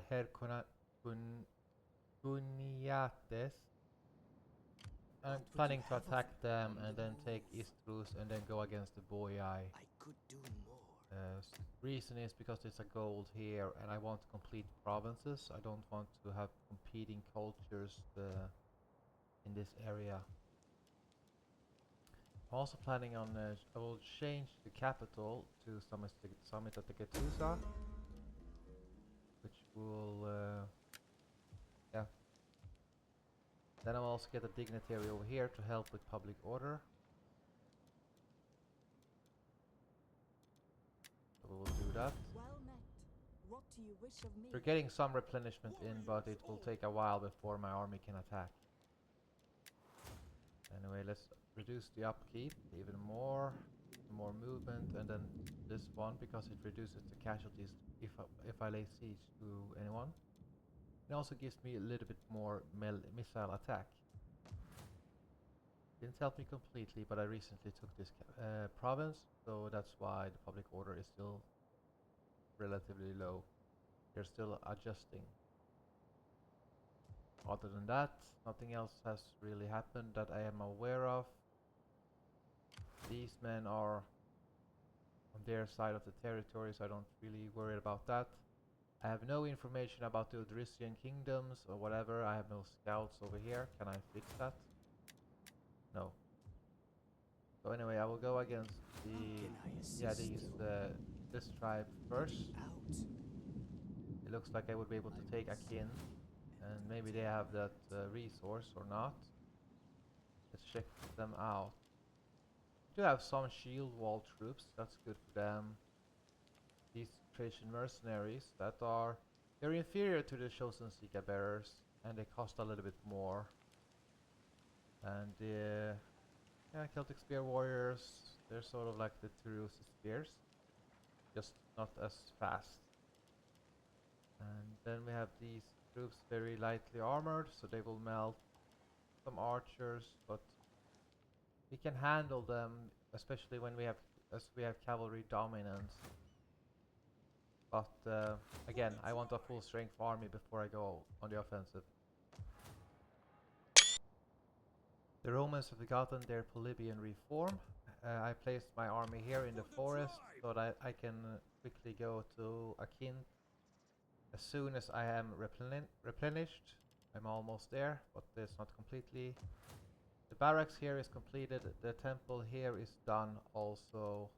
Hercuniates. I'm planning to attack them and then take Istrus and then go against the Boii. I could do more. Reason is because there's a gold here and I want complete provinces. I don't want to have competing cultures in this area. I'm also planning on, I will change the capital to Summit at the Getae, which will, yeah. Then I'll also get a dignitary over here to help with public order. So we will do that. Well met. What do you wish of me? We're getting some replenishment in, but it will take a while before my army can attack. Anyway, let's reduce the upkeep even more. More movement, and then this one because it reduces the casualties if I lay siege to anyone. It also gives me a little bit more missile attack. Didn't help me completely, but I recently took this province, so that's why the public order is still relatively low. They're still adjusting. Other than that, nothing else has really happened that I am aware of. These men are on their side of the territory, so I don't really worry about that. I have no information about the Odrysian kingdoms or whatever. I have no scouts over here. Can I fix that? No. So anyway, I will go against this tribe first. It looks like I would be able to take Akin, and maybe they have that resource or not. Let's check them out. We do have some shield wall troops. That's good for them. These Thracian mercenaries they're inferior to the chosen Sika bearers, and they cost a little bit more. And the Celtic spear warriors, they're sort of like the Toulouse spears, just not as fast. And then we have these troops very lightly armored, so they will melt some archers, but we can handle them, especially when we have cavalry dominance. But again, I want a full strength army before I go on the offensive. The Romans have gotten their Polybian reform. I placed my army here in the forest so that I can quickly go to Akin as soon as I am replenished. I'm almost there, but it's not completely. The barracks here is completed. The temple here is done also.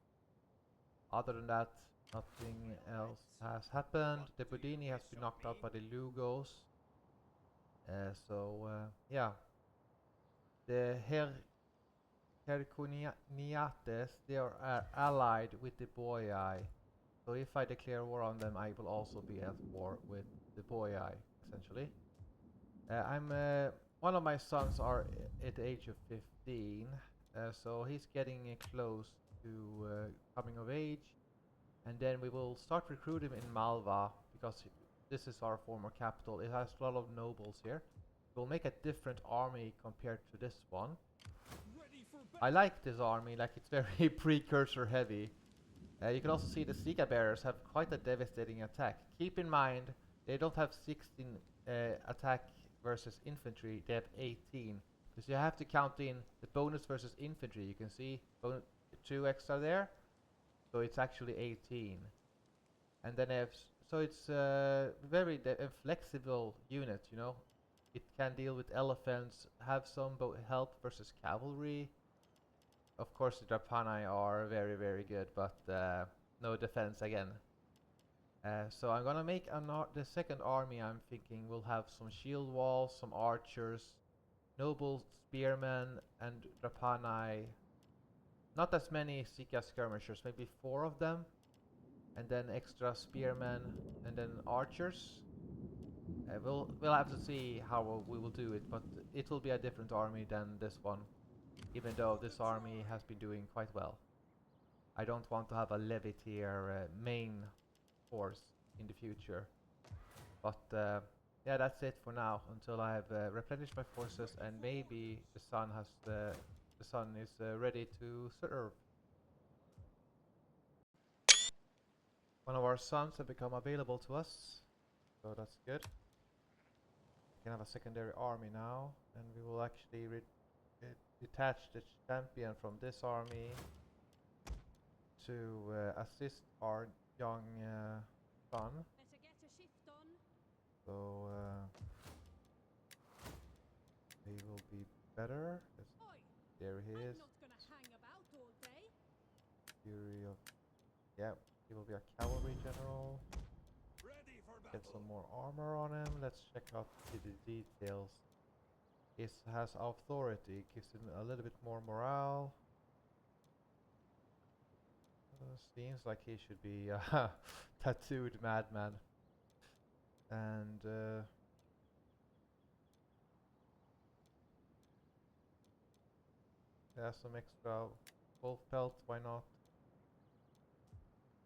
Other than that, nothing else has happened. The Bodini has been knocked out by the Lugos. Yeah. The Hercuniates, they are allied with the Boii. So if I declare war on them, I will also be at war with the Boii, essentially. One of my sons are at the age of 15, so he's getting close to coming of age. And then we will start recruiting him in Malva, because this is our former capital. It has a lot of nobles here. We'll make a different army compared to this one. I like this army, like it's very precursor heavy. You can also see the Sika bearers have quite a devastating attack. Keep in mind, they don't have 16 attack versus infantry, they have 18. Because you have to count in the bonus versus infantry. You can see 2 extra there. So it's actually 18. And then so it's a very flexible unit, you know. It can deal with elephants, have some help versus cavalry. Of course the Drapani are very, very good, but no defense again. So I'm gonna make the second army. I'm thinking we'll have some shield walls, some archers, noble spearmen, and Drapani. Not as many Sika skirmishers, maybe 4 of them, and then extra spearmen, and then archers. We'll have to see how we will do it, but it will be a different army than this one, even though this army has been doing quite well. I don't want to have a Levitier main force in the future, but yeah, that's it for now until I have replenished my forces and maybe the sun is ready to serve. One of our sons have become available to us. so that's good. We can have a secondary army now, and we will actually detach the champion from this army to assist our young son. Better get a shift on. So he will be better. Oi, There he I'm is. not gonna hang about all day. Fury of, yeah, he will be a cavalry general. Ready for Get battle. some more armor on him. Let's check out the details. He has authority, gives him a little bit more morale. Seems like he should be a tattooed madman. And yeah, some extra wolf pelt, why not?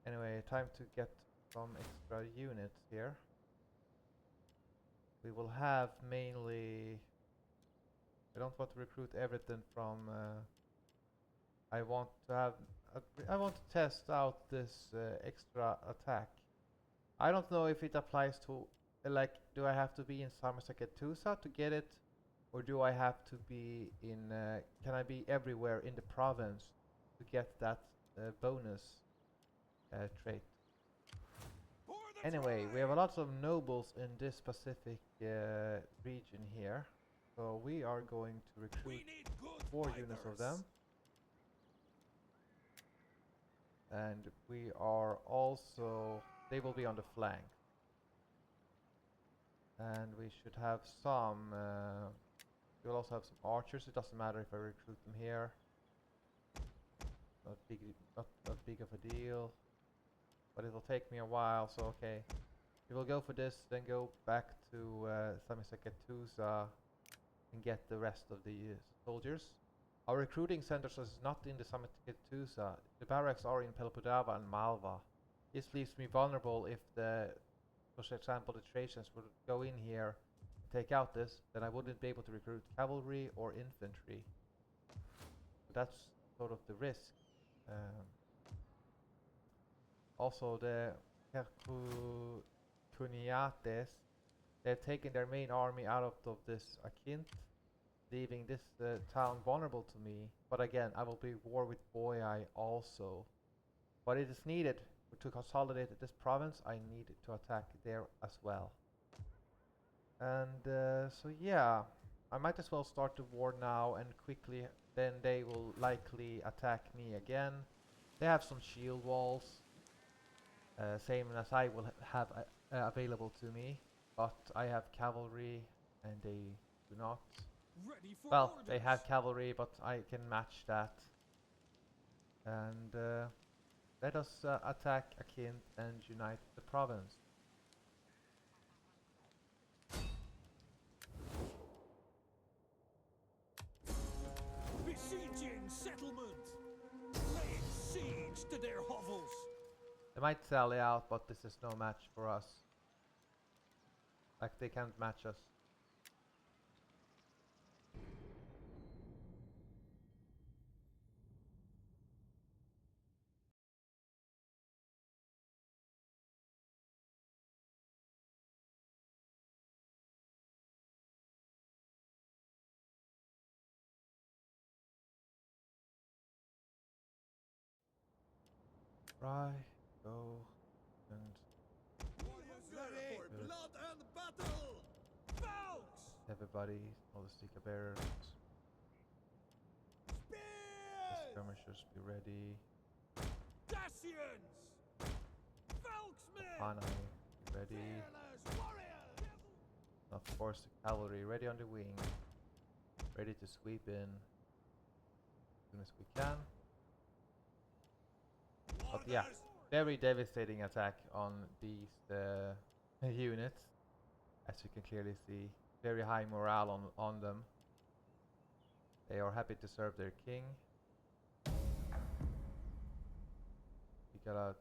Anyway, time to get some extra units here. We will have mainly... I don't want to recruit everything from... I want to have... I want to test out this extra attack. I don't know if it applies to... like, do I have to be in Samosakettusa to get it? Or do I have to be in... can I be everywhere in the province to get that bonus trait? Anyway, we have a lot of nobles in this specific region here. So we are going to recruit 4 units of them. And we are also... they will be on the flank. And we should have some... we will also have some archers. It doesn't matter if I recruit them here. Not big of a deal. But it will take me a while, so okay. We will go for this, then go back to Samosakettusa and get the rest of the soldiers. Our recruiting centers is not in the Samosakettusa. The barracks are in Peloponnese and Malva. This leaves me vulnerable if for example, the Thracians would go in here and take out this, then I wouldn't be able to recruit cavalry or infantry. So that's sort of the risk. Also, the Hercuniates, they've taken their main army out of this Akint, leaving this town vulnerable to me. But again, I will be at war with Boii also. But it is needed to consolidate this province. I need to attack there as well. And so yeah, I might as well start the war now and quickly, then they will likely attack me again. They have some shield walls. Same as I will have available to me, but I have cavalry and they do not. Ready for Well, orders. they have cavalry, but I can match that. And let us attack Akint and unite the province. Besieging settlement. Laying siege to their hovels. They might sally out, but this is no match for us. Like, they can't match us. Right, go, and Ready for blood and battle. Folks. everybody, all the sticker bearers, the Spears. skirmishers, be ready. Dacians. Folksmen. Panai, be ready. Fearless warriors. Of course, the cavalry ready on the wing, ready to sweep in as soon as we can. But yeah, Orders. very devastating attack on these units, as you can clearly see. Very high morale on them. They are happy to serve their king. We gotta,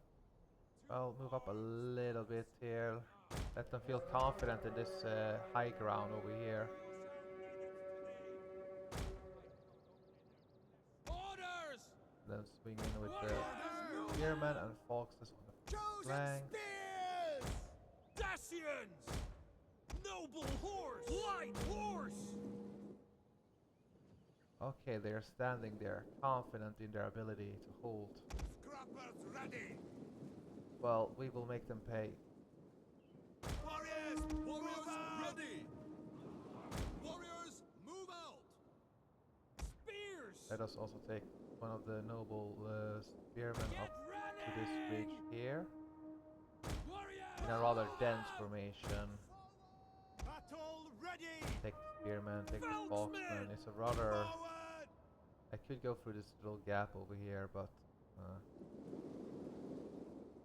well, move up a little bit here. Let them feel confident in this high ground over here. Orders. Then swing in with the spearmen and foxes on the Chosen flank. spears. Dacians! Noble horse! Light horse! Okay, they're standing there, confident in their ability to hold. Scrappers ready! Well, we will make them pay. Warriors! Warriors ready! Warriors, move out! Spears! Let us also take one of the noble spearmen Get up to this running! ridge here, Warriors! in a rather dense formation. Battle ready! Take the spearman, take the Folksmen! foxman. It's a rather... Forward! I could go through this little gap over here, but...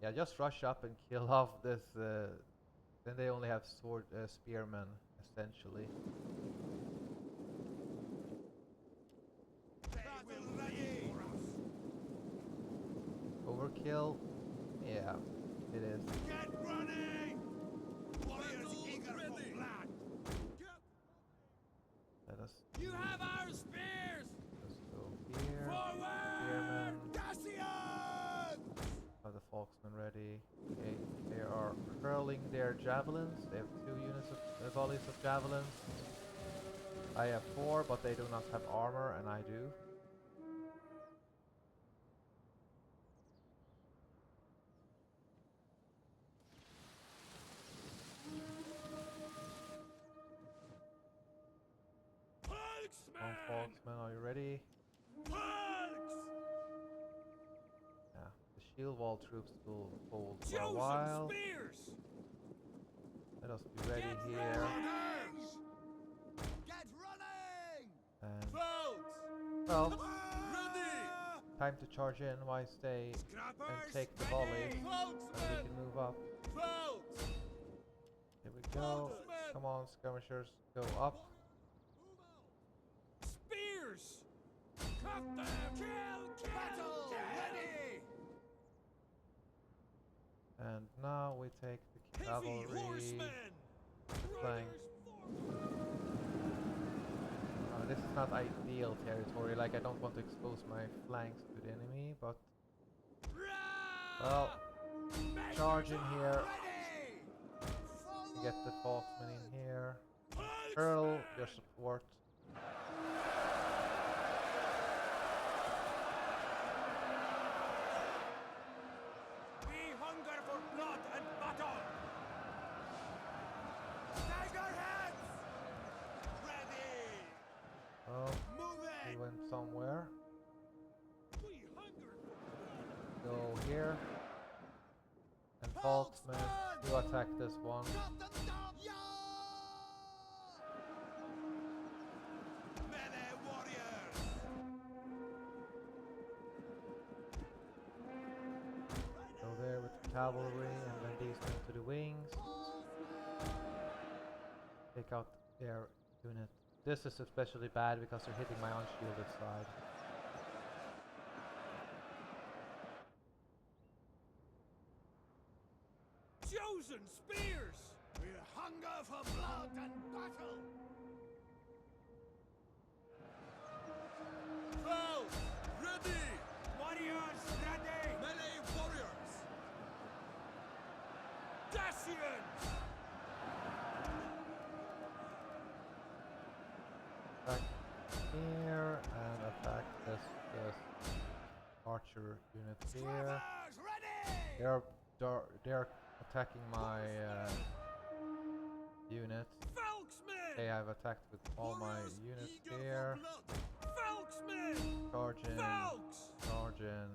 yeah, just rush up and kill off this... then they only have spearmen, essentially. Battle ready! Overkill? Yeah, it is. Get running! Warriors eager for blood! Let us You have our spears! just go here. Forward! Spearmen. Dacians! Are the Foxmen ready? Okay, they are hurling their javelins. They have 2 units of volleys of javelins. I have 4, but they do not have armor, and I do. Come on, Foxmen, are you ready? Yeah, the shield wall troops will hold for a while. Spears! Let us be ready Get here. running! Get running! And Folks! well, Ready! time to charge in. Why stay Scrappers! and take the volleys? Folks! And we can move up. Folks! Here we go. Come on, skirmishers, go up. Spears! Cut them! Kill! Battle ready! And now we take the Heavy cavalry horsemen! flank. This is not ideal territory, like I don't want to expose my flanks to the enemy, but well, charge in here, get the Foxmen in here, hurl your support. We hunger for blood and battle! Tiger heads! Ready! Oh, Move he it! went somewhere. We hunger for Go here. And Foxmen, you attack this one. Cut them down! Yeah! Melee warriors! Go there with the cavalry, and then these men to the wings. Take out their unit. This is especially bad because they're hitting my unshielded side. Chosen spears! We hunger for blood and battle! Foes, ready! Warriors, ready! Melee warriors! Dacians! Attack here and attack this archer unit here. Scrappers, ready! They're attacking my units. Folksmen! They have attacked with all my Warriors units eager for here. blood. Folksmen! Charge in, Folks! charge in.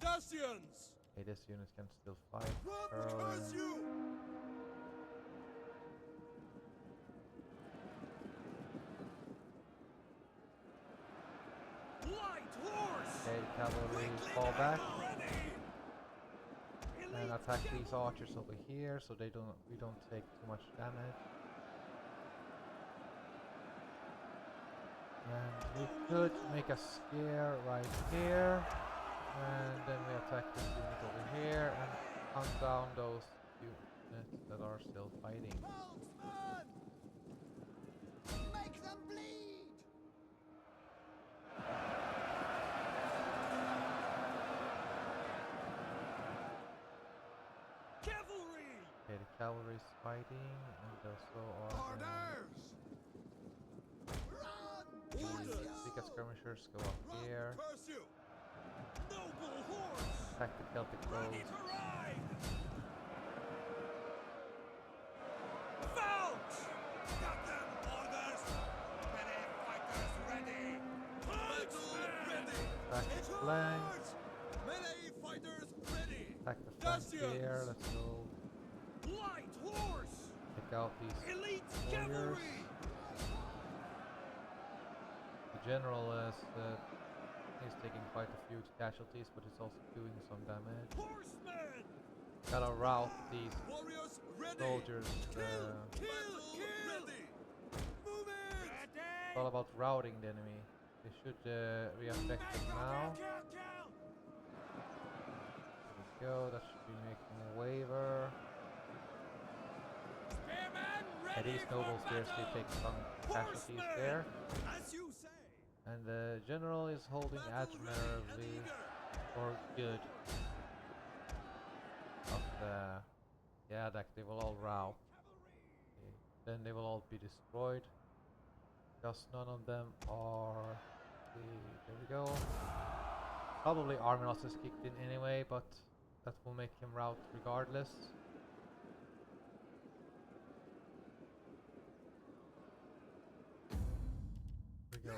Dacians! Okay, this unit can still fight. What Hurl curse in. you? Light horse! Okay, the cavalry Quickly fall back ready! and Elite attack these cavalry. archers over here, so we don't take too much damage. And we could make a scare right here, and then we attack this unit over here and hunt down those units that are still fighting. Folksmen! Make them bleed! Cavalry! Okay, the cavalry is fighting, and so are the Sika skirmishers go up here. Curse you! Noble horse! Attack the Celtic Ready foes. to ride! Fouch! Got them orders! Many fighters ready! Battle ready! Attack the flanks. Melee fighters ready! Attack the flanks Dacians! here. Let's go Light horse! take out these Elite warriors. cavalry! The general is taking quite a few casualties, but it's also doing some damage. Horsemen! Gotta rout these Warriors ready! soldiers. Kill! Ready! Move it! It's all about routing the enemy. They should re-affect it now. There we go. That should be making a waver. And these nobles seriously take some casualties there. As you say. And the general is holding admirably for good. But yeah, that they will all rout. Okay. Then they will all be destroyed. Because none of them are. There we go. Probably army loss is kicked in anyway, but that will make him rout regardless. Here we go.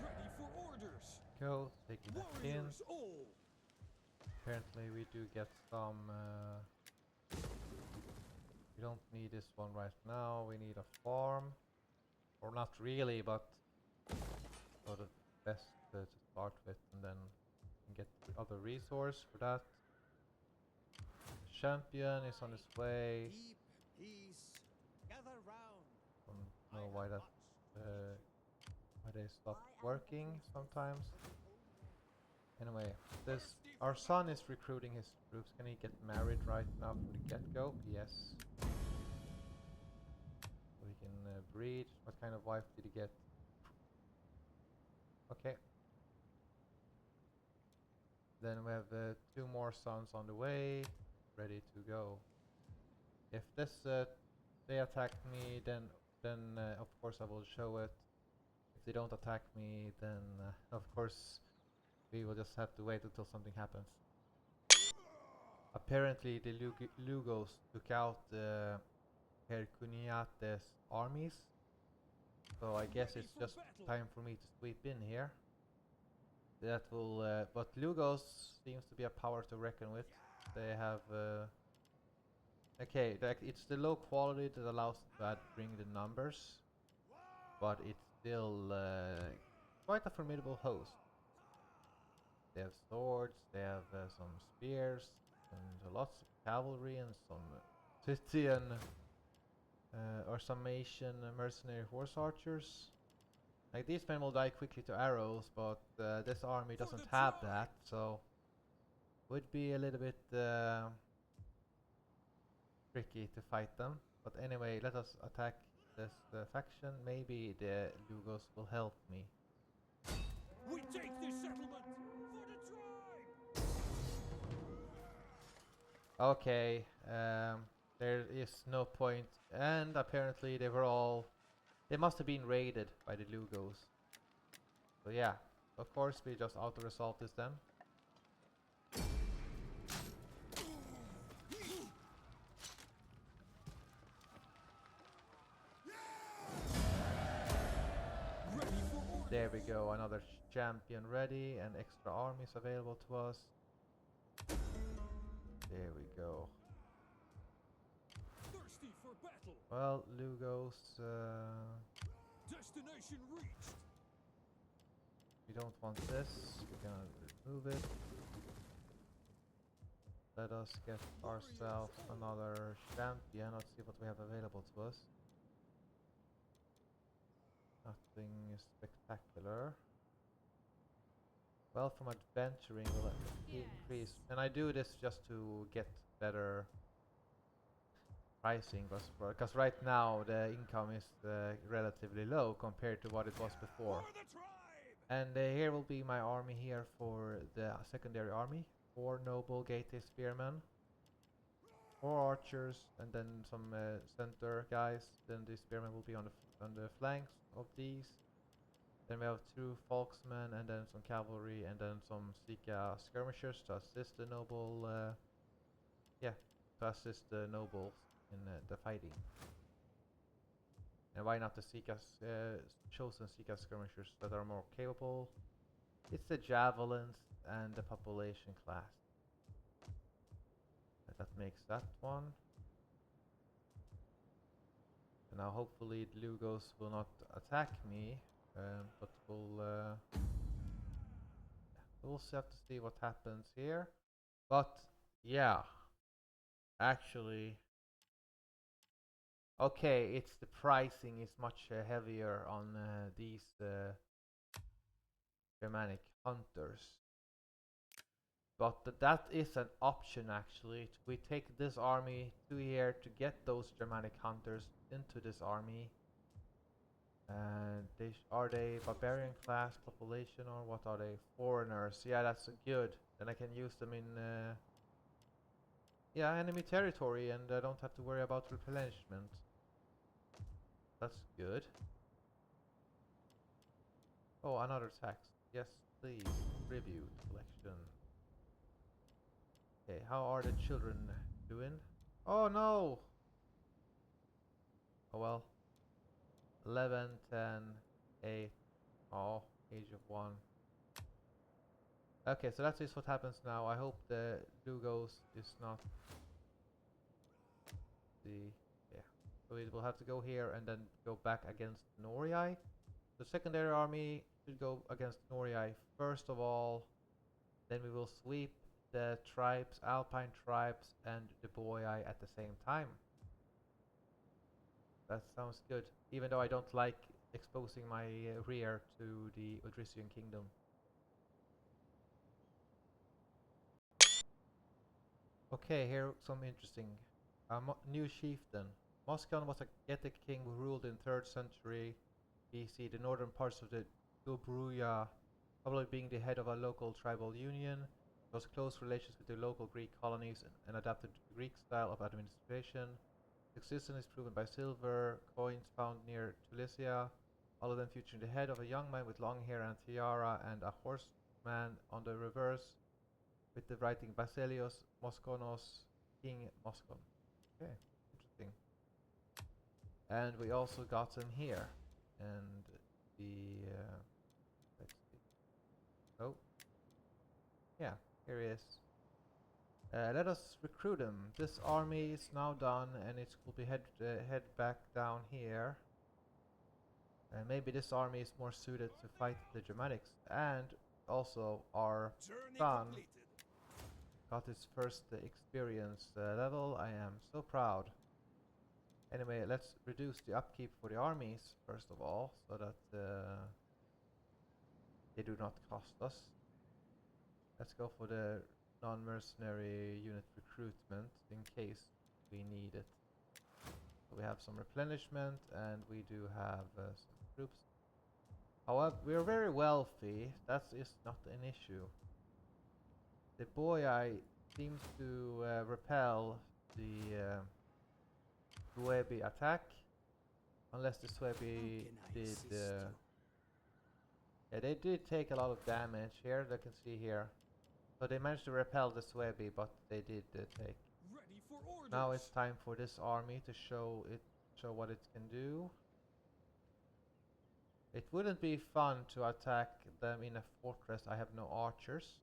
Ready for orders. Go, taking that in. Warriors all. Apparently we do get some we don't need this one right now. We need a farm, or not really, but sort of best to start with, and then get the other resource for that. Champion is on his way. Keep peace. Gather round. Don't know why that why they stopped working sometimes. Anyway, our son is recruiting his troops. Can he get married right now from the get-go? Yes. So he can breed. What kind of wife did he get? Okay. Then we have 2 more sons on the way, ready to go. If they attack me, then of course I will show it. If they don't attack me, then of course we will just have to wait until something happens. Apparently the Lugos took out Hercuniate's armies, so I guess it's just time for me to sweep in here. That will, but Lugos seems to be a power to reckon with. They have, okay, it's the low quality that allows to bring the numbers, but it's still quite a formidable host. They have swords, they have some spears, and lots of cavalry, and some Scythian or Sarmatian mercenary horse archers. Like, these men will die quickly to arrows, but this army doesn't have that, so would be a little bit tricky to fight them. But anyway, let us attack this faction. Maybe the Lugos will help me. We take this settlement for the tribe. Okay, there is no point, and apparently they must have been raided by the Lugos. So yeah, of course we just auto-resolve this then. There we go, another champion ready, and extra armies available to us. There we go. Thirsty for battle. Well, Lugos, Destination reached. we don't want this. We're gonna remove it. Let us get ourselves another champion. Let's see what we have available to us. Nothing spectacular. wealth from adventuring will increase. And I do this just to get better pricing, because right now the income is relatively low compared to what it was before. For the tribe! And here will be my army here for the secondary army. 4 noble Getae spearmen, 4 archers, and then some center guys. Then the spearmen will be on the flanks of these. Then we have 2 folksmen, and then some cavalry, and then some Sika skirmishers to assist the noble. To assist the nobles in the fighting. And why not the chosen Sika skirmishers that are more capable? It's the javelins and the population class. That makes that one. And now hopefully the Lugos will not attack me, but we'll have to see what happens here. But yeah, actually, okay, it's the pricing is much heavier on these Germanic hunters. But that is an option actually. We take this army to here to get those Germanic hunters into this army. And are they barbarian class population or what are they? Foreigners. Yeah, that's good. Then I can use them in enemy territory, and I don't have to worry about replenishment. That's good. Oh, another tax. Yes, please. Tribute collection. Okay, how are the children doing? Oh no! Oh well. 11, 10, 8. Oh, age of 1. Okay, so that is what happens now. I hope the Lugos is not the... Yeah. So it will have to go here and then go back against Norii. The secondary army should go against Norii first of all. Then we will sweep the tribes, alpine tribes, and the Boii at the same time. That sounds good, even though I don't like exposing my rear to the Odrysian kingdom. Okay, here some interesting. New chieftain. Moskan was a Getae king who ruled in 3rd century BC the northern parts of the Dobruja, probably being the head of a local tribal union. He was close relations with the local Greek colonies and adapted the Greek style of administration. Existence is proven by silver coins found near Tulicia, all of them featuring the head of a young man with long hair and tiara and a horseman on the reverse with the writing Baselios Moskonos, King Moskon. Okay, interesting. And we also got him here. And the... let's see. Oh. Yeah, here he is. Let us recruit him. This army is now done, and it will be head back down here. And maybe this army is more suited to fight the Germanics. And also our son got his first experience level. I am so proud. Anyway, let's reduce the upkeep for the armies first of all, so that they do not cost us. Let's go for the non-mercenary unit recruitment in case we need it. So we have some replenishment and we do have some troops. However, we're very wealthy. That is not an issue. The Boii seems to repel the Suebi attack, unless the Suebi did. Yeah, they did take a lot of damage here. You can see here. So they managed to repel the Suebi, but they did take. Ready for orders. Now it's time for this army to show what it can do. It wouldn't be fun to attack them in a fortress. I have no archers,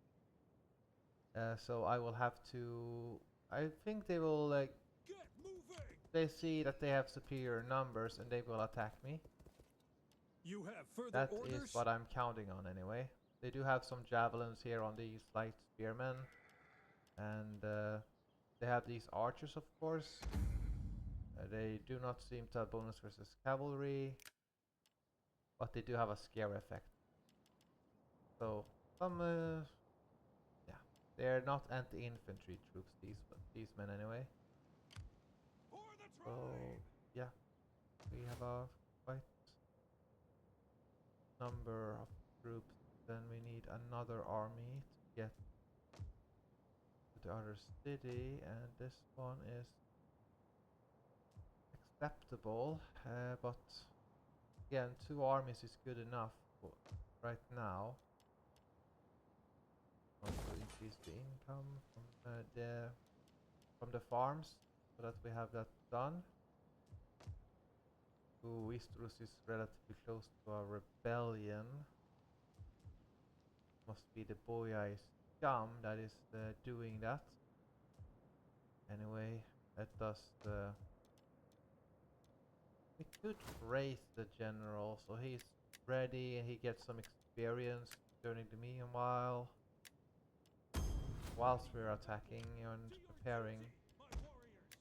so I will have to. I think they will Get moving. They see that they have superior numbers and they will attack me. You have further That orders? is what I'm counting on anyway. They do have some javelins here on these light spearmen, and they have these archers, of course. They do not seem to have bonus versus cavalry, but they do have a scare effect. So some yeah, they're not anti-infantry troops. These men anyway. For the So tribe! yeah, we have a quite number of troops. Then we need another army to get to the other city, and this one is acceptable. But again, 2 armies is good enough for right now. Also increase the income from the farms so that we have that done. Ooh, Easterus is relatively close to a rebellion. Must be the Boii scum that is doing that. Anyway, let us. We could raise the general, so he's ready and he gets some experience during the meanwhile, whilst we're attacking and To your preparing. duty, my warriors!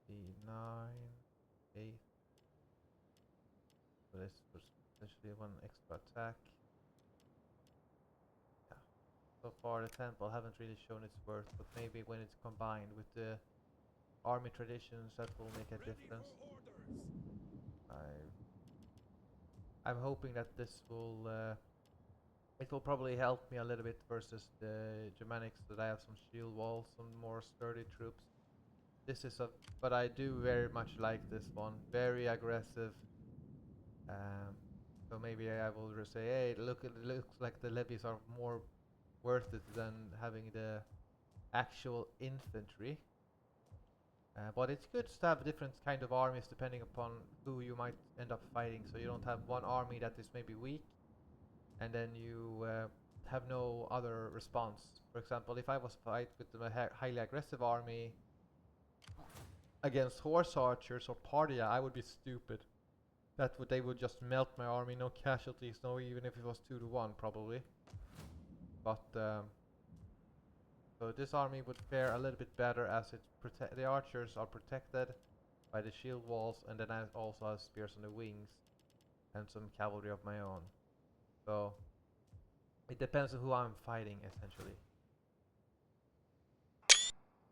The 9, 8. So this was essentially one extra attack. Yeah. So far the temple haven't really shown its worth, but maybe when it's combined with the army traditions that will make a Ready difference. for orders! I'm hoping that this will it will probably help me a little bit versus the Germanics, that I have some shield walls, some more sturdy troops. This is a, but I do very much like this one, very aggressive. So maybe I will just say, hey, look, it looks like the levies are more worth it than having the actual infantry. But it's good to have different kind of armies depending upon who you might end up fighting. So you don't have one army that is maybe weak, and then you have no other response. For example, if I was fight with a highly aggressive army against horse archers or Partia, I would be stupid. They would just melt my army, no casualties, no, even if it was 2-1 probably. But so this army would fare a little bit better as the archers are protected by the shield walls, and then I also have spears on the wings and some cavalry of my own. So it depends on who I'm fighting essentially.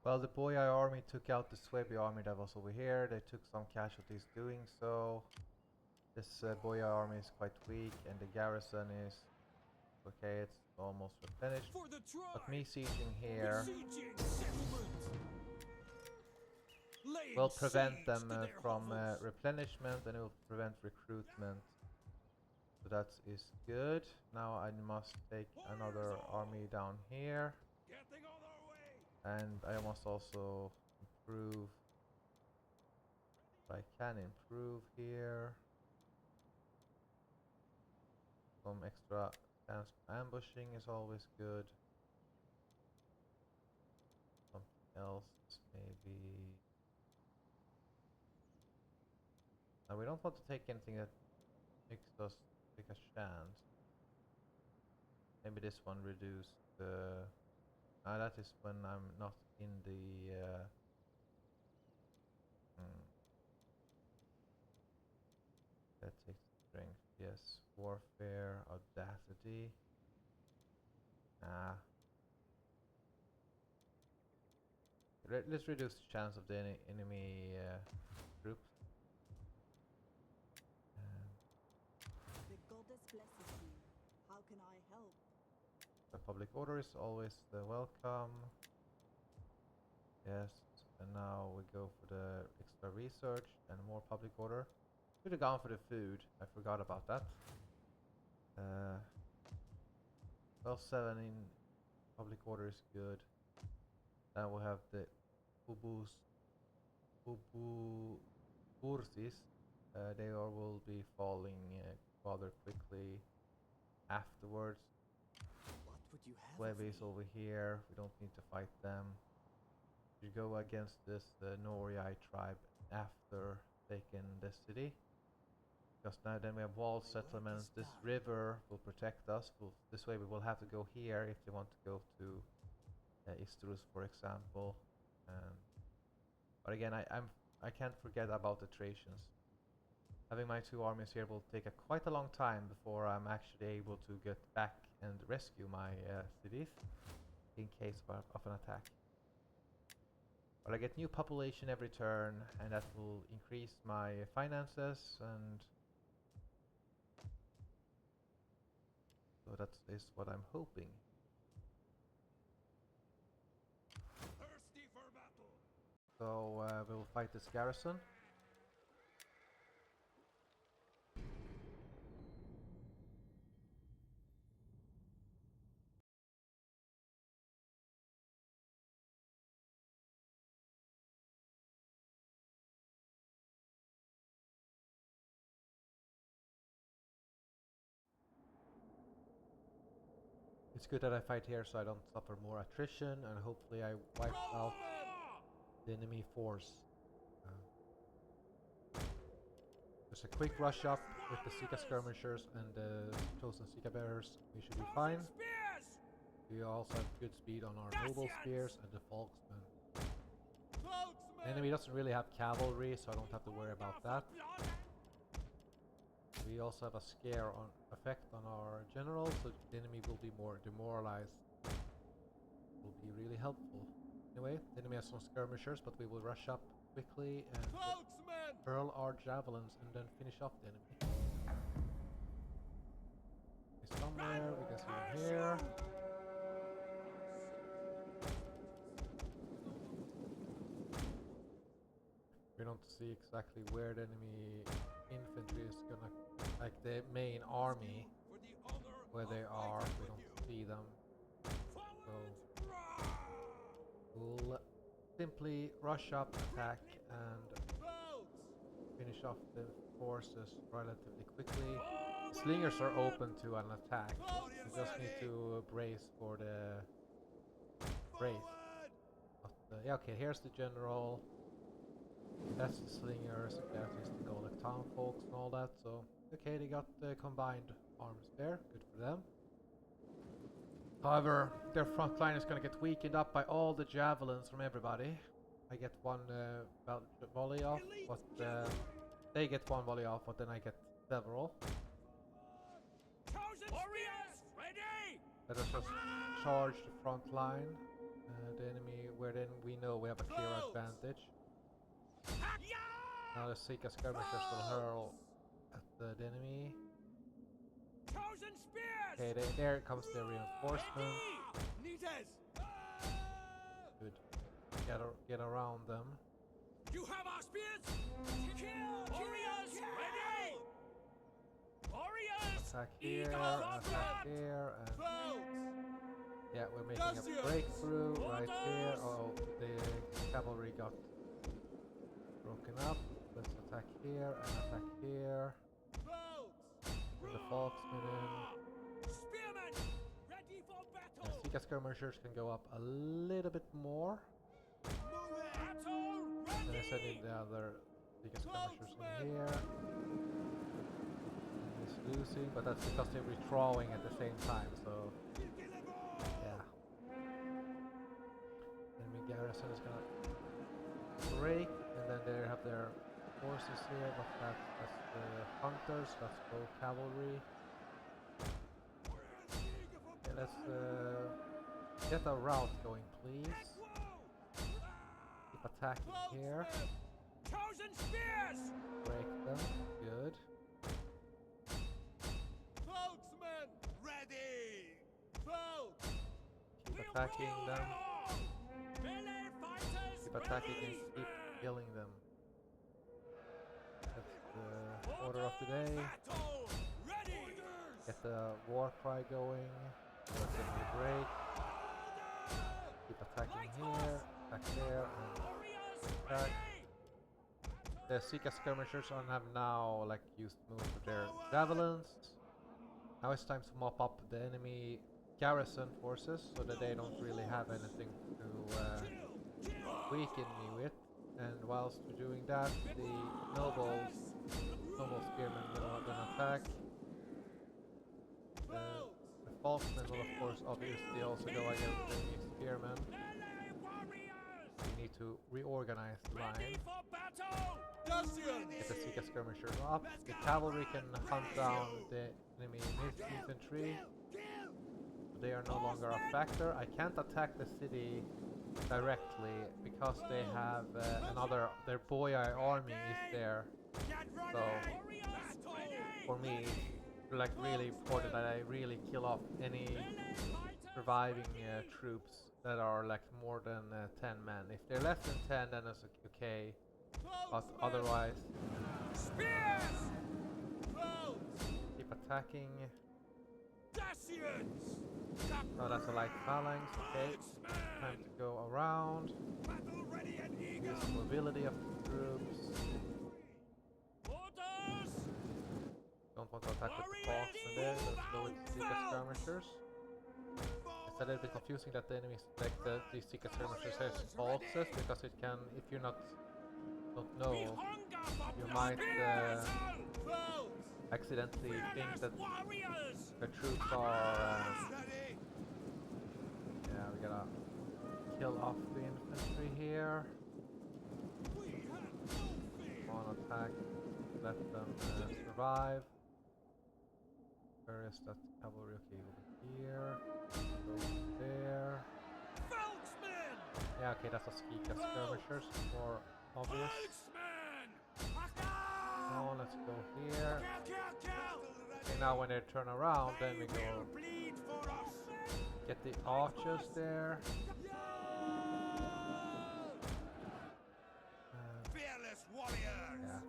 Well, the Boii army took out the Swabi army that was over here. They took some casualties doing so. This Boii army is quite weak, and the garrison is okay. It's almost replenished. For the tribe! But me sieging here Besieging settlement! Laying will prevent siege them to their from hovels! replenishment, and it will prevent recruitment. So that is good. Now I must take another army down here, Getting on our way! and I must also improve. I can improve here. Some extra chance ambushing is always good. Something else maybe. Now we don't want to take anything that makes us take a chance. Maybe this one reduce the. That is when I'm not in the. That takes strength. Yes, warfare, audacity. Let's reduce the chance of the enemy troops. The goddess blesses you. How can I help? The public order is always welcome. Yes, and now we go for the extra research and more public order. Should have gone for the food. I forgot about that. Well, 7 in public order is good. Then we have the Ubursis. They all will be falling rather quickly afterwards. What would you have? Levies over here. We don't need to fight them. You go against this Norii tribe after taking the city. Because now then we have walled settlements. This river will protect us. This way we will have to go here if they want to go to Istrus, for example. But again, I can't forget about the Thracians. Having my two armies here will take quite a long time before I'm actually able to get back and rescue my cities in case of an attack. But I get new population every turn, and that will increase my finances, and so that is what I'm hoping. Thirsty for battle. So we'll fight this garrison. It's good that I fight here so I don't suffer more attrition, and hopefully I wipe out the enemy force. Just a quick rush up with the Sika skirmishers and the chosen Sika bearers. We should be fine. We also have good speed on our noble spears and the Falksmen. The enemy doesn't really have cavalry, so I don't have to worry about that. We also have a scare on effect on our generals, so the enemy will be more demoralized. Will be really helpful. Anyway, the enemy has some skirmishers, but we will rush up quickly and hurl our javelins and then finish off the enemy. He's somewhere, we can see him here. We don't see exactly where the enemy infantry is gonna, like the main army, where they are. We don't see them. So we'll simply rush up, attack, and finish off the forces relatively quickly. Slingers are open to an attack. We just need to brace for the brace. But, yeah, okay, here's the general. That's the slingers, that is the Golden town folks and all that, so okay, they got combined arms there, good for them. However, their front line is gonna get weakened up by all the javelins from everybody. I get one volley off, but they get one volley off, but then I get several. Warriors, ready! Let us just charge the front line. The enemy, where then we know we have a clear advantage. Now the Sika skirmishers will hurl at the enemy. Okay, there comes the reinforcement. Good. Get around them. You have our spears! Kill! Warriors, ready! Warriors! Attack here, attack here, and yeah, we're making a breakthrough right here. Oh, the cavalry got broken up. Let's attack here and attack here. Bring the Falksmen in. Spearmen, ready for The battle! Sika skirmishers can go up a little bit more. Battle Then I ready! send in the other Sika skirmishers in here. He's losing, but that's because they're withdrawing at the same time, so yeah. Enemy garrison is gonna break, and then they have their forces here, but that's the hunters, that's both cavalry. Okay, let's get a route going, please. Keep attacking here. Chosen spears! Break them. Good. Folksmen, ready! Folks! Keep attacking them. Melee fighters, Keep attacking and ready! keep killing them. That's the order of the day. Battle ready! Get the war cry going. Let the enemy break. Keep attacking here, attack there, and attack. The Sika skirmishers have now like used most of their javelins. Now it's time to mop up the enemy garrison forces so that they don't really have anything to weaken me with. And whilst we're doing that, the noble spearmen will then attack. The Falksmen will of course obviously also go against the enemy spearmen. We need to reorganize the line. Ready for battle! Get the Sika skirmishers up. The cavalry can hunt down the enemy infantry. They are no longer a factor. I can't attack the city directly because they have their Boii army is there. So for me, it's like really important that I really kill off any surviving troops that are like more than 10 men. If they're less than 10, then it's okay. But otherwise, keep attacking. Oh, that's a light phalanx. Okay, time to go around. Use the mobility of the troops. Don't want to attack with the fox in there. Let's go with the Sika skirmishers. It's a little bit confusing that the enemies select these Sika skirmishers as foxes because it can, if you're don't know, you might accidentally think that the troops are. Yeah, we gotta kill off the infantry here. On attack, let them survive. Where is that cavalry? Okay, over here. Go there. Yeah, okay, that's a Sika skirmishers, more obvious. Now let's go here. Okay, now when they turn around, then we go get the archers there. Fearless warriors! Yeah.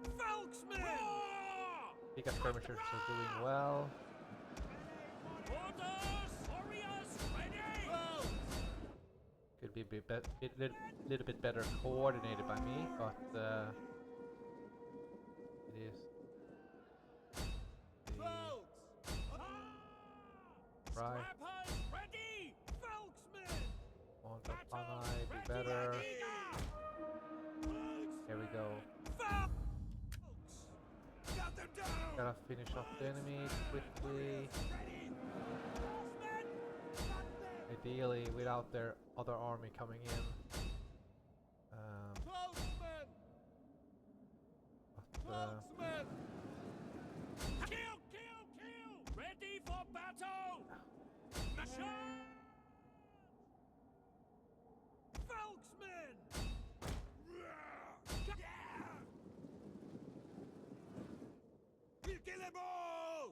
Sika skirmishers are doing well. Could be a little bit better coordinated by me, but it is the right. Want the Panai be better. Here we go. Gotta finish off the enemy quickly. Ideally, without their other army coming in. Kill! Ready for battle! Volksmen! We'll kill them all!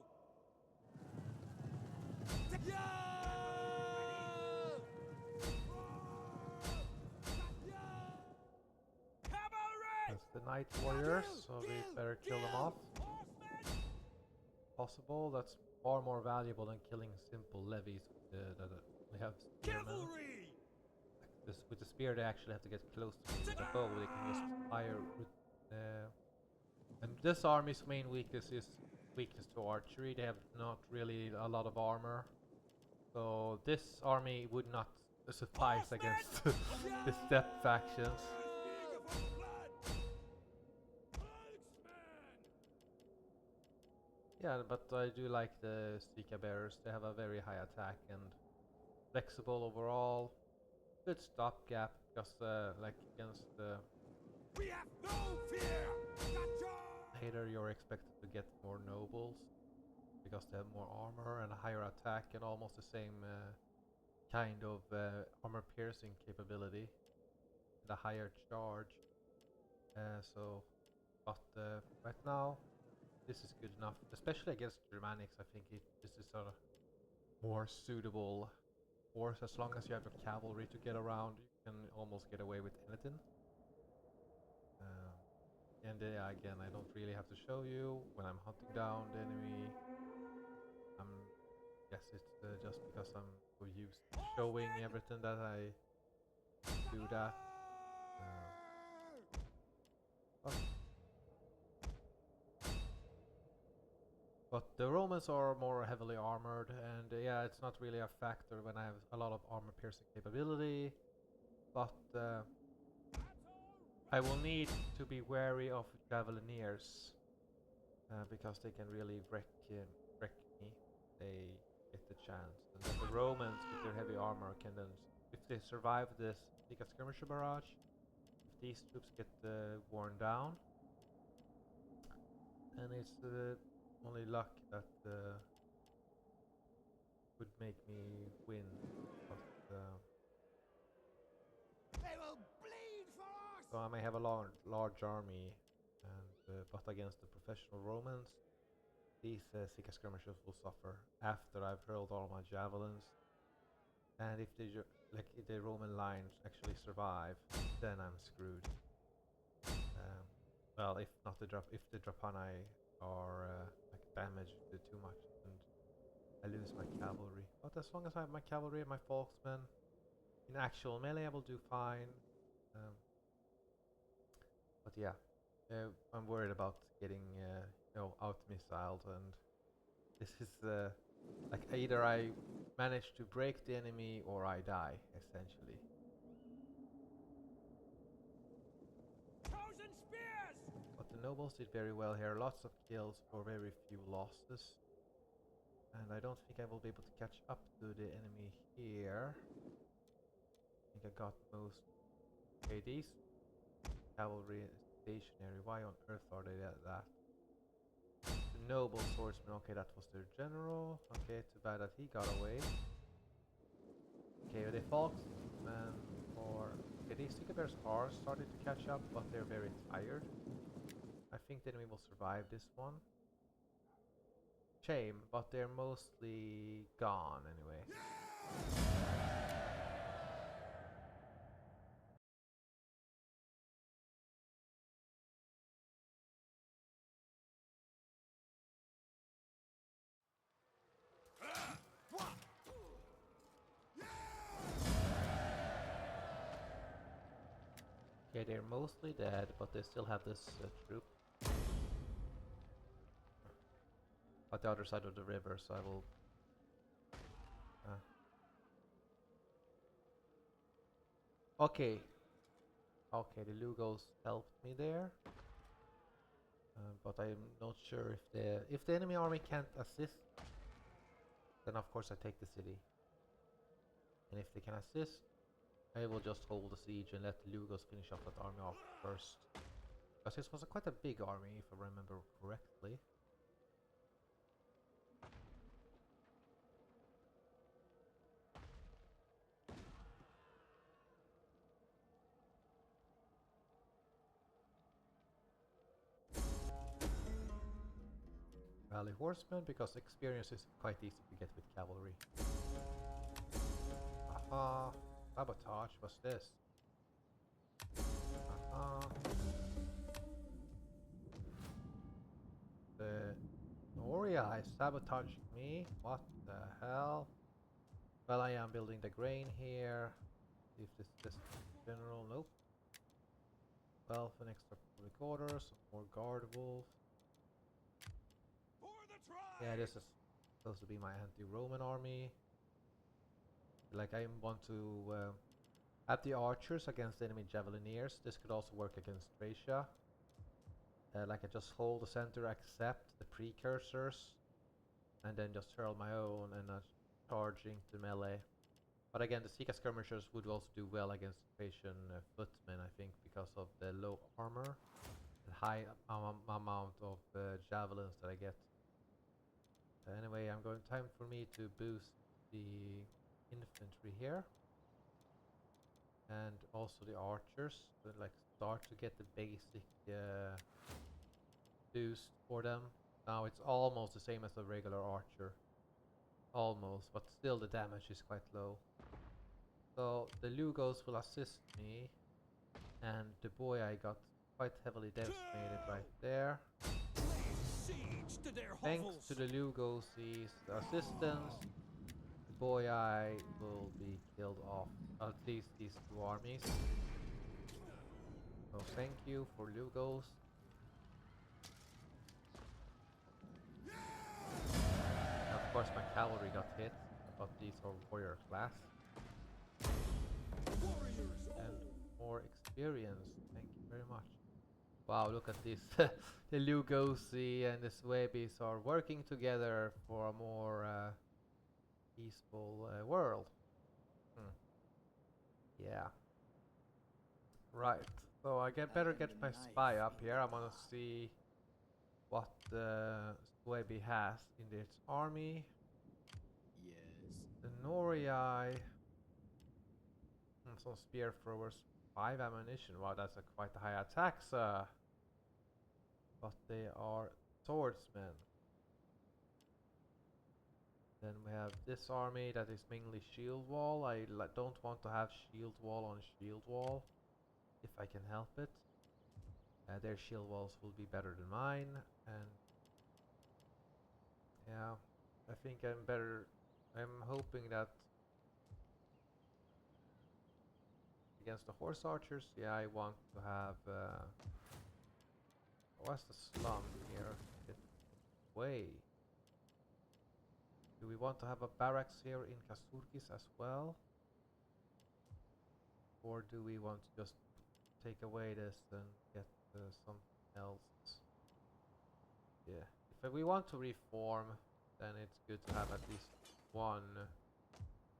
That's the Night Warriors, so we better kill them off. Possible, that's far more valuable than killing simple levies that we have spearmen. Like with the spear they actually have to get close to me. With the bow they can just fire with and this army's main weakness is weakness to archery. They have not really a lot of armor. So this army would not suffice against the steppe factions. Yeah, but I do like the Sika bearers. They have a very high attack and flexible overall. Good stopgap, because like against the We have no fear! hater, you're expected to get more nobles because they have more armor and a higher attack and almost the same kind of armor piercing capability, the higher charge. But right now, this is good enough, especially against Germanics. I think this is a more suitable force. As long as you have your cavalry to get around, you can almost get away with anything. And again, I don't really have to show you when I'm hunting down the enemy. Guess it's just because I'm so used to showing everything that I do that. But the Romans are more heavily armored, and yeah, it's not really a factor when I have a lot of armor piercing capability. But I will need to be wary of Javelineers because they can really wreck me. They get the chance, and then the Romans with their heavy armor can then, if they survive this Sika skirmisher barrage, if these troops get worn down, And it's only luck that would make me win. But, They will bleed for us! so I may have a large army, and but against the professional Romans, these Sika skirmishers will suffer after I've hurled all my javelins. And if if the Roman lines actually survive, then I'm screwed. Well, if not if the Drapani are like damaged too much, and I lose my cavalry. But as long as I have my cavalry and my Volksmen in actual melee, I will do fine. Um, but yeah, I'm worried about getting out missiled, and this is like either I manage to break the enemy or I die essentially. Thousand spears! But the nobles did very well here. Lots of kills for very few losses. And I don't think I will be able to catch up to the enemy here. I think I got most. Okay, these cavalry is stationary. Why on earth are they at that? The noble swordsman. Okay, that was their general. Okay, too bad that he got away. Okay, the Volksmen or... Okay, these Sika bears are starting to catch up, but they're very tired. I think the enemy will survive this one. Shame, but they're mostly gone anyway. Okay, they're mostly dead, but they still have this troop at the other side of the river, so I will... Okay. Okay, the Lugos helped me there. But I'm not sure if the enemy army can't assist, then of course I take the city. And if they can assist, I will just hold the siege and let the Lugos finish off that army off first. Because this was quite a big army, if I remember correctly. Rally horsemen, because experience is quite easy to get with cavalry. Aha! Sabotage, what's this? Aha! The Noria is sabotaging me. What the hell? Well, I am building the grain here. See if this general. Nope. 12 an extra public order, some more guard wolves. For the tribe! Yeah, this is supposed to be my anti-Roman army. Like I want to have the archers against enemy javelineers. This could also work against Thracia. Like I just hold the center, accept the precursors, and then just hurl my own and charge into melee. But again, the Sika skirmishers would also do well against Thracian footmen, I think, because of the low armor and high amount of javelins that I get. Anyway, time for me to boost the infantry here. And also the archers, so like start to get the basic boost for them. Now it's almost the same as a regular archer. Almost, but still the damage is quite low. So the Lugos will assist me, and the Boii got quite heavily decimated right there. Siege to their Thanks hovels! to the Lugos' assistance, the Boii will be killed off, at least these two armies. So thank you for Lugos. And of course my cavalry got hit, but these are warrior class. Warriors And old! more experience, thank you very much. Wow, look at this. The Lugosi and the Swabis are working together for a more peaceful world. Hmm. Yeah. Right. So I better get my spy up here. I want to see what Suebi has in its army. Yes. The Norii, some spear throwers, 5 ammunition. Wow, that's a quite a high attack, sir. But they are swordsmen. Then we have this army that is mainly shield wall. I don't want to have shield wall on shield wall, if I can help it. Their shield walls will be better than mine, and yeah, I think I'm better. I'm hoping that against the horse archers, yeah, I want to have. What's the slum here? Get away. Do we want to have a barracks here in Kasurkis as well? Or do we want to just take away this and get something else? Yeah. If we want to reform, then it's good to have at least one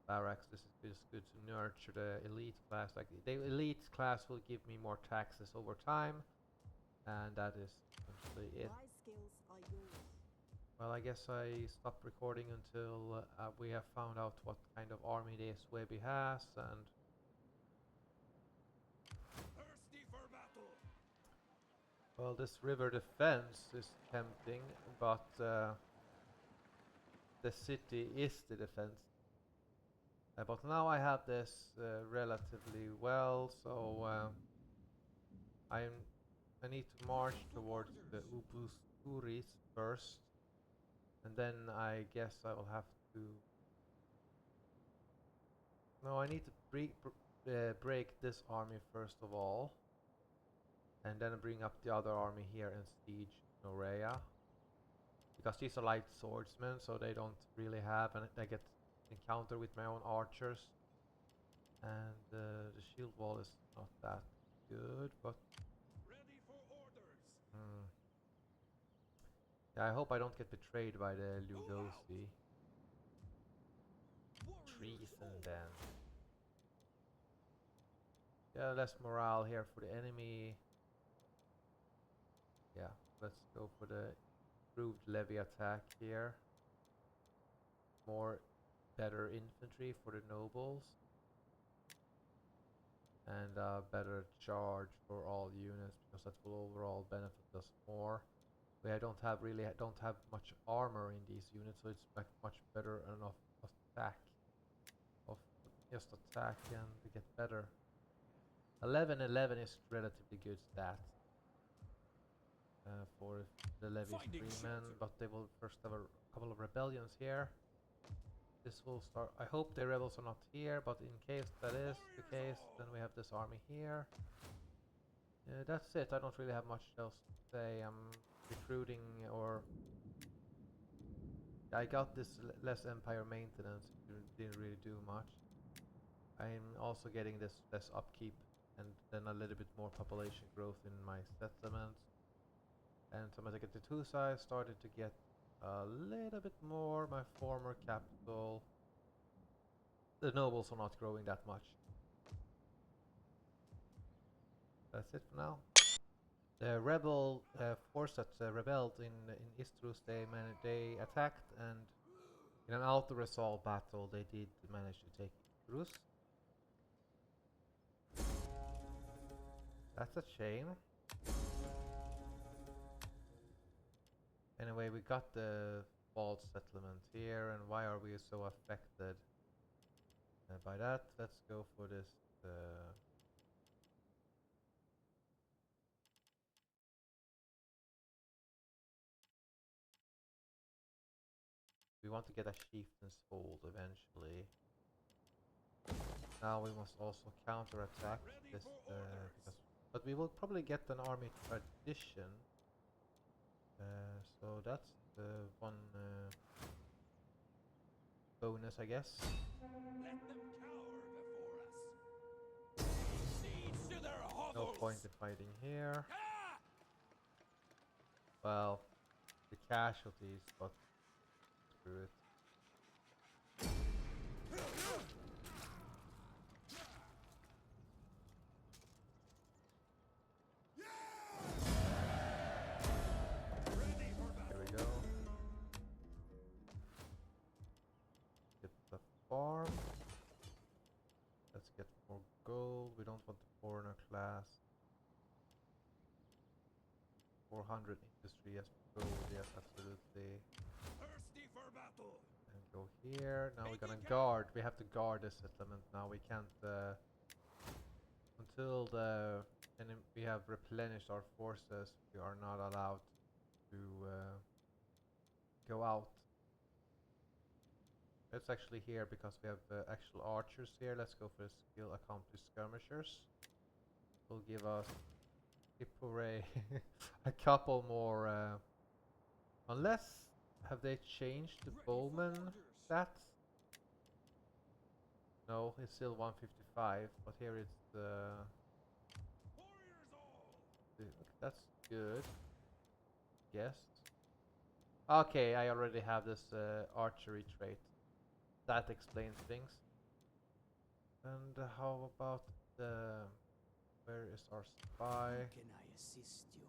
barracks. This is just good to nurture the elite class. Like the elite class will give me more taxes over time, and that is essentially it. My skills are yours. Well, I guess I stop recording until we have found out what kind of army the Suebi has, and Thirsty for battle. well, this river defense is tempting, but the city is the defense. But now I have this relatively well, so I need to march towards the Ubusturis first, and then I guess I will have to. No, I need to break this army first of all, and then bring up the other army here and siege Norea. Because these are light swordsmen, so they don't really have, and I get encounter with my own archers. And the shield wall is not that good, but Ready for orders. yeah, I hope I don't get betrayed by the Lugosi. Treason then. Yeah, less morale here for the enemy. Yeah, let's go for the improved levy attack here. More better infantry for the nobles. And better charge for all units, because that will overall benefit us more. But I don't have much armor in these units, so it's like much better enough attack. Of just attack and to get better. 11-11 is relatively good stat for the levy's freemen, but they will first have a couple of rebellions here. This will start. I hope the rebels are not here, but in case that is the case, then we have this army here. That's it. I don't really have much else to say. I'm recruiting, or I got this less empire maintenance. Didn't really do much. I'm also getting this less upkeep, and then a little bit more population growth in my settlements. And so as I get to Tusa, I started to get a little bit more. My former capital. The nobles are not growing that much. That's it for now. The rebel force that rebelled in Istrus, they attacked, and in an auto-resolve battle, they did manage to take Istrus. That's a shame. Anyway, we got the walled settlement here, and why are we so affected by that? Let's go for this. We want to get a chieftain's hold eventually. Now we must also counterattack this, but we will probably get an army tradition. So that's one bonus, I guess. Let them cower before us. Siege to their hovels. No point in fighting here. Ah! Well, the casualties, but screw it. Ready farm. Let's get more gold. We don't want the foreigner class. 400 industry, yes, gold, yes, absolutely. Thirsty for battle. And go here. Now we're gonna guard. We have to guard this settlement now. We can't until we have replenished our forces. We are not allowed to go out. It's actually here because we have actual archers here. Let's go for the skill accomplished skirmishers. Will give us hooray a couple more. Unless have they changed the bowman stats? No, it's still 155, but here it's Warriors all. that's good. Yes. Okay, I already have this archery trait. That explains things. And how about where is our spy? How can I assist you?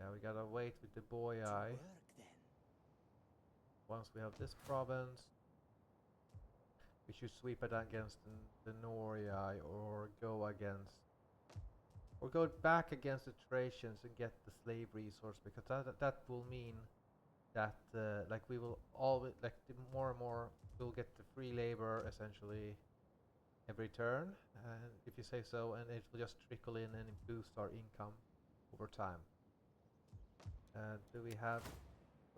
Yeah, we gotta wait with the Boii. To work then. Once we have this province, we should sweep it against the Norii or go against, or go back against the Thracians and get the slave resource, because that will mean that like we will always like the more and more we'll get the free labor essentially every turn, and if you say so, and it will just trickle in and boost our income over time. Do we have?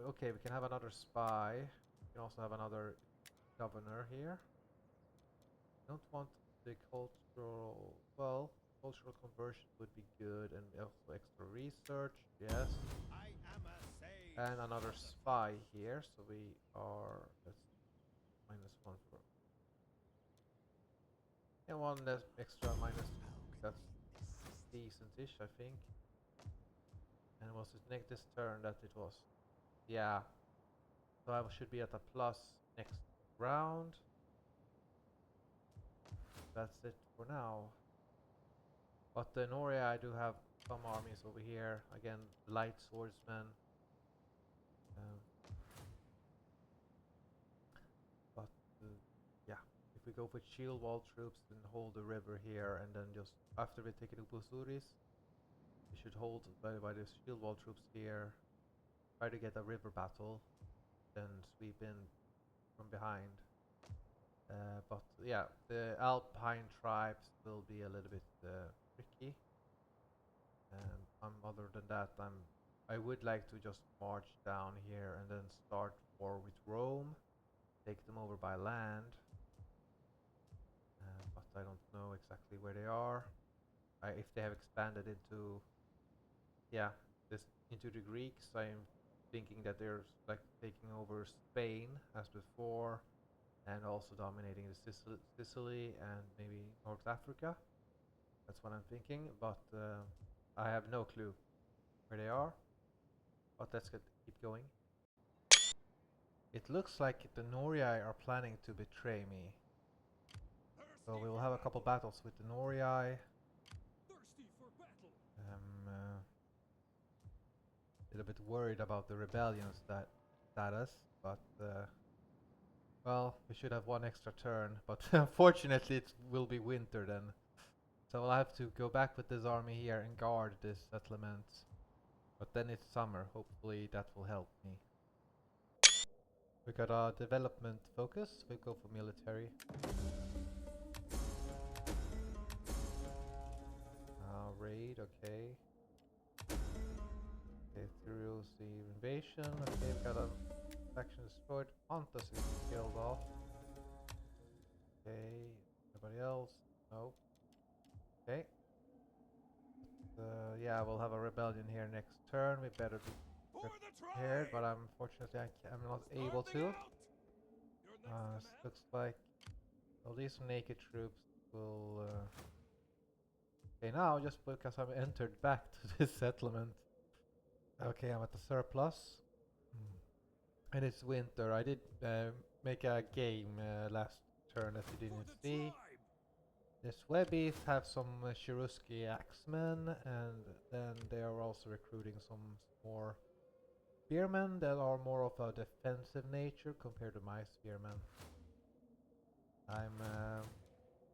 Okay, we can have another spy. We can also have another governor here. Don't want the cultural. Well, cultural conversion would be good, and also extra research. Yes. I am a sage. And another spy here, so we are let's -1 for. Yeah, one less extra minus. That's decent-ish, I think. And was it next this turn that it was? Yeah. So I should be at a plus next round. That's it for now. But the Norii, I do have some armies over here. Again, light swordsmen. But yeah, if we go for shield wall troops, then hold the river here, and then just after we take it to Busuris, we should hold by the shield wall troops here. Try to get a river battle, then sweep in from behind. But yeah, the alpine tribes will be a little bit tricky. Other than that, I would like to just march down here and then start war with Rome, take them over by land. But I don't know exactly where they are. If they have expanded into, yeah, into the Greeks, I'm thinking that they're like taking over Spain as before, and also dominating the Sicily and maybe North Africa. That's what I'm thinking, but I have no clue where they are. But let's keep going. It looks like the Norii are planning to betray me. So we will have a couple battles with the Norii. Thirsty for battle. I'm a little bit worried about the rebellion's status, but well, we should have one extra turn, but unfortunately it will be winter then. So I'll have to go back with this army here and guard this settlement. But then it's summer, hopefully that will help me. We got a development focus, we'll go for military. Raid, okay. Okay, through the invasion, okay, we got a faction destroyed. Pontus is killed off. Okay, anybody else? No. Okay. Yeah, we'll have a rebellion here next turn. We better be prepared, but unfortunately I'm not able to. Looks like all these naked troops will. Okay, now just because I've entered back to this settlement. Okay, I'm at the surplus. And it's winter. I did make a game last turn that you didn't see. The Swebbies have some Cheruski axemen, and then they are also recruiting some more spearmen that are more of a defensive nature compared to my spearmen. I'm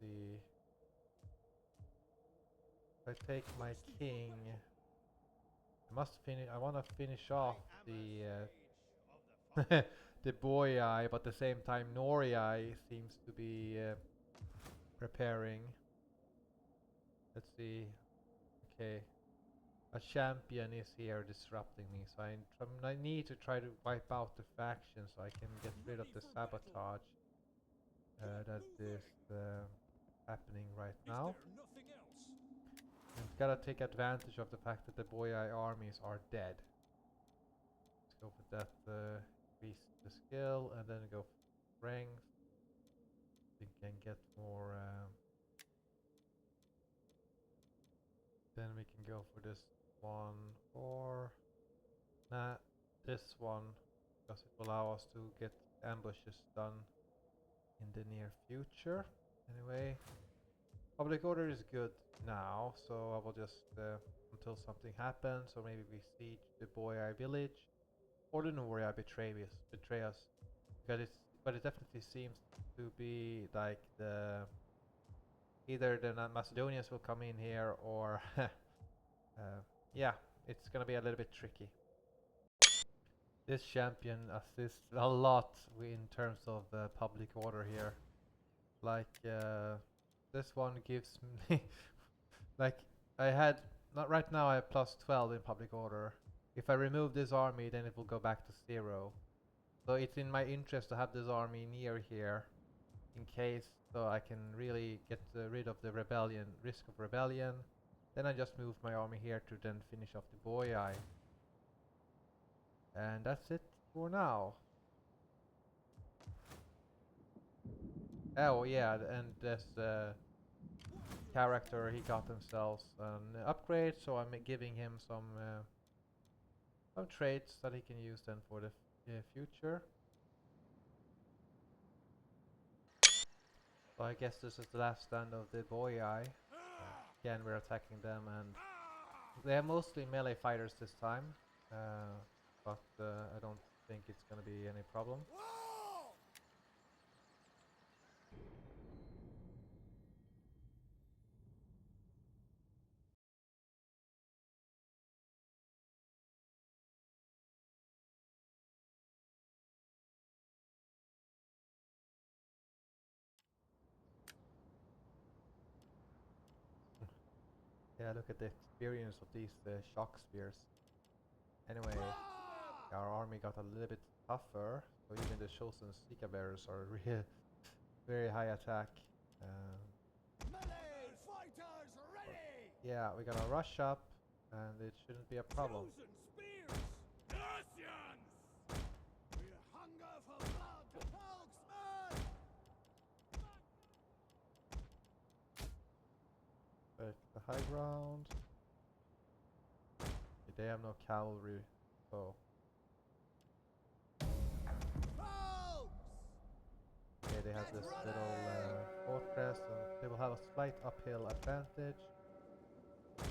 the. If I take my king, I must finish. I want to finish off the the Boii, but at the same time Norii seems to be preparing. Let's see. Okay, a champion is here disrupting me, so I need to try to wipe out the faction so I can get rid of the sabotage that is happening right now. Nothing else? And gotta take advantage of the fact that the Boii armies are dead. Let's go for that. Increase the skill and then go for strength. We can get more. Then we can go for this one or this one because it will allow us to get ambushes done in the near future. Anyway, public order is good now, so I will just until something happens, or maybe we siege the Boii village, or the Noria betray us, because but it definitely seems to be like either the Macedonians will come in here, or yeah, it's gonna be a little bit tricky. This champion assists a lot in terms of public order here. Like this one gives me like I had not right now I have plus 12 in public order. If I remove this army, then it will go back to 0. So it's in my interest to have this army near here in case, so I can really get rid of the risk of rebellion. Then I just move my army here to then finish off the Boii. And that's it for now. Oh yeah, and this character, he got himself an upgrade, so I'm giving him some traits that he can use then for the future. So I guess this is the last stand of the Boii. Again, we're attacking them, and they are mostly melee fighters this time, but I don't think it's gonna be any problem. Yeah, look at the experience of these shock spears. Anyway, our army got a little bit tougher, so even the chosen Sika bearers are really very high attack. Melee fighters ready! Yeah, we're gonna rush up, and it shouldn't be a problem. Chosen spears! Dacians! We hunger for blood, Elksman! But the high ground. They have no cavalry, so. Okay, they have this little fortress, and they will have a slight uphill advantage. Yeah.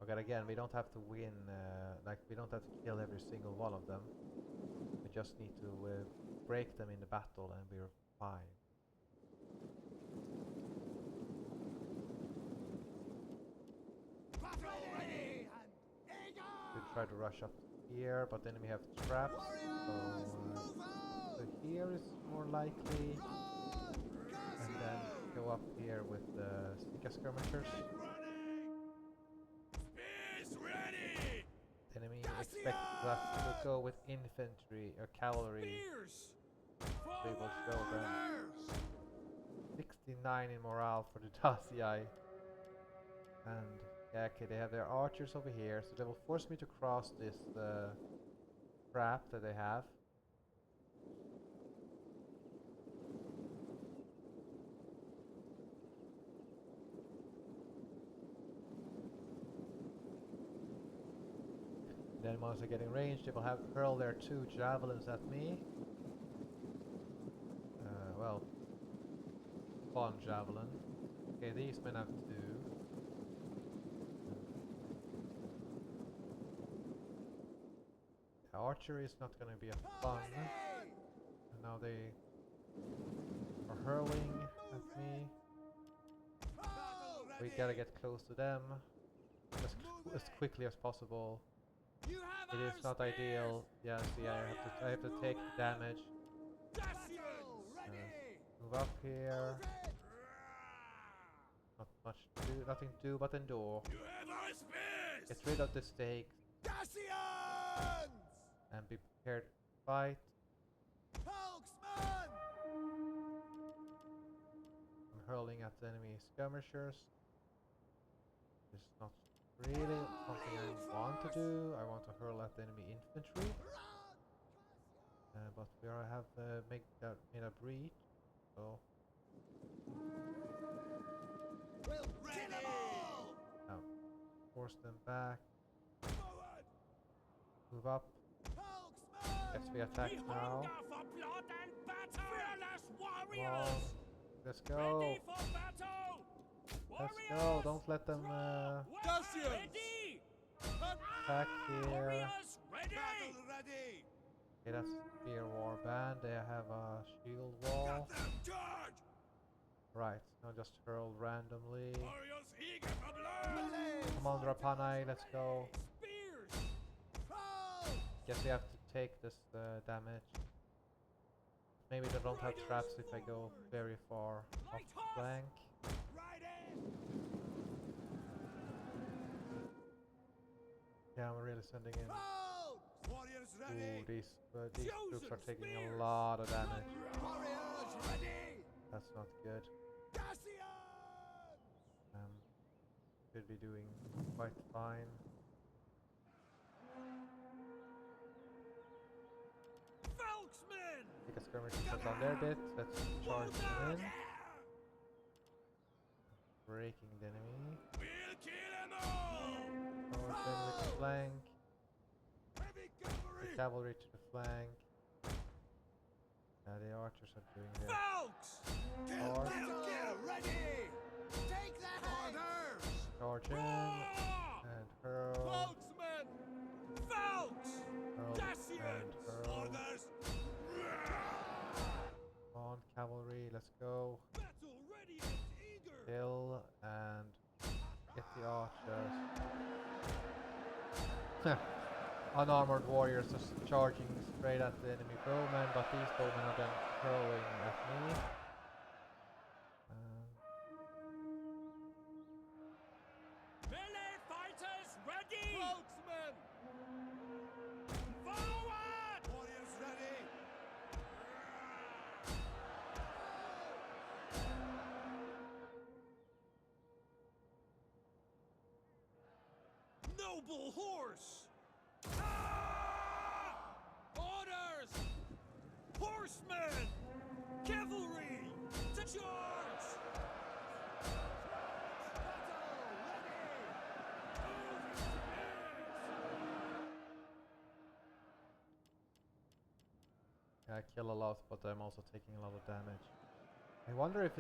Okay, again, we don't have to win, like we don't have to kill every single one of them. We just need to break them in the battle and we're fine. We try to rush up here, but then we have traps, so here is more likely. And then go up here with the Sika skirmishers. Enemy expect us to go with infantry or cavalry. They will show them 69 in morale for the Daciai. And yeah, okay, they have their archers over here, so they will force me to cross this trap that they have. Then once I get in range, they will have hurl their 2 javelins at me. Well, 1 javelin. Okay, these men have 2. Archery is not gonna be a fun. And now they are hurling at me. We gotta get close to them as quickly as possible. You have It our is not spears! ideal. Yeah, see, I have to take the damage. Dacians! Move up here. Not much to do, nothing to do but endure. You have our spears! Get rid of the stakes Dacians! and be prepared to fight. Folksman! I'm hurling at the enemy skirmishers. It's not really something I want to do. I want to hurl at the enemy infantry. But we have made a breach, so We'll kill them all! now force them back. Forward! Move up. Folksman! Yes, we attack now. for blood and battle! Fearless Wow. Let's go. Ready for battle! Let's go. Don't let them Dacians! Ready! attack here. Warriors ready! Battle ready! Okay, that's Spear War Band. They have a shield wall. Got them, charge! Right, now just hurl randomly. Warriors eager for blood! Commander Apanai, let's go. Spears! Fall! Guess we have to take this damage. Maybe they don't have traps if I go very far off the flank. Right in! Yeah, I'm really sending in. Fall! Warriors ready! Ooh, these troops are taking a spears! lot of damage. Warriors ready! That's not good. Dacians! Should be doing quite fine. Folksmen! Take a skirmish shot on their bit. Let's charge them in. Breaking the enemy. We'll kill them all! Charging with the flank. Heavy The cavalry! cavalry to the flank. The archers are doing their Folks! Charge. Kill! Ready! Take the orders! charge in and hurl. Folksmen! Folks! Hurl and Dacians! hurl. Orders! Come on, cavalry, let's go. Battle ready and eager! Kill and get the archers. Unarmored warriors just charging straight at the enemy bowmen, but these bowmen are then hurling at me. Melee fighters ready! Folksmen! Forward! Warriors ready! Noble horse! Ah! Orders! Horsemen! Cavalry! To charge! I kill a lot, but I'm also taking a lot of damage. I wonder if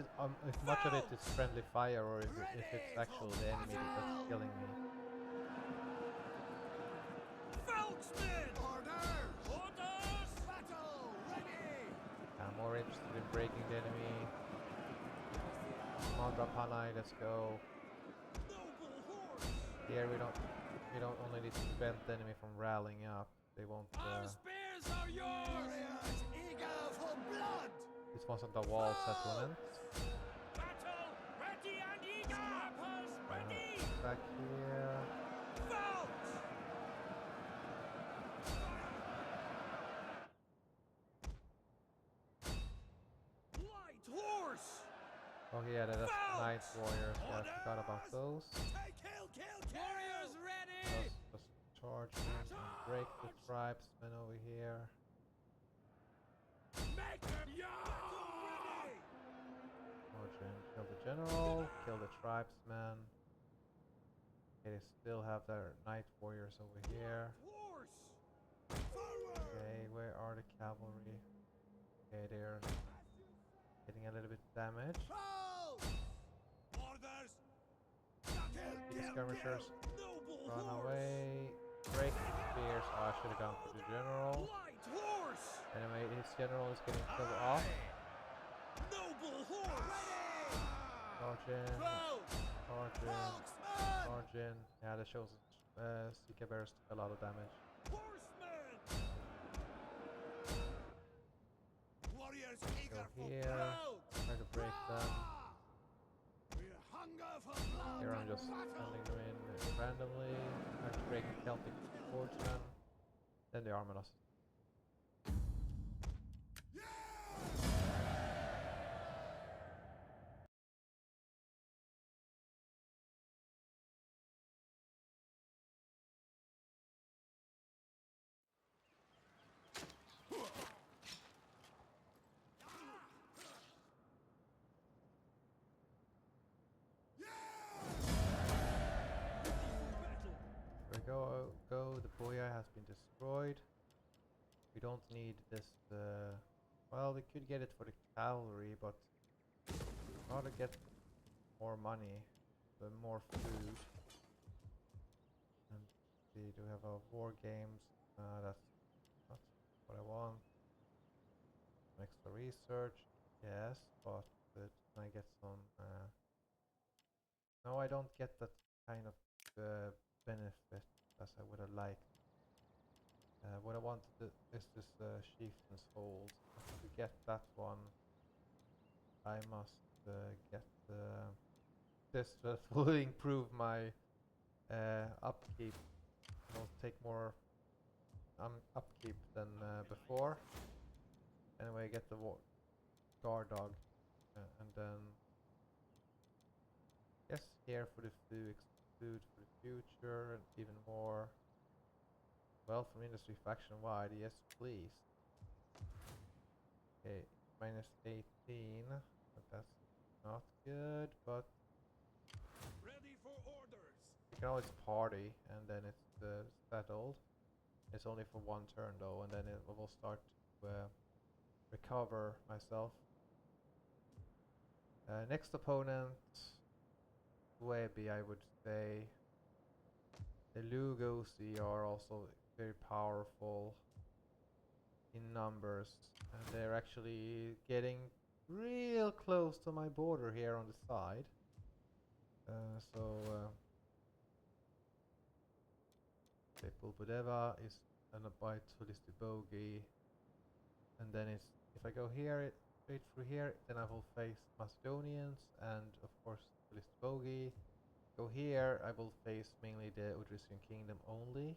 much of it is friendly fire or if it's actually the enemy that's killing me. Folksmen! Orders! Orders! Battle ready! I'm more interested in breaking the enemy. Commander Panai, let's go. Noble horse! Here we don't only need to prevent the enemy from rallying up. They won't. Our spears are yours! Warriors eager for blood! This wasn't a wall settlement. Battle ready and eager! Snappers ready! Back here. Folks! Light horse! Oh yeah, that's Knight Warriors. Yeah, I forgot about those. Kill! Warriors ready! Just charge in and break the tribesmen over here. Make them young! Charge in, kill the general, kill the tribesmen. Okay, they still have their Knight Warriors over here. Horse! Forward! Okay, where are the cavalry? Okay, they're getting a little bit damaged. Orders! The skirmishers Noble run horse! away. break the spears. Oh, I should have gone for the general. Light horse! Anyway, his general is getting killed off. Noble horse! Charge in, Cloud! charge in, Spokesman! charge in. Yeah, that shows Sika Bears took a lot of damage. Horseman! Warriors eager Go for here, proud! try to break them. We hunger for blood Here I'm and just battle! sending them in randomly. I have to break the Celtic Swordsman. Then the armor loss. There we go. The Boii has been destroyed. We don't need this. Well, we could get it for the cavalry, but rather get more money, more food. And see, do we have a war games? That's not what I want. Some extra research, yes, but can I get some? No, I don't get that kind of benefit as I would have liked. What I wanted is this chieftain's hold. To get that one, I must get this that will improve my upkeep. It'll take more upkeep than before. Anyway, get the guard dog, and then yes, here for the food for the future, and even more. Well, from industry faction wide, yes, please. Okay, minus 18, but that's not good. But Ready for orders! you can always party, and then it's settled. It's only for one turn though, and then it will start to recover myself. Next opponent, Webby, I would say. The Lugosi are also very powerful in numbers, and they're actually getting real close to my border here on the side. Okay, Pulpudeva is an abide to this Boii, and then it's if I go here straight through here, then I will face Macedonians and of course Boii. Go here, I will face mainly the Udrisian kingdom only,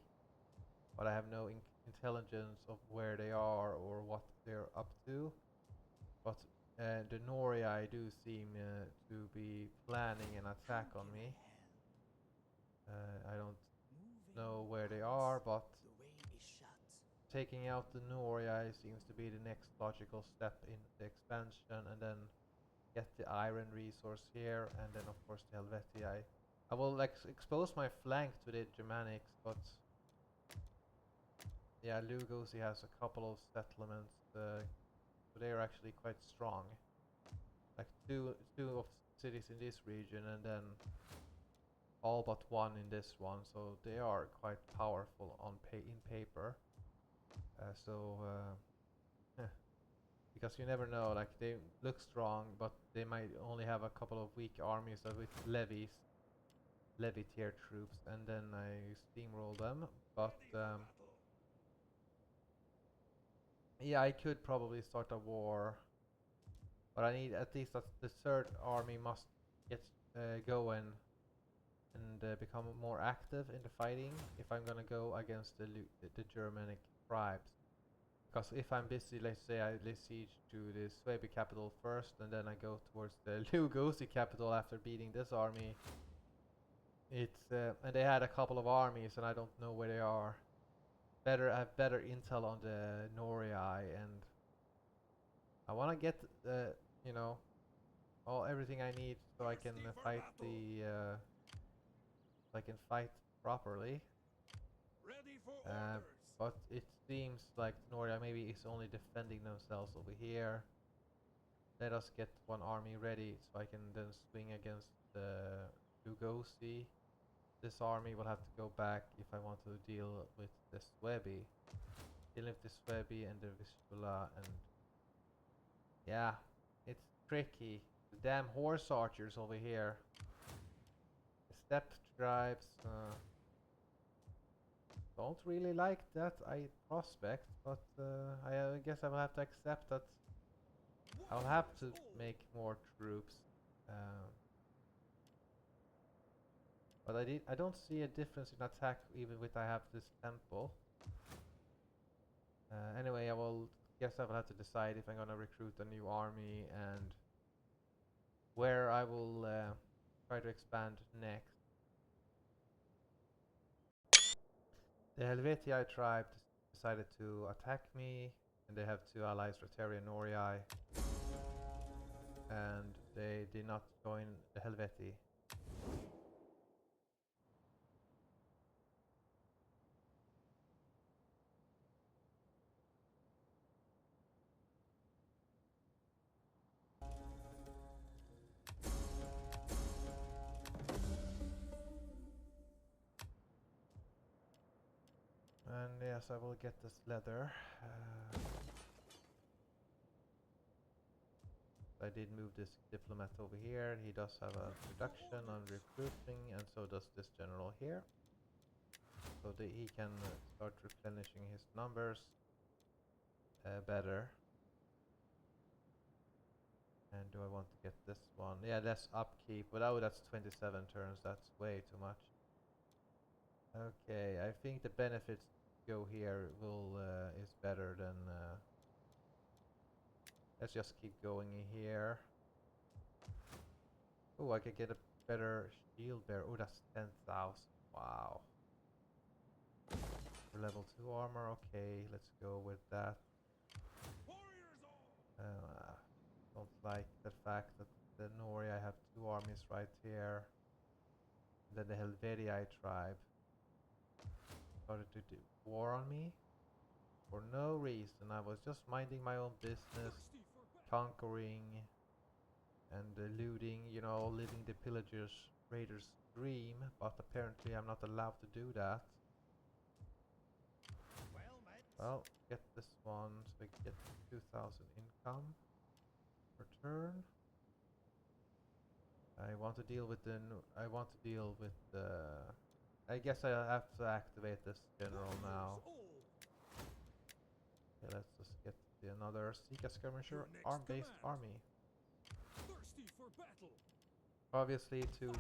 but I have no intelligence of where they are or what they're up to. But the Noria do seem to be planning an attack on me. I don't know where they are, but The way is shut. taking out the Noria seems to be the next logical step in the expansion, and then get the iron resource here, and then of course the Helvetii. I will expose my flank to the Germanics, but yeah, Lugosi has a couple of settlements, so they're actually quite strong. Like two of cities in this region, and then all but one in this one, so they are quite powerful on in paper. Because you never know, like they look strong, but they might only have a couple of weak armies with levy tier troops, and then I steamroll them. But yeah, I could probably start a war, but I need at least that the third army must get going and become more active in the fighting if I'm gonna go against the Germanic tribes. Because if I'm busy, let's say I lay siege to the Suebi capital first, and then I go towards the Lugosi capital after beating this army. It's and they had a couple of armies, and I don't know where they are. I have better intel on the Norii, and I want to get you know, everything I need so I can fight so I can fight properly. Ready for orders! But it seems like Noria maybe is only defending themselves over here. Let us get one army ready so I can then swing against the Lugosi. this army will have to go back if I want to deal with this Webby. Dealing with this Webby and the Vistula, and yeah, it's tricky. The damn horse archers over here. The steppe tribes don't really like that prospect, but I guess I will have to accept that I'll have to make more troops. But I don't see a difference in attack even with I have this temple. Anyway, guess I will have to decide if I'm gonna recruit a new army and where I will try to expand next. The Helvetii tribe decided to attack me, and they have two allies, Roteria and Norii, and they did not join the Helvetii. And yes, I will get this leather. I did move this diplomat over here. He does have a reduction on recruiting, and so does this general here. So that he can start replenishing his numbers better. And do I want to get this one? Yeah, less upkeep. But oh, that's 27 turns. That's way too much. Okay, I think the benefits go here is better than. Let's just keep going in here. Oh, I could get a better shield bearer. Oh, that's 10,000. Wow. For level 2 armor, okay, let's go with that. Don't like the fact that the Nori, I have 2 armies right here. Then the Helvetii tribe started to do war on me for no reason. I was just minding my own business, conquering and looting, you know, living the pillagers raiders dream, but apparently I'm not allowed to do that. Well, get this one so we get 2,000 income per turn. I want to deal with I guess I have to activate this general now. Okay, let's just get another Sika skirmisher arm-based army. Obviously, two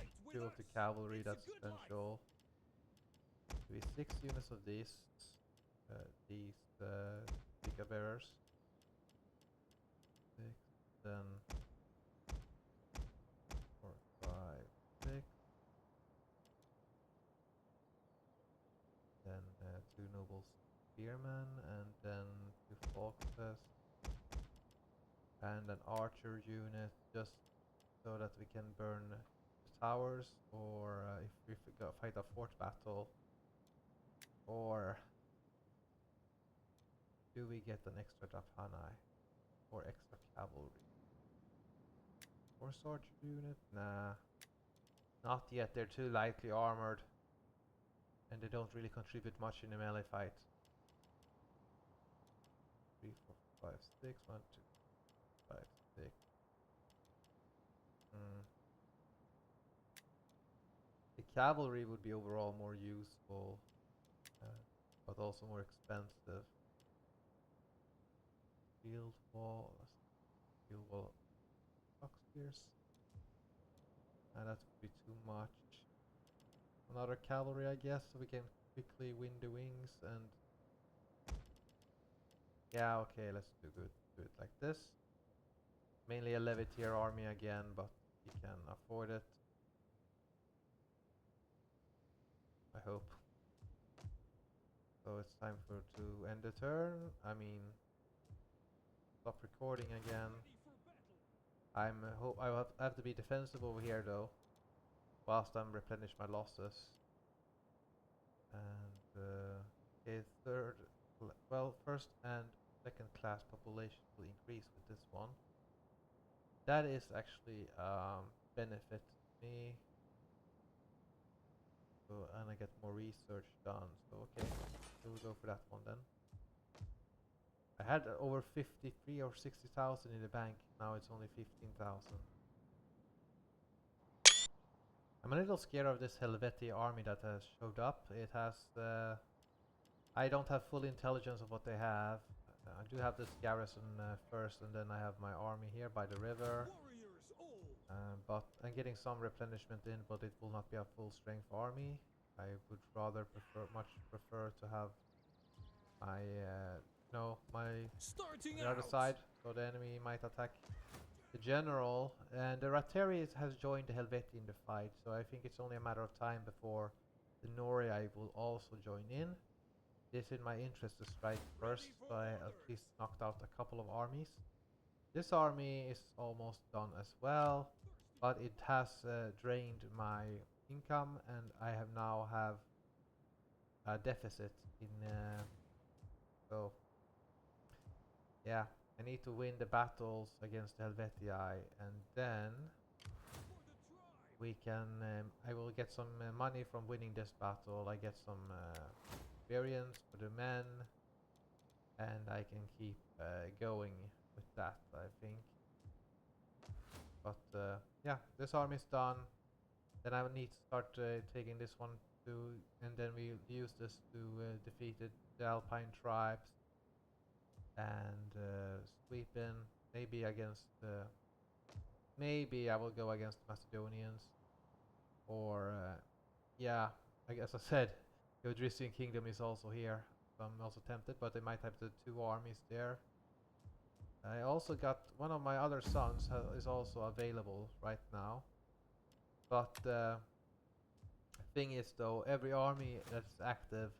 of the cavalry, that's essential. Maybe 6 units of these Sika bearers. 6, then 4, 5, 6. Then 2 noble spearmen, and then 2 foxes, and an archer unit, just so that we can burn the towers, or if we fight a fort battle, or do we get an extra Japanai or extra cavalry? Or archer unit? Nah, not yet. They're too lightly armored, and they don't really contribute much in a melee fight. 3, 4, 5, 6. 1, 2, 5, 6. The cavalry would be overall more useful, but also more expensive. Field wall, box spears. And that would be too much. Another cavalry, I guess, so we can quickly win the wings and. Yeah, okay, let's do it like this. Mainly a Levitier army again, but we can afford it. I hope. So it's time to end the turn. I mean, stop recording again. I have to be defensive over here though, whilst I'm replenish my losses. And okay, first and second class population will increase with this one. That is actually benefit me. So, and I get more research done. So okay, we'll go for that one then. I had over 53 or 60,000 in the bank. Now it's only 15,000. I'm a little scared of this Helvetii army that has showed up. It has I don't have full intelligence of what they have. I do have this garrison first, and then I have my army here by the river. Warriors old. But I'm getting some replenishment in, but it will not be a full strength army. I would rather much prefer to have my Starting on the other out. side, so the enemy might attack the general. And the Rateri has joined the Helvetii in the fight, so I think it's only a matter of time before the Norii will also join in. It's in my interest to strike first, so I at least knocked out a couple of armies. This army is almost done as well, but it has drained my income, and I have now have a deficit in. So yeah, I need to win the battles against the Helvetii, and then we can. I will get some money from winning this battle. I get some experience for the men, and I can keep going with that, I think. But yeah, this army is done. Then I will need to start taking this one too, and then we use this to defeat the alpine tribes and sweep in. Maybe against. Maybe I will go against Macedonians, or yeah, as I said, the Odrysian kingdom is also here. So I'm also tempted, but they might have the two armies there. I also got one of my other sons is also available right now. But thing is though, every army that's active,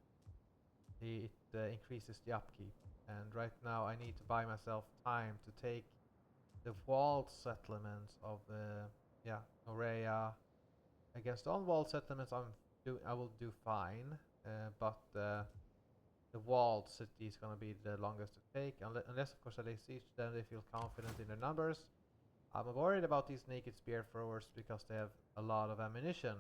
it increases the upkeep. And right now I need to buy myself time to take the walled settlements of Norea. Against unwalled settlements I will do fine, but the walled city is gonna be the longest to take, unless of course they siege, then they feel confident in their numbers. I'm worried about these naked spear throwers because they have a lot of ammunition.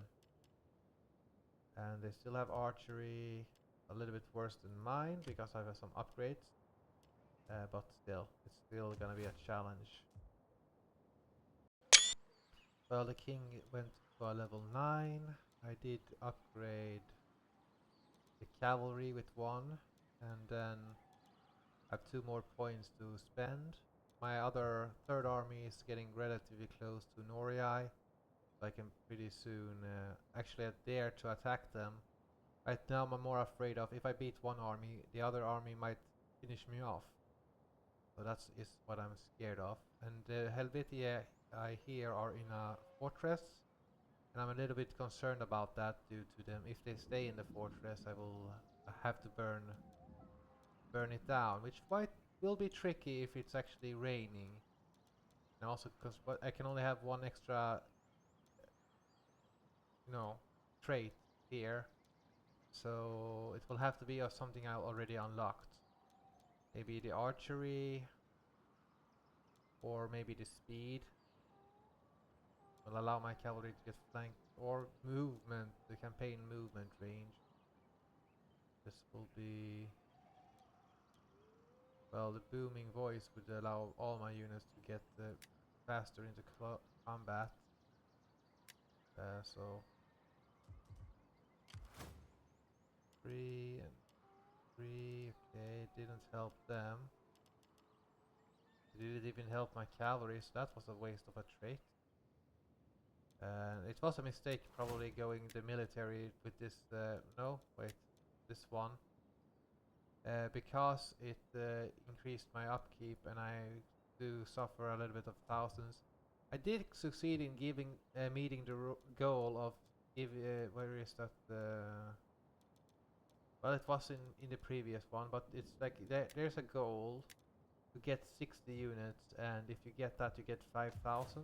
And they still have archery, a little bit worse than mine because I have some upgrades. But still, it's still gonna be a challenge. Well, the king went to a level 9. I did upgrade the cavalry with 1, and then I have 2 more points to spend. My other third army is getting relatively close to Norii, so I can pretty soon actually dare to attack them. Right now I'm more afraid of if I beat one army, the other army might finish me off. So that is what I'm scared of. And the Helvetii I hear are in a fortress, and I'm a little bit concerned about that due to them. If they stay in the fortress, I will have to burn it down, which will be tricky if it's actually raining. And also because I can only have one extra, trait here, so it will have to be something I already unlocked. Maybe the archery, or maybe the speed will allow my cavalry to get flanked, or movement, the campaign movement range. This will be, well, the booming voice would allow all my units to get faster into combat. So 3 and 3, okay, it didn't help them. It didn't even help my cavalry, so that was a waste of a trait. It was a mistake probably going the military with this, no, wait, this one. Because it increased my upkeep and I do suffer a little bit of thousands. I did succeed in meeting the goal of where is that? Well, it was in the previous one, but it's like there's a goal to get 60 units, and if you get that, you get 5,000.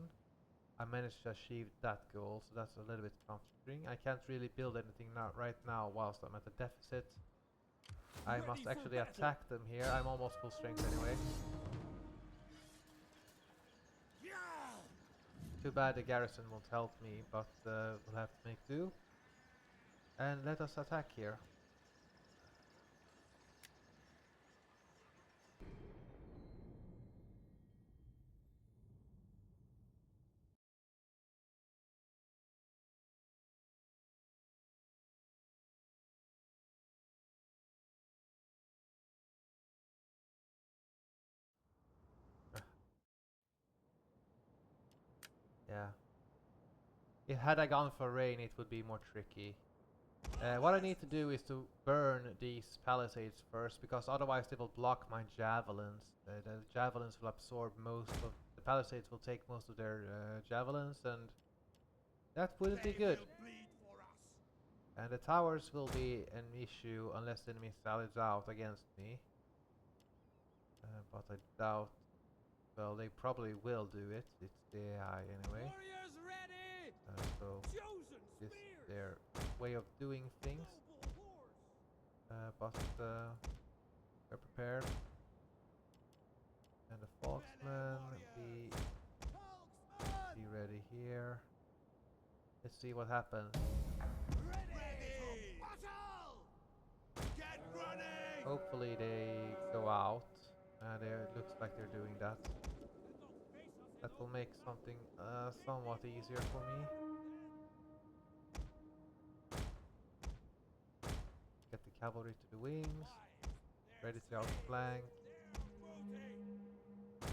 I managed to achieve that goal, so that's a little bit comforting. I can't really build anything right now whilst I'm at a deficit. I must actually attack them here. I'm almost full strength anyway. Too bad the garrison won't help me, but we'll have to make do. And let us attack here. Yeah. Had I gone for rain, it would be more tricky. What I need to do is to burn these palisades first, because otherwise they will block my javelins. The javelins will absorb most of the palisades, will take most of their javelins, and that wouldn't be good. Bleed for us. And the towers will be an issue unless the enemy sallies out against me. But I doubt. Well, they probably will do it. It's the AI anyway. Warriors ready. So Chosen this is spears. their way of doing things. Noble horse. But we're prepared. And the Foxman be ready here. Let's see what happens. Ready. Battle. Get ready. Hopefully they go out. It looks like they're doing that. That will make something somewhat easier for me. Get the cavalry to the wings. Ready to outflank.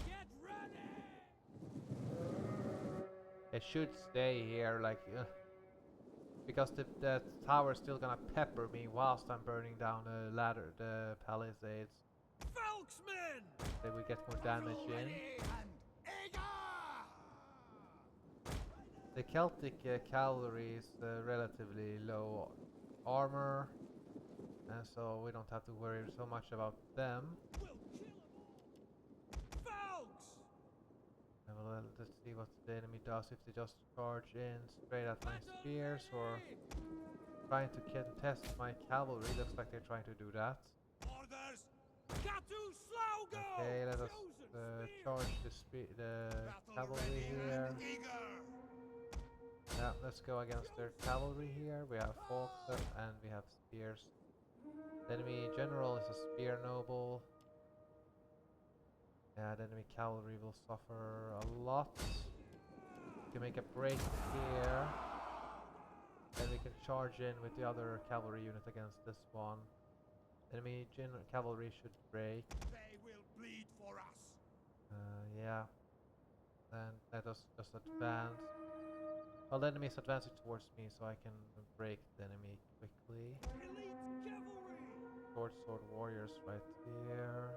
Get ready. It should stay here, like, because the tower's still gonna pepper me whilst I'm burning down the palisades. Folksmen. They will get more damage in. The Celtic cavalry is relatively low armor, and so we don't have to worry so much about them. We'll kill 'em all. Folks. And let's see what the enemy does, if they just charge in straight at my spears or trying to contest my cavalry. Looks like they're trying to do that. Orders. Getae Slogo. Okay, let us Chosen spears. charge the cavalry here. Yeah, let's go against their cavalry here. We have Falkland and we have spears. The enemy general is a spear noble. Yeah, the enemy cavalry will suffer a lot. We can make a break here. Then we can charge in with the other cavalry unit against this one. Enemy cavalry should break. They will bleed for us. Yeah. Then let us just advance. Well, the enemy is advancing towards me, so I can break the enemy quickly. Elite cavalry. Short sword warriors right here.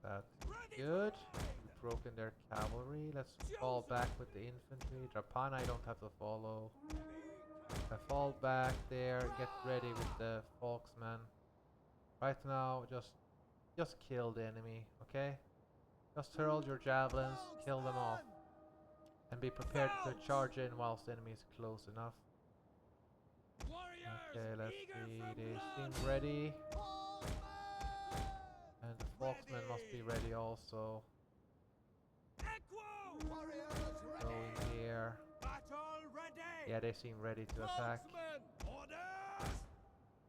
That's good. We've broken their cavalry. Let's fall back with the infantry. Drapana I don't have to follow. I fall back there, get ready with the Foxman. Right now, just kill the enemy, okay? Just hurl your javelins, kill them off. And be prepared to charge in whilst the enemy is close enough. Okay, let's see. They seem ready. And the Foxmen must be ready also. Go in here. Yeah, they seem ready to attack.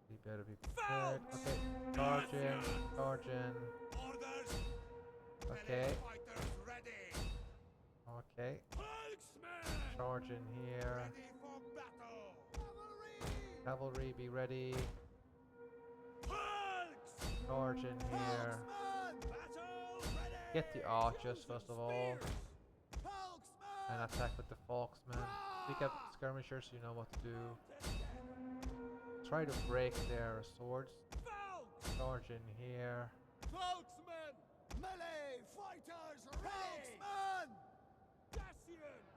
We better be prepared. Okay, charge in, charge in. Okay. Okay. Charge in here. Cavalry, be ready. Charge in here. Get the archers first of all. And attack with the Foxmen. Pick up skirmishers, you know what to do. Try to break their swords. Charge in here. Folksmen! Melee fighters ready! Folksmen! Dacians!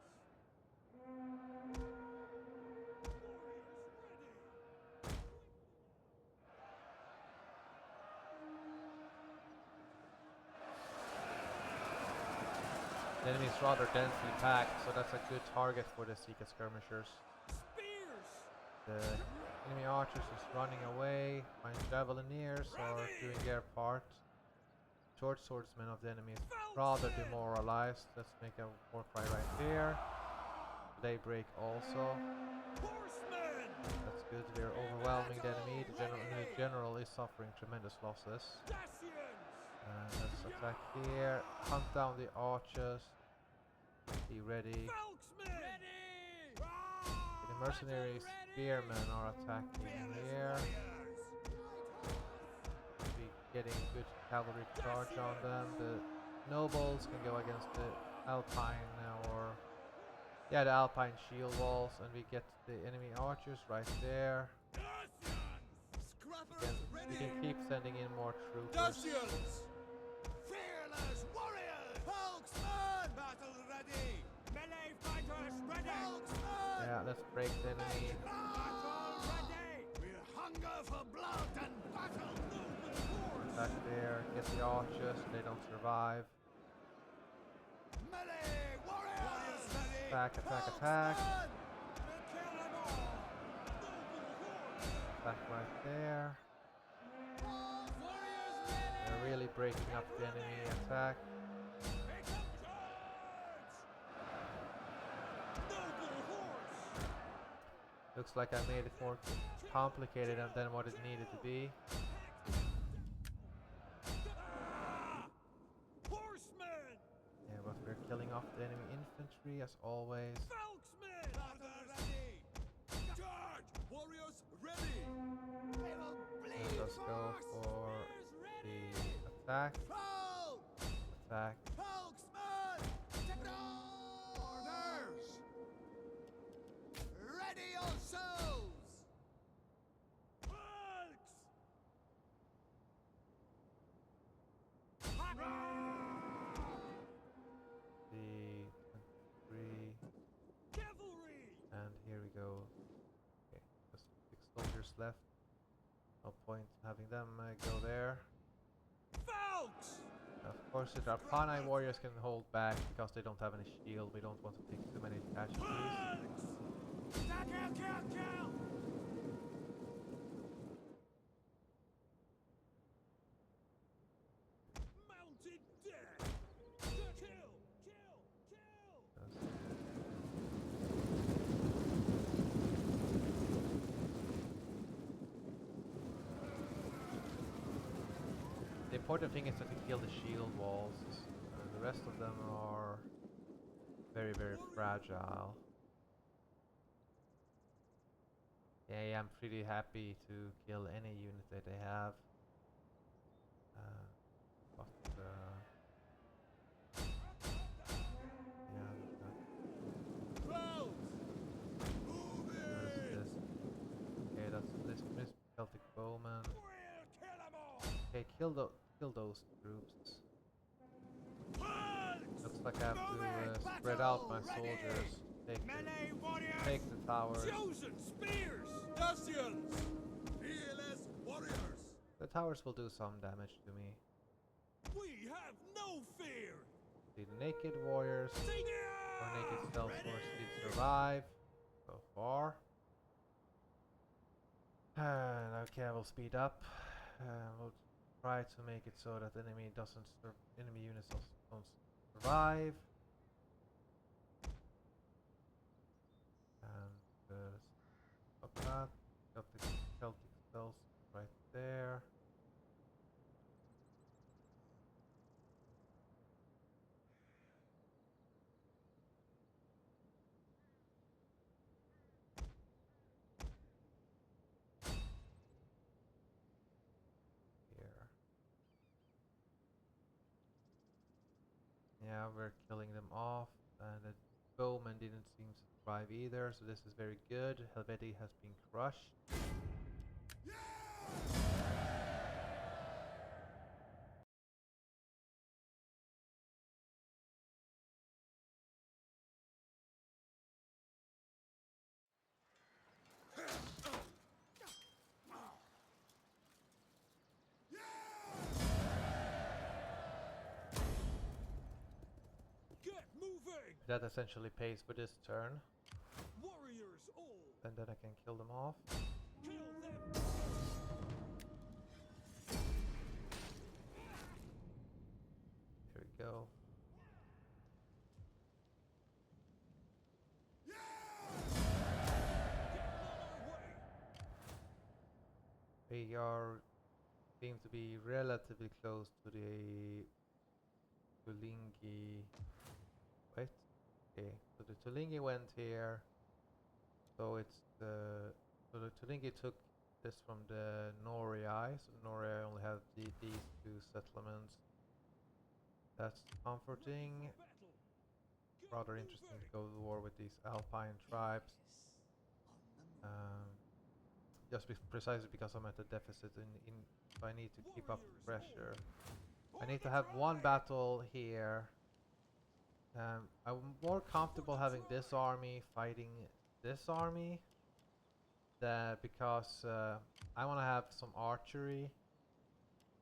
The enemy is rather densely packed, so that's a good target for the Seeker skirmishers. Spears! The enemy archers is running away. My javelineers are doing their part. Short swordsmen of the enemy is rather demoralized. Let's make a war cry right here. Daybreak also. Horsemen! That's good. We're overwhelming the enemy. The general is suffering tremendous losses. Dacians! Let's attack here. Hunt down the archers. Be ready. Falksmen! Ready! The mercenary spearmen are attacking here. Be getting good cavalry charge on them. The nobles can go against the alpine or the alpine shield walls, and we get the enemy archers right there. We can keep sending in more troops. Dacians! Fearless warriors! Falksmen! Battle ready! Melee fighters ready! Falksmen! Yeah, let's break the enemy. Battle ready! We hunger for blood and battle! Back there, get the archers, they don't survive. Melee warriors! Ready! Attack, attack, attack. Kill them all! Attack right there. Warriors ready! They're really breaking up the enemy attack. Make them charge! Noble horse! Looks like I made it more complicated than what it needed to be. Horsemen! Yeah, but we're killing off the enemy infantry as always. Falksmen! Battle ready! Charge! Warriors ready! They will bleed Let's go for the attack. Attack. Falksmen! Orders! Ready yourselves! Falks! The 3, Cavalry! and here we go. Okay, just 6 soldiers left. No point having them go there. Falks! Of course, the alpine warriors can hold back because they don't have any shield. We don't want to take too many casualties. Falks! Kill! Mounted death! Kill! Yes. The important thing is that we kill the shield walls. The rest of them are very, very fragile. Yeah, I'm pretty happy to kill any unit that they have. Yeah. Where is this? Okay, that's this Celtic bowman. Okay, kill those troops. Looks like I have to spread out my soldiers. Take the towers. Chosen spears! Dacians! Fearless warriors! The towers will do some damage to me. We have no fear! The naked warriors or naked stealth force did survive so far. Okay, I will speed up. We'll try to make it so that enemy units don't survive. And stop that. Got the Celtic spells right there. Yeah, we're killing them off, and the bowman didn't seem to survive either, so this is very good. Helvetii has been crushed. Get moving! That essentially pays for this turn, Warriors all! and then I can kill them off. Kill them! Here we go. We are seem to be relatively close to the Tulingi. Wait. Okay, so the Tulingi went here. So it's so the Tulingi took this from the Norii. So Norii only have these two settlements. That's comforting. Rather interesting to go to war with these alpine tribes. Just precisely because I'm at a deficit so I need to keep up the pressure. I need to have one battle here. I'm more comfortable having this army fighting this army because I want to have some archery,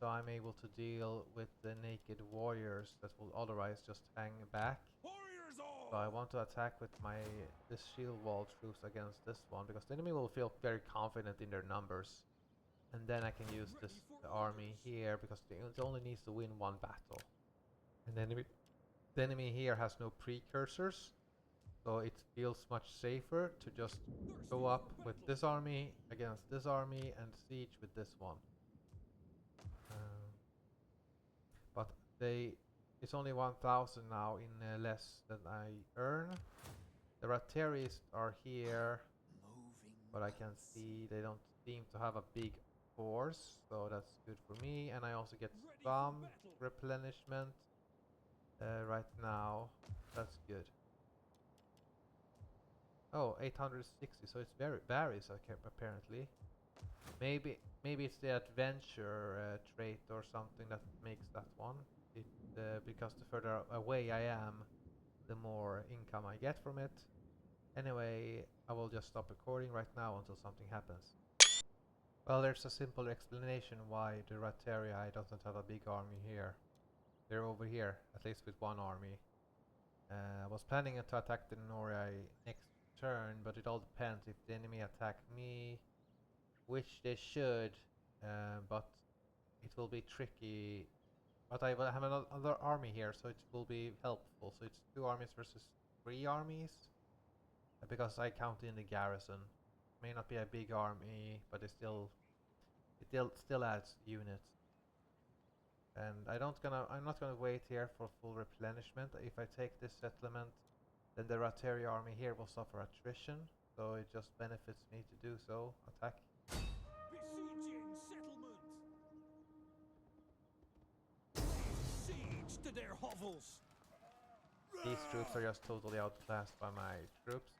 so I'm able to deal with the naked warriors that will otherwise just hang back. So I want to attack with this shield wall troops against this one because the enemy will feel very confident in their numbers, and then I can use this army here because it only needs to win one battle, and the enemy here has no precursors, so it feels much safer to just go up with this army against this army and siege with this one. But it's only 1,000 now in less than I earn. The Rateris are here, but I can see they don't seem to have a big force, so that's good for me. And I also get some replenishment right now. That's good. Oh, 860, so it's varies apparently. Maybe it's the adventure trait or something that makes that one. Because the further away I am, the more income I get from it. Anyway, I will just stop recording right now until something happens. Well, there's a simple explanation why the Raterii doesn't have a big army here. They're over here, at least with one army. I was planning to attack the Norii next turn, but it all depends if the enemy attack me, which they should, but it will be tricky. But I will have another army here, so it will be helpful. So it's 2 armies versus 3 armies, because I count in the garrison. May not be a big army, but it still adds units. And I'm not gonna wait here for full replenishment. If I take this settlement, then the Raterii army here will suffer attrition, so it just benefits me to do so. Attack. Besieging settlement. Siege to their hovels. These troops are just totally outclassed by my troops.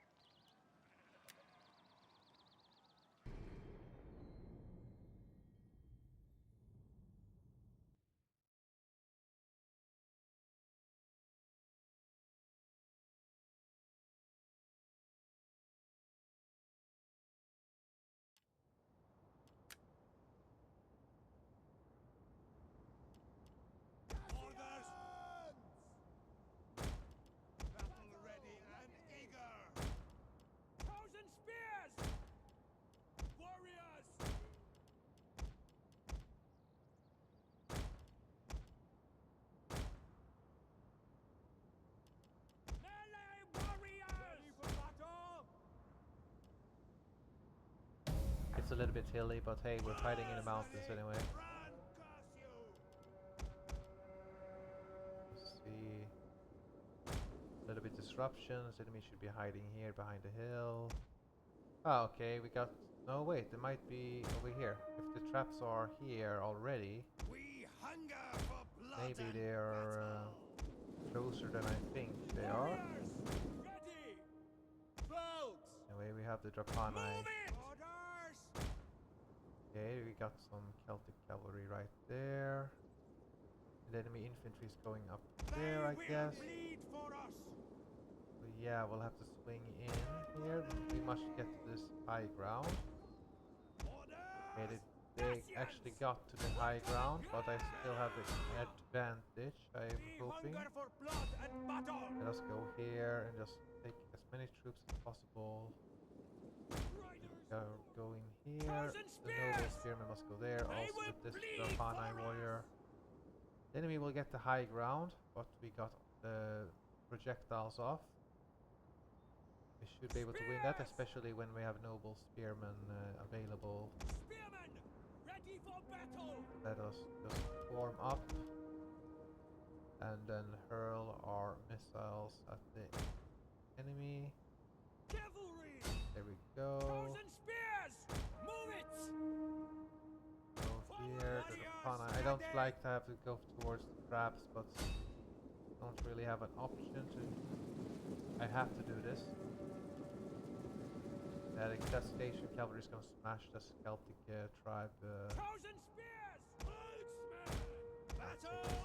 Orders. Battle ready and eager. 1,000 spears. Warriors. Melee warriors. Ready for battle. It's a little bit hilly, but hey, we're fighting in the mountains anyway. Run, curse you. Let's see. A little bit disruptions. Enemy should be hiding here behind the hill. Ah, okay, we got... No, wait, they might be over here. If the traps are here already, We hunger for blood. maybe and they're battle. closer than I think they are. Warriors, ready. Folks, Anyway, we have the Drapani. move it. Orders. Okay, we got some Celtic cavalry right there. The enemy infantry is going up there, I They will guess. bleed for us. So yeah, we'll have to swing in here. We must get to this high ground. Okay, they actually got to the high ground, but I still have the advantage, I'm We hoping. hunger for blood and battle. Let us go here and just take as many troops as possible. Going here. The noble spearmen must go there. Also with this Drapani warrior. The enemy will get the high ground, but we got the projectiles off. We should be able to win that, especially when we have noble spearmen available. Spearmen, for battle! Let us just form up and then hurl our missiles at the enemy. Cavalry! There we go. Thousand spears! Move it! Go here to the Pana. I don't like to have to go towards the traps, but don't really have an option to. I have to do this. That station cavalry is gonna smash the Celtic tribe. Thousand spears!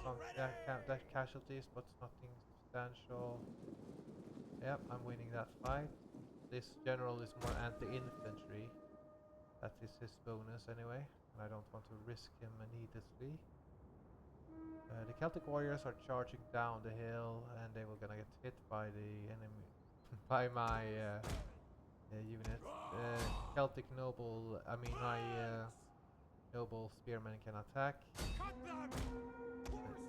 Marksman! Taking some casualties, but nothing substantial. Yep, I'm winning that fight. This general is more anti-infantry. That is his bonus anyway, and I don't want to risk him needlessly. The Celtic warriors are charging down the hill, and they were gonna get hit by the enemy, by my unit. Celtic noble, I mean my noble spearmen can attack, Cut them!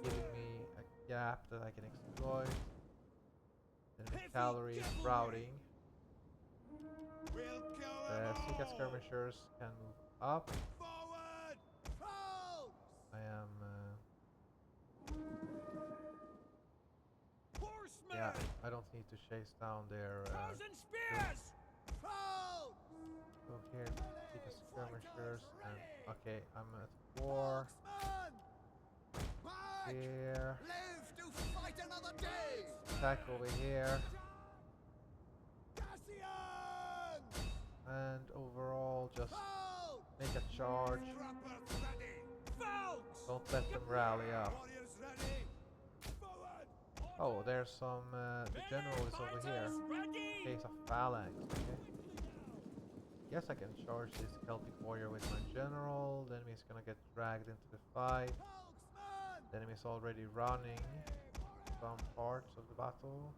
giving me a gap that I can exploit. Then the Heavy cavalry is cavalry. routing. We'll kill The them Sika all! skirmishers can move up. Forward! Troops! I am Horsemen! yeah, I don't need to chase down their Thousand spears! Troops! go here, Sika skirmishers, and okay, I'm at 4 Back! here. Live to fight another day! Attack over here, Cassian! and overall just Fold! make a charge. Trappers ready! Folks! Don't let them rally up. Warriors ready! Forward! Oh, there's some. The general is over here. Ready! Case of phalanx. Okay. Guess I can charge this Celtic warrior with my general. The enemy's gonna get dragged into the fight. Folksmen! The enemy's already running some parts of the battle.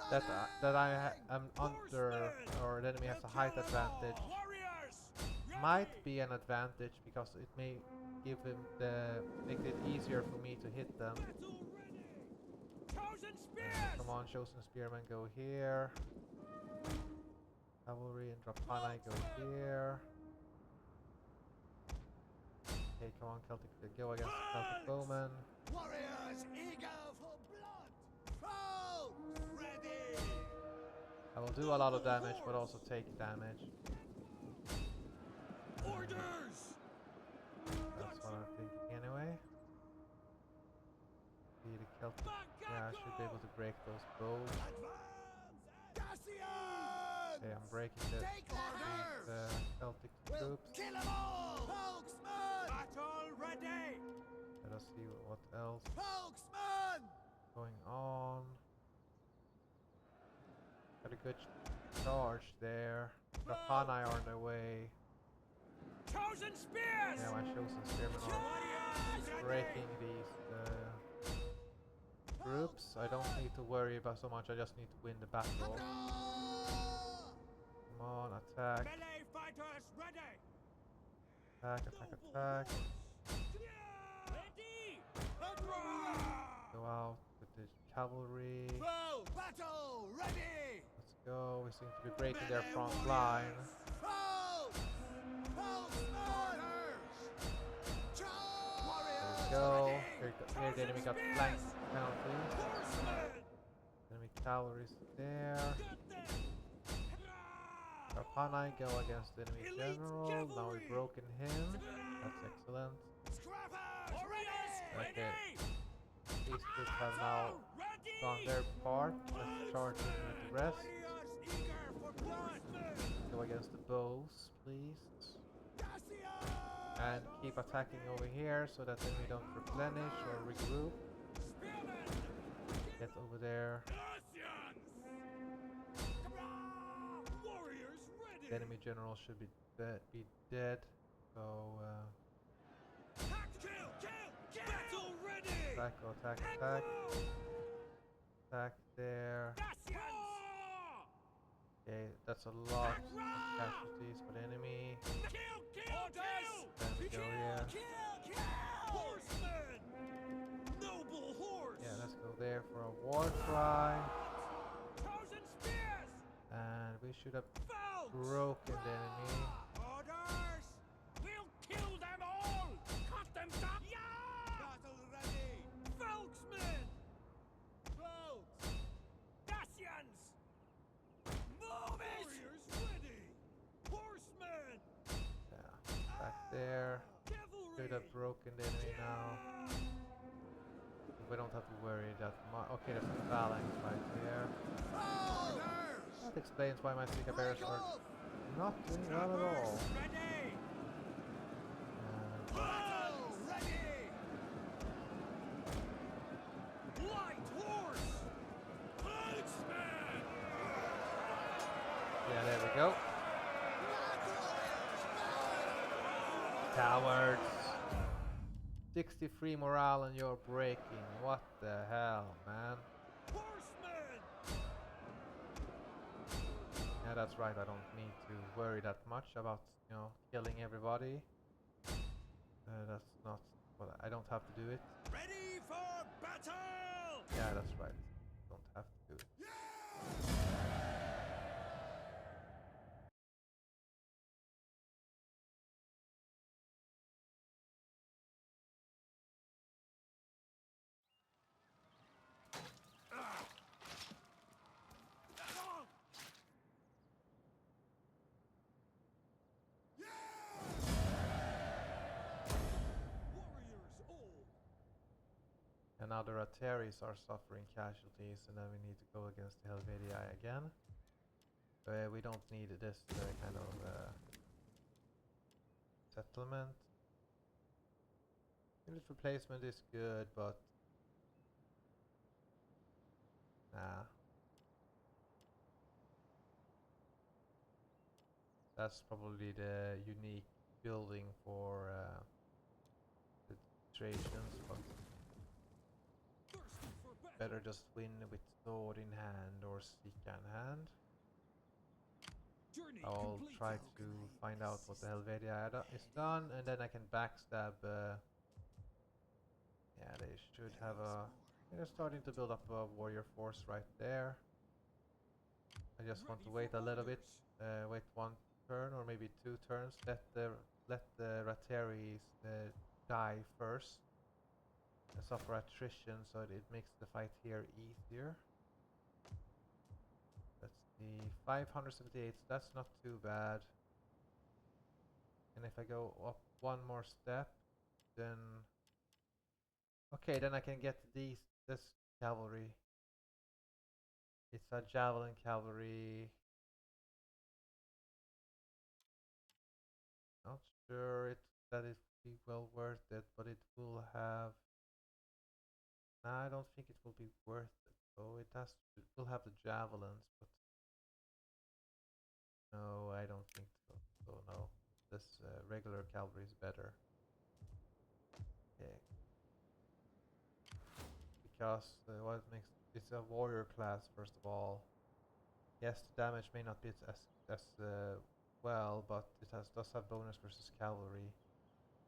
Get That I am under, or the enemy has a height advantage. Warriors! Might be an advantage because it may give him make it easier for me to hit them. Battle ready! Chosen spears! Come on, chosen spearmen, go here. Cavalry and Drapani go here. Okay, come on, Celtic, go against the Celtic bowmen. Warriors eager for blood! Troops ready! I will do a lot of damage, but also take damage. Orders! That's what I'm thinking anyway. See the Celtic. Yeah, I should be able to break those bows. Advance! Cassian! Okay, I'm breaking Take orders! the Celtic We'll troops. kill them all! Folksmen! Battle ready! Let us see what else Folksmen! going on. Got a good charge there. Rapani are on their way. Chosen spears! Yeah, my chosen spearmen are Warriors breaking these groups. I don't need to worry about so much, I just need to win the battle. Come on, attack, Melee fighters ready! attack, attack, attack. Ready! Go out with the cavalry. Foe! Battle ready! Let's go, we seem to be breaking their front line. Foe! There we go. Here the enemy got flank penalties. Enemy cavalry's there. Rapani go against the enemy general. Now we've broken him. That's excellent. Okay. These troops have now done their part. Let's charge in with the rest. Go against the bows, please. And keep attacking over here so that then we don't replenish or regroup. Get over there. The enemy general should be dead. So Battle ready! attack, attack, attack. Attack there. Okay, that's a lot of casualties for the enemy. Then we go here. Horsemen! Noble horse! Yeah, let's go there for a war cry. Thousand spears! And we should have Foes! broken the enemy. Orders! We'll kill them broken the enemy now. We don't have to worry that much. Okay, there's a phalanx right here. That explains why my Sika bears are not doing well at all. Ready! Uh, Ready! Light horse! Huntsman! yeah, there we go. Cowards! 63 morale and you're breaking. What the hell, man? Horsemen! Yeah, that's right. I don't need to worry that much about, killing everybody. That's not what I don't have to do it. Ready for battle! Yeah, that's right. Don't have to do it. Warriors all! And now the Rateris are suffering casualties, and then we need to go against the Helvetii again. We don't need this kind of settlement. Unit replacement is good, but nah. That's probably the unique building for the Thracians, but Thirsty for battle! better just win with sword in hand or Sika in hand. Journey I'll complete. try How to can I find out what the assist Helvetia you? is done, and then I can backstab. Yeah, they should have There is a. They're starting to build up a warrior force right there. I just want to Ready wait for a little bit. orders. Wait one turn or maybe 2 turns. Let the Rateris die first. And suffer attrition, so it makes the fight here easier. That's the 578. So that's not too bad. And if I go up one more step, then okay, then I can get this cavalry. It's a javelin cavalry. Not sure that it will be well worth it, but it will have. Nah, I don't think it will be worth it. So it will have the javelins, but no, I don't think so. So no, this regular cavalry is better. Okay. Because what makes it's a warrior class first of all. Yes, the damage may not be as well, but it does have bonus versus cavalry.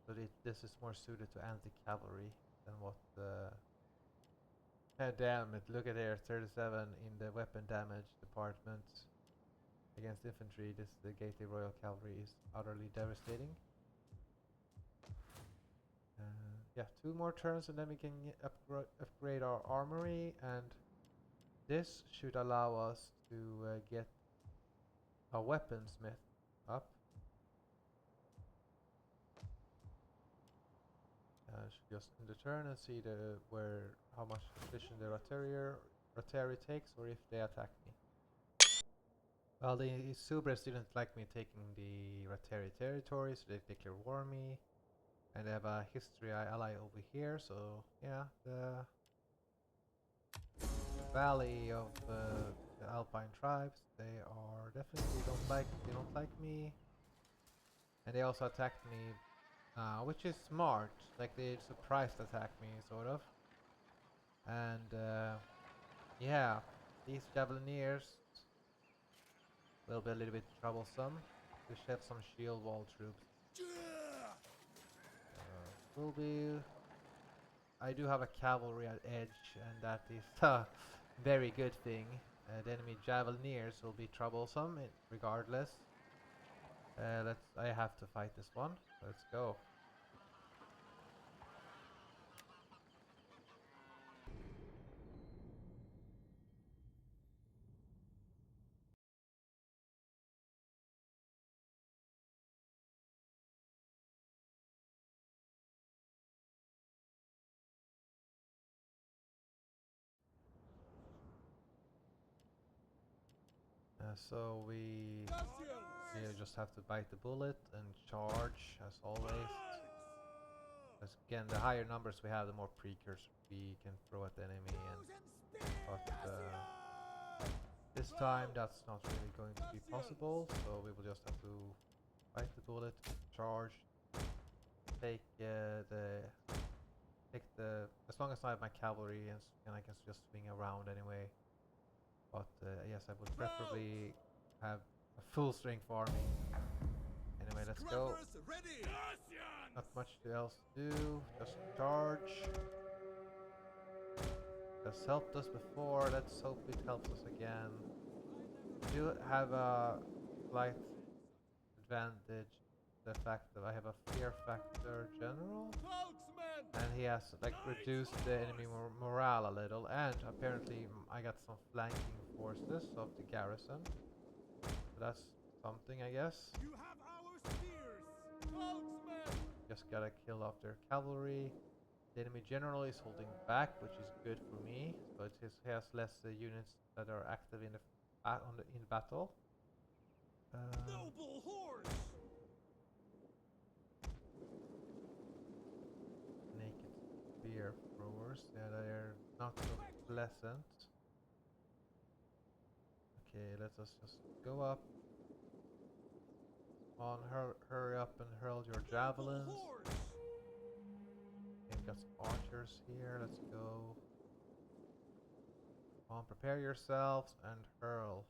So this is more suited to anti-cavalry than what damn it, look at here, 37 in the weapon damage department against infantry. The Getae Royal Cavalry is utterly devastating. Yeah, 2 more turns and then we can upgrade our armory, and this should allow us to get a weaponsmith up. Should just end the turn and see how much attrition the Rateri takes, or if they attack me. Well, the Subres didn't like me taking the Rateri territory, so they declare war on me. And they have a history ally over here, so yeah, the valley of the Alpine tribes, they don't like me. And they also attacked me, which is smart, like they surprised attacked me, sort of. And yeah, these Javelineers will be a little bit troublesome. We should have some shield wall troops. Will be. I do have a cavalry at edge, and that is a very good thing. The enemy Javelineers will be troublesome, regardless. I have to fight this one. Let's go. So we Dacians! just have to bite the bullet and charge as always. As again, the higher numbers we have, the more precursors we can throw at the enemy. But this time that's not really going to be possible, so we will just have to bite the bullet, charge, take as long as I have my cavalry and I can just swing around anyway. But yes, I would preferably have a full strength army. Anyway, let's go. Scrubbers ready! Not much else to do, just charge. Has helped us before, let's hope it helps us again. We do have a slight advantage, the fact that I have a fear factor general. Spokesman! And he has like reduced the enemy morale a little, and apparently I got some flanking forces of the garrison. So that's something, I guess. You have our spears! Spokesman! Just gotta kill off their cavalry. The enemy general is holding back, which is good for me. So it has less units that are active in in battle. Noble horse! Naked spear throwers. Yeah, they're not so pleasant. Okay, let us just go up. On, hurry up and hurl your javelins. Noble horse! Okay, we got some archers here. Let's go. Come on, prepare yourselves and hurl.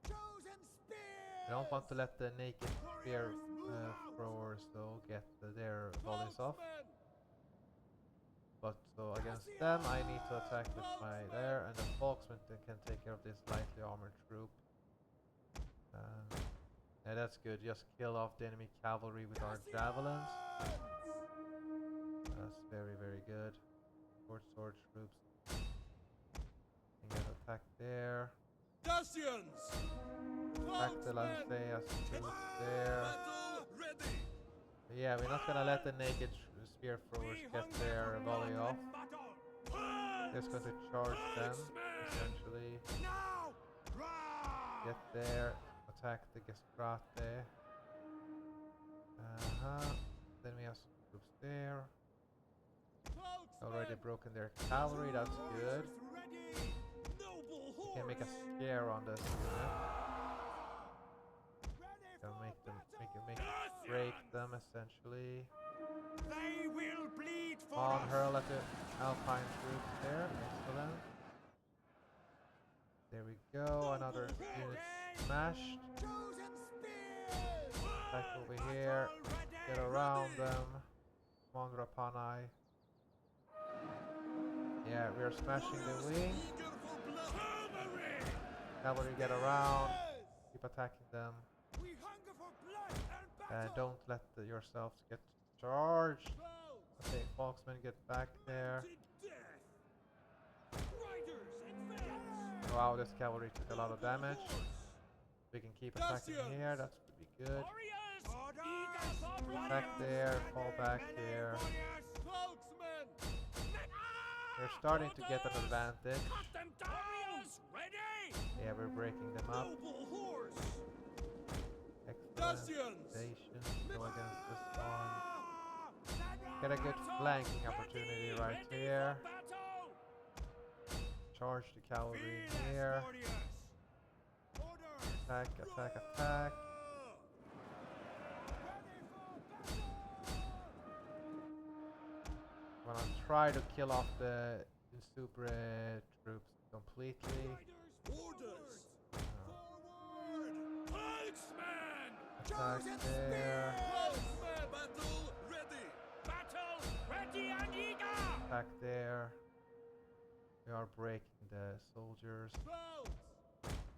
Chosen spears! I don't want to let the naked spear throwers though get their volleys off. Spokesman! But so against them, I need to attack with my there, and the Volksman can take care of this lightly armored troop. Yeah, that's good. Just kill off the enemy cavalry with our javelins. That's very, very good. Sword troops. Can get attacked there. Dacians! Attack the Lanceas troops there. Battle ready! But yeah, we're not gonna let the naked spear throwers get their volley off. Just going to charge them, essentially. Now! Get there, attack the Getae. Then we have some troops there. Already broken their cavalry, that's good. We can make a scare on this unit. Can break them essentially. They will bleed for On us. hurl at the alpine troops there. Excellent. There we go. Another unit smashed. Chosen spears! Attack over here. Get around them. Come on, Rapanai. Yeah, we are smashing the wing. Eager for blood. Cavalry, get around. Keep attacking them. We hunger for blood and battle. Don't let yourselves get charged. Foes Okay, Volksmen, get back there. to death. Riders advance. Wow, this cavalry took a lot of damage. We can keep attacking Dacians. here, that's pretty good. Orders. Attack there, fall back here. Spokesman. We're starting to get an advantage. Cut them down. Ready. Yeah, we're breaking them up. Noble horse. Excellent. Dacians. Station. Go against this one. Get a good flanking opportunity right here. Charge the cavalry here. Attack, attack, attack. I'm gonna try to kill off the Insupre troops completely. Orders. Uh, Forward. attack there. Spokesman. Battle ready. Battle ready and eager. Attack there. We are breaking the soldiers. Foes.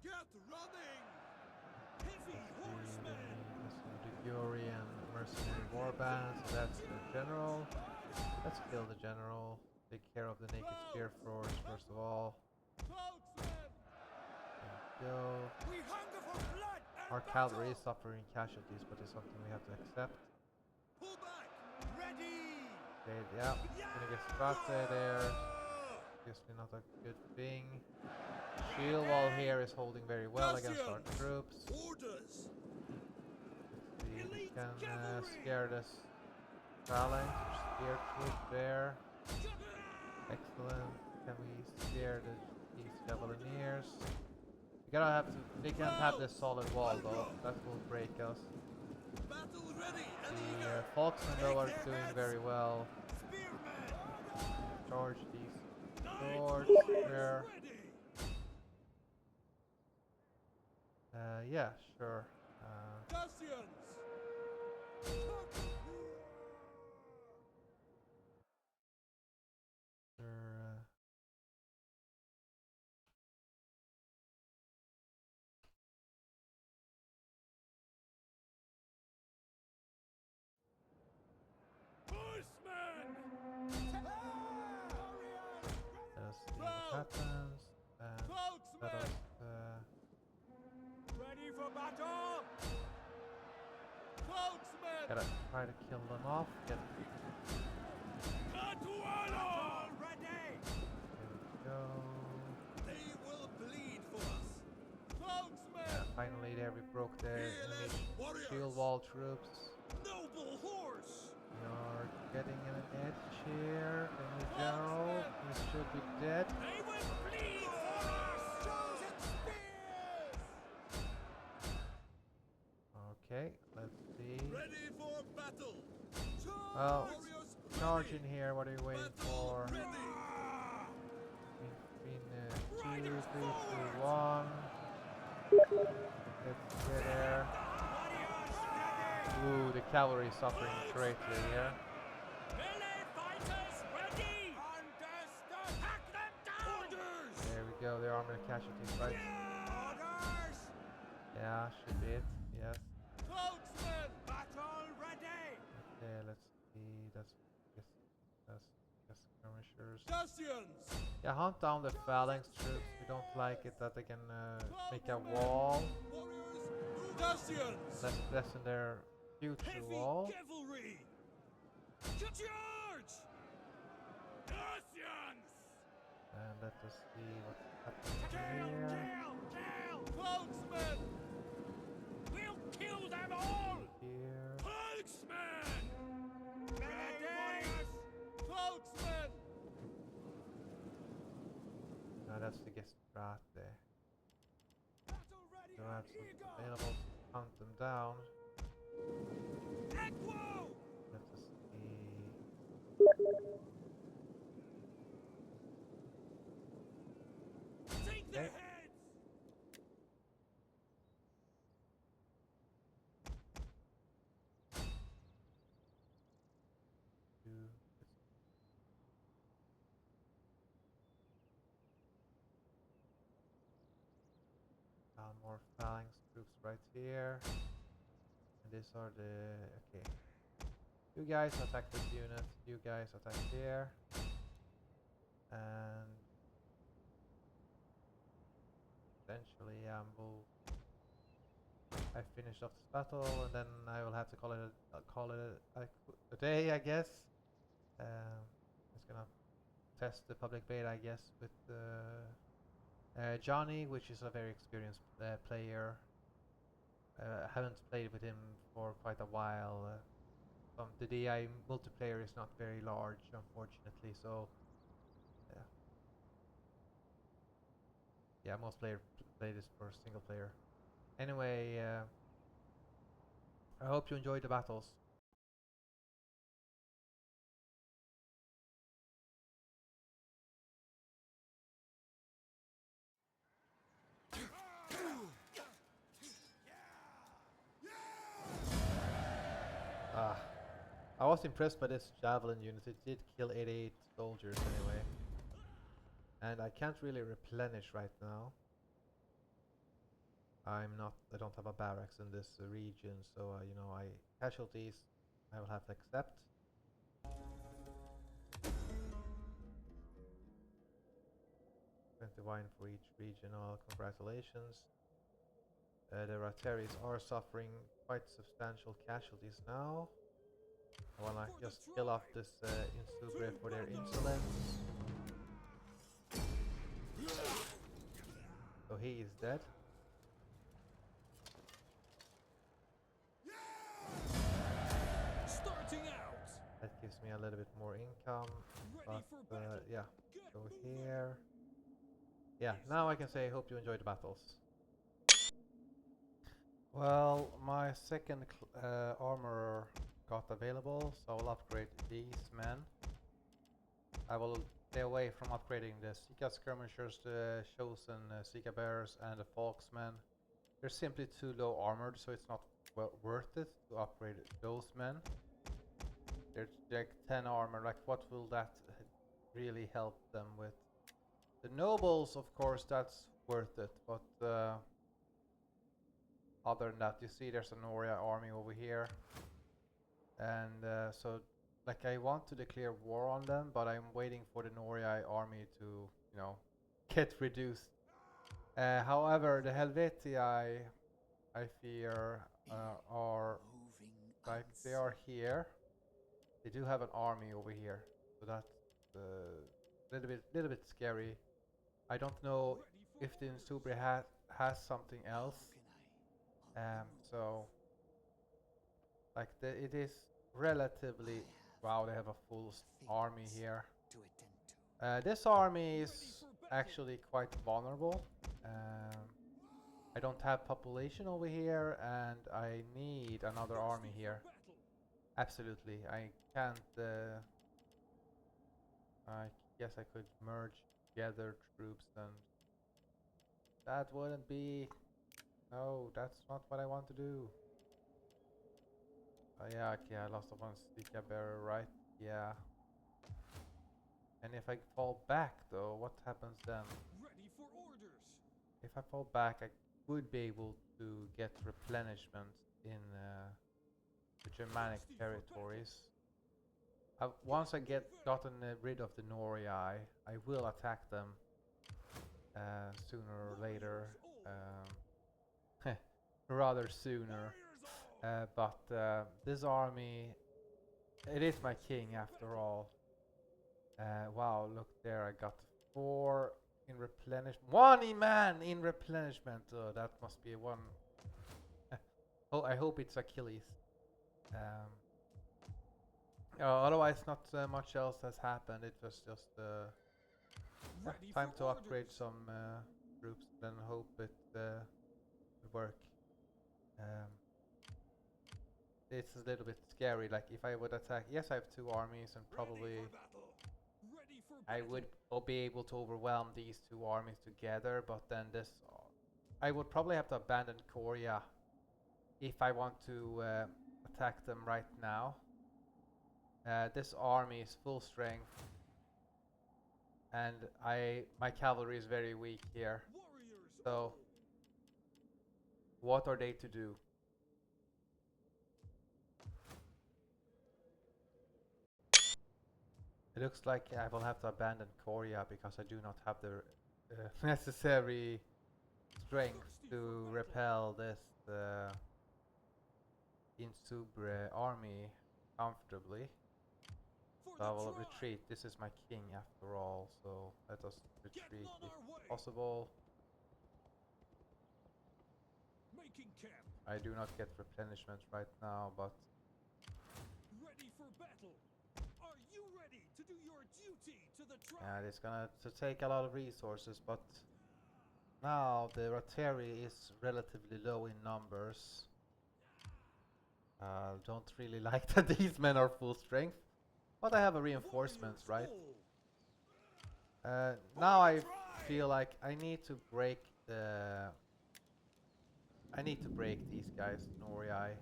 Get running. Heavy horsemen. The Ligurian mercenary warband. So that's the general. Let's kill the general. Take care of the naked spear throwers first of all. Spokesman. There we go. We hunger for blood and Our cavalry is suffering casualties, but it's something we have to accept. Pull back. Ready. Okay, yeah. Gonna get Getae there. Obviously not a good thing. shield wall here is holding very well against our Guardians! troops. Orders! See, we Elite can cavalry! scare this phalanx or spear troop there. Excellent. Can we scare these Javelineers? We gotta have to. They can't have this solid wall though. That will break us. Battle ready and The eager! Foxmen though are Take their doing heads! very well. Spearmen! Charge these Knight swords warriors there. ready! Yeah, sure. Dacians! Sure, Horsemen! let us see what happens. And let us. Ready for battle! Spokesman! Gotta try to kill them off. Get. Catuano! Ready! There we go. They will bleed for us! Spokesman! Yeah, finally, there we broke their Fearless enemy warriors! shield wall troops. Noble horse! We are getting an edge here. Enemy general. He should be dead. They will bleed for us! Chosen spears! Okay, let's see. Ready for battle! Well, Warriors charge ready! in here. What are you waiting Battle for? ready! In 2, 3, 2, 1. Let's get there. Ooh, the cavalry is suffering greatly here. Melee fighters ready! Understood! Hack them down! Orders! There we go. The armored casualties, right? Orders! Yeah, should be it. Yes. Spokesman! Battle ready! Okay, let's see. That's skirmishers. Dacians! Yeah, hunt down the phalanx troops. We don't like it that they can make a wall. Warriors! Dacians! Let's lessen their future Heavy wall. cavalry! Charge! Dacians! And let us see what's happening here. Spokesman! We'll kill them all! Here. Spokesman! Ready! Spokesman! Now that's the Getae. Battle ready So and that's eager! available to hunt them down. Equo! Let us see. Take their Okay. heads! More phalanx troops right here. And these are the... okay. You guys attack this unit. You guys attack here. And... essentially, I finished off this battle, and then I will have to call it a day, I guess. It's gonna test the public beta, I guess, with Johnny, which is a very experienced player. I haven't played with him for quite a while. The DI multiplayer is not very large, unfortunately, so yeah, most players play this for single player. Anyway, I hope you enjoyed the battles. I was impressed by this javelin unit. It did kill 88 soldiers anyway. And I can't really replenish right now. I don't have a barracks in this region, so you know, casualties I will have to accept. $21 for each regional. Congratulations. The Rateris are suffering quite substantial casualties now. I wanna just kill off this Insubre for their insolence. he is dead. Starting out. That gives me a little bit more income. Ready for But battle. yeah, Get go moving. here. Yeah, now I can say hope you enjoyed the battles. Well, my second armorer got available, so I'll upgrade these men. I will stay away from upgrading the Sika skirmishers, the chosen Sika bearers, and the Falksmen. They're simply too low armored, so it's not worth it to upgrade those men. They're like 10 armor, like what will that really help them with? The nobles, of course, that's worth it, but other than that, you see there's an Noria army over here. And so, like, I want to declare war on them, but I'm waiting for the Noria army to, you know, get reduced. However, the Helvetii, I fear, are, Moving like, they are here. They do have an army over here, so that's a little bit scary. I don't know Ready for if the orders. Insubri has something else. How can I? So like it is relatively. Wow, they have a full army here. To attend to. This army Ready is for battle. actually quite vulnerable. I don't have population over here, and I need another army Thirsty for here. battle. Absolutely, I can't. I guess I could merge together troops, and that wouldn't be. No, that's not what I want to do. Yeah, okay, I lost one Stika bearer, right? Yeah. And if I fall back, though, what happens then? Ready for orders. If I fall back, I would be able to get replenishment in the Germanic Thirsty for territories. Once I get gotten rid of the Norii, I will attack them sooner or later. Rather sooner. Warriors all. But this army, it is my king after all. Wow, look there, I got 4 in replenishment. 1 man in replenishment. That must be one. Oh, I hope it's Achilles. Otherwise, not much else has happened. It was just Ready time for to upgrade orders. some troops, then hope it will work. Um, it's a little bit scary. Like if I would attack, yes, I have 2 armies, and probably Ready for battle. Ready for I battle. would be able to overwhelm these 2 armies together. But then this, I would probably have to abandon Korea if I want to attack them right now. This army is full strength, and my cavalry is very weak here. Warriors So all. what are they to do? It looks like I will have to abandon Korea because I do not have the necessary strength Thirsty to for battle. repel this Insubre army comfortably. For So I the will tribe. retreat. This is my king after all, so let us retreat Getting on if our way. possible. Making camp. I do not get replenishment right now, but Ready for battle. Are you ready to do your duty to the tribe? it's gonna take a lot of resources. But now the Rotary is relatively low in numbers. Don't really like that these men are full strength, but I have a reinforcements, right? Now I feel like I need to break these guys, Norii.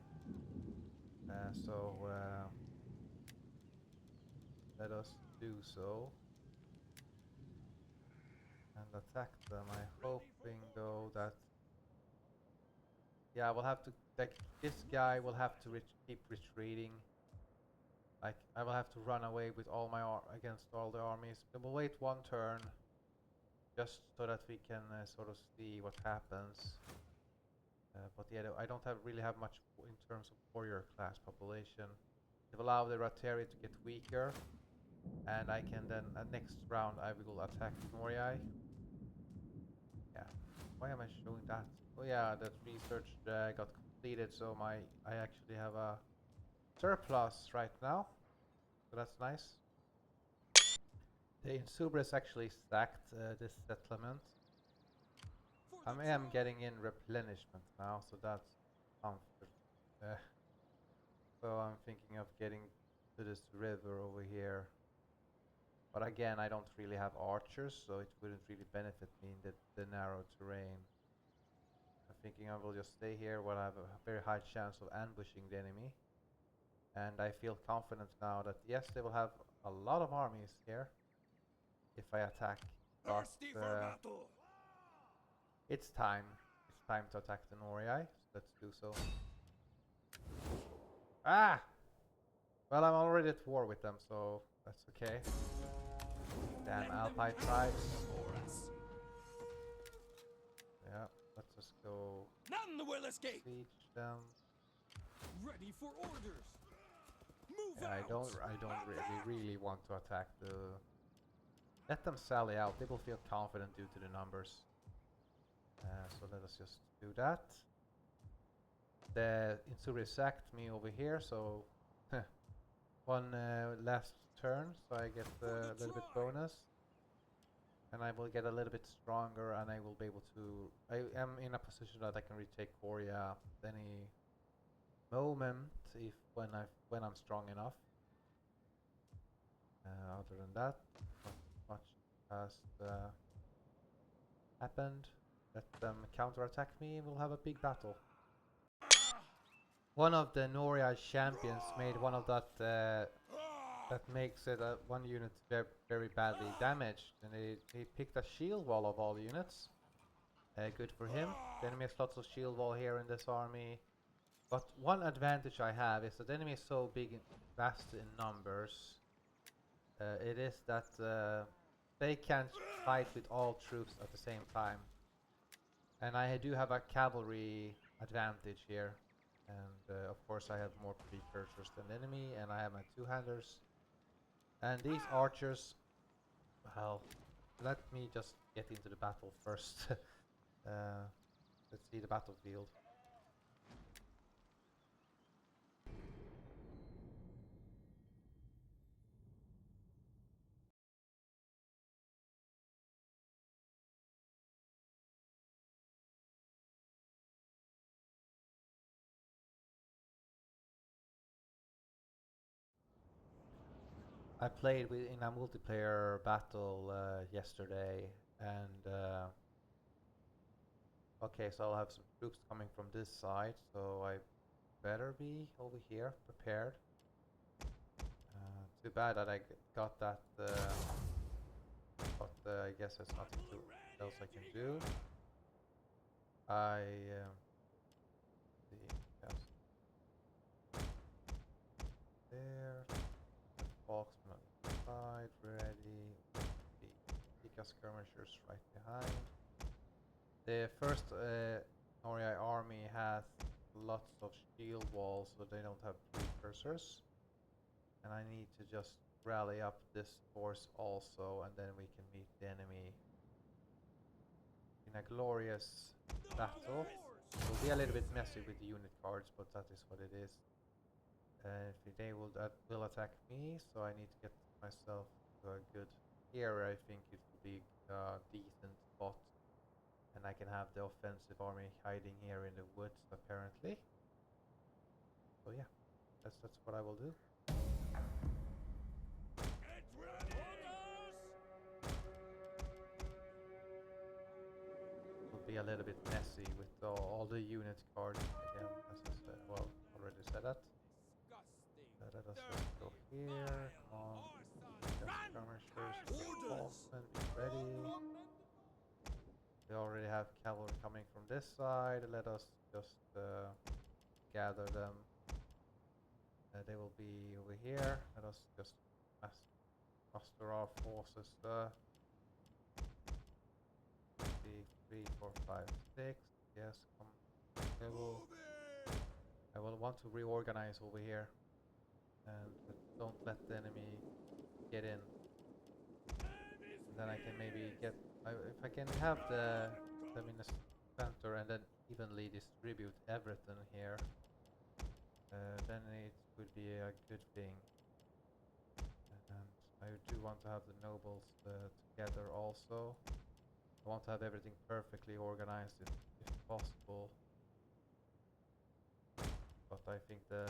So let us do so and attack them. I'm hoping though that yeah, we'll have to like this guy will have to keep retreating. Like I will have to run away with all my against all the armies. Then we'll wait 1 turn just so that we can sort of see what happens. But yeah, I don't really have much in terms of warrior class population. They've allowed the Rotary to get weaker, and I can then next round I will attack Norii. Yeah, Why am I showing that? Oh yeah, that research got completed, so I actually have a surplus right now, so that's nice. The Insubris actually stacked this settlement. I am getting in replenishment now, so that's comfort. Uh, so I'm thinking of getting to this river over here. But again, I don't really have archers, so it wouldn't really benefit me in the narrow terrain. I'm thinking I will just stay here where I have a very high chance of ambushing the enemy. And I feel confident now that yes, they will have a lot of armies here if I attack. But it's time. It's time to attack the Norii, so let's do so. Ah! Well, I'm already at war with them, so that's okay. Damn alpine tribes. Yeah, let's just go None will escape. siege them. Ready for orders. Move Yeah, out. I don't really want to attack the. Let them sally out. They will feel confident due to the numbers. So let us just do that. The Insuri sacked me over here, so one last turn, so I get a little bit bonus. And I will get a little bit stronger, and I will be able to. I am in a position that I can retake Korea at any moment if when I'm strong enough. Other than that, not much has happened. Let them counterattack me, and we'll have a big battle. One of the Noria champions made one of that that makes it one unit very badly damaged, and he picked a shield wall of all units. Good for him. The enemy has lots of shield wall here in this army. But one advantage I have is that the enemy is so big and vast in numbers. It is that they can't fight with all troops at the same time. And I do have a cavalry advantage here. And of course I have more precursors than the enemy, and I have my two-handers. And these archers, well, let me just get into the battle first. Let's see the battlefield. I played in a multiplayer battle yesterday, and okay, so I'll have some troops coming from this side, so I better be over here prepared. Too bad that I got that, but I guess there's nothing else I can do. I see, yes, there. Foxman on the side, ready. The Pika skirmishers right behind. The first Norii army has lots of shield walls, so they don't have precursors. And I need to just rally up this force also, and then we can meet the enemy in a glorious battle. It will be a little bit messy with the unit cards, but that is what it is. If they will attack me, so I need to get myself to a good here. I think it will be a decent spot, and I can have the offensive army hiding here in the woods apparently. So yeah, that's what I will do. It will be a little bit messy with all the unit cards again, as I said. Well, already said that. Let us just go here. Come on. Skirmishers. Be ready. We already have cavalry coming from this side. Let us just gather them. They will be over here. Let us just muster our forces. 3, 4, 5, 6. Yes, come. I will want to reorganize over here. And don't let the enemy get in. And then I can maybe get, if I can have the them in the center and then evenly distribute everything here, then it would be a good thing. And I do want to have the nobles together also. I want to have everything perfectly organized if possible. But I think the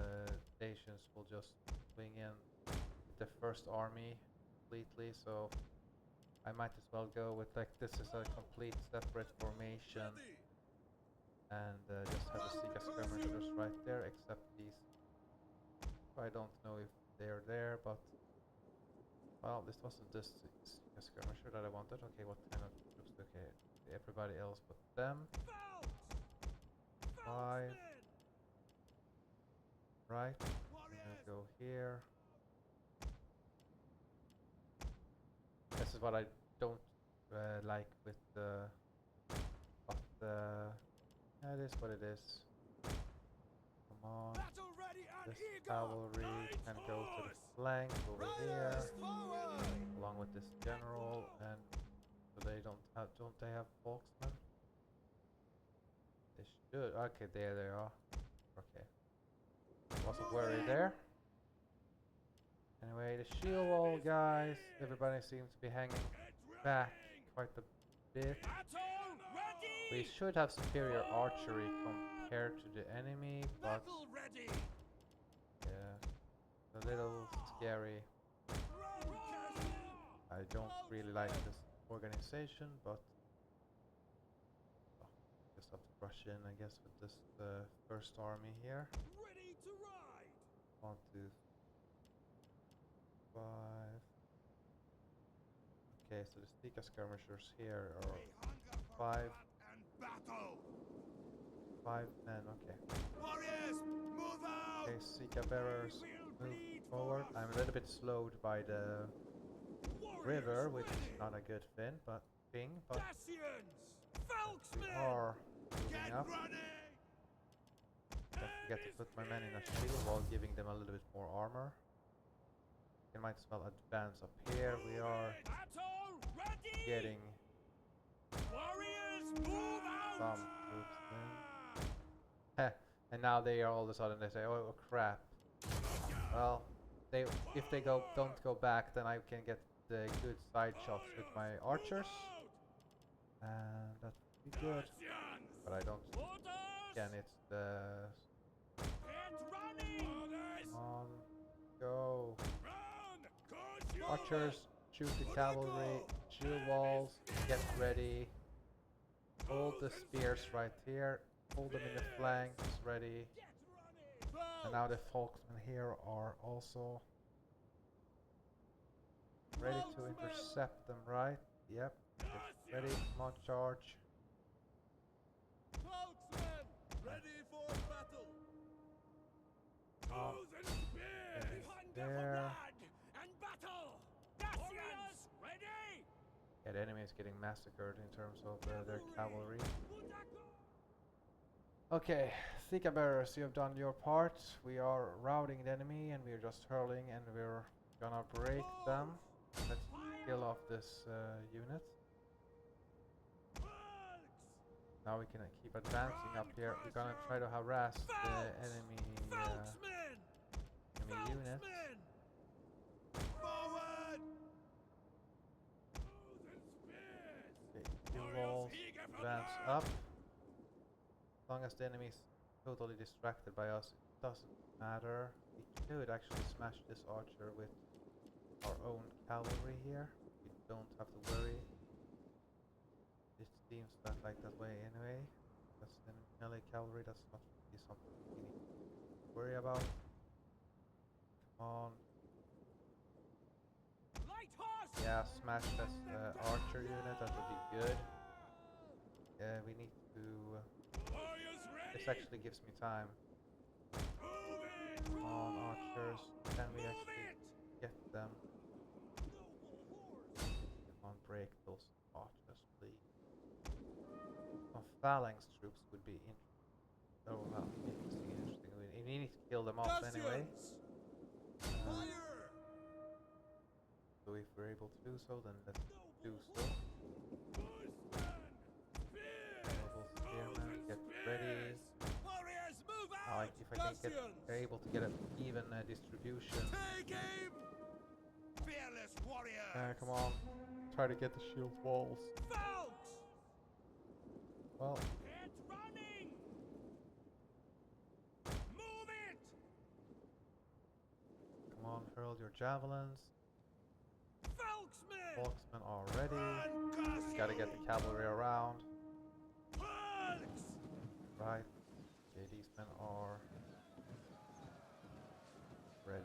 Dacians will just swing in with the first army completely, so I might as well go with like this is a complete separate formation and just have the Sika skirmishers right there, except these. I don't know if they're there, but well, this wasn't this Sika skirmisher that I wanted. Okay, what kind of troops? Okay, everybody else but them. 5. Right, I'm gonna go here. This is what I don't like with the, but yeah, it is what it is. Come on, this cavalry can go to the flank over here, along with this general, and so they don't they have Volksmen? They should. Okay, there they are. Okay. Wasn't worried there. Anyway, the shield wall, guys. Everybody seems to be hanging back quite a bit. We should have superior archery compared to the enemy, but yeah, a little scary. I don't really like this organization, but just have to rush in, I guess, with this first army here. 1, 2, 5. Okay, so the Stika skirmishers here are 5. 5 men, okay. Okay, Sika bearers move forward. I'm a little bit slowed by the river, which is not a good thing, but we are moving up. Don't forget to put my men in a shield while giving them a little bit more armor. You might as well advance up here. We are getting some troops in. And now they are all of a sudden they say, oh crap. Well, if they don't go back, then I can get the good side shots with my archers, and that would be good. But I don't. Again, it's the. Come on, go. Archers, shoot the cavalry, shield walls, get ready. Hold the spears right here, hold them in the flanks, ready. And now the Volksmen here are also ready to intercept them, right? Yep, get ready, come on, charge. Ready for battle. There. And battle. Warriors ready. Yeah, the enemy is getting massacred in terms of their cavalry. Okay, Sika bearers, you have done your part. We are routing the enemy and we're just hurling and we're gonna break them. Let's kill off this unit. Now we can keep advancing up here. We're gonna try to harass the enemy units. Okay, two walls, advance up. As long as the enemy is totally distracted by us, it doesn't matter. We could actually smash this archer with our own cavalry here. We don't have to worry. It seems that like that way anyway. That's the melee cavalry, that's not really something we need to worry about. Come on. Yeah, smash this archer unit, that would be good. Yeah, we need to... this actually gives me time. Come on, archers. Can we actually get them? Come on, break those archers, please. Some phalanx troops would be interesting. Oh, well, interesting. We need to kill them off anyway. So if we're able to do so, then let's do so. I think they're able to get an even distribution. Take aim! Fearless warriors! Come on. Try to get the shield walls. Folks! Well, Get running! Move it! come on, hurl your javelins. Folksmen! Marksmen are ready. Run, Just gotta get the cavalry around. Folks! Right. Okay, these men are ready.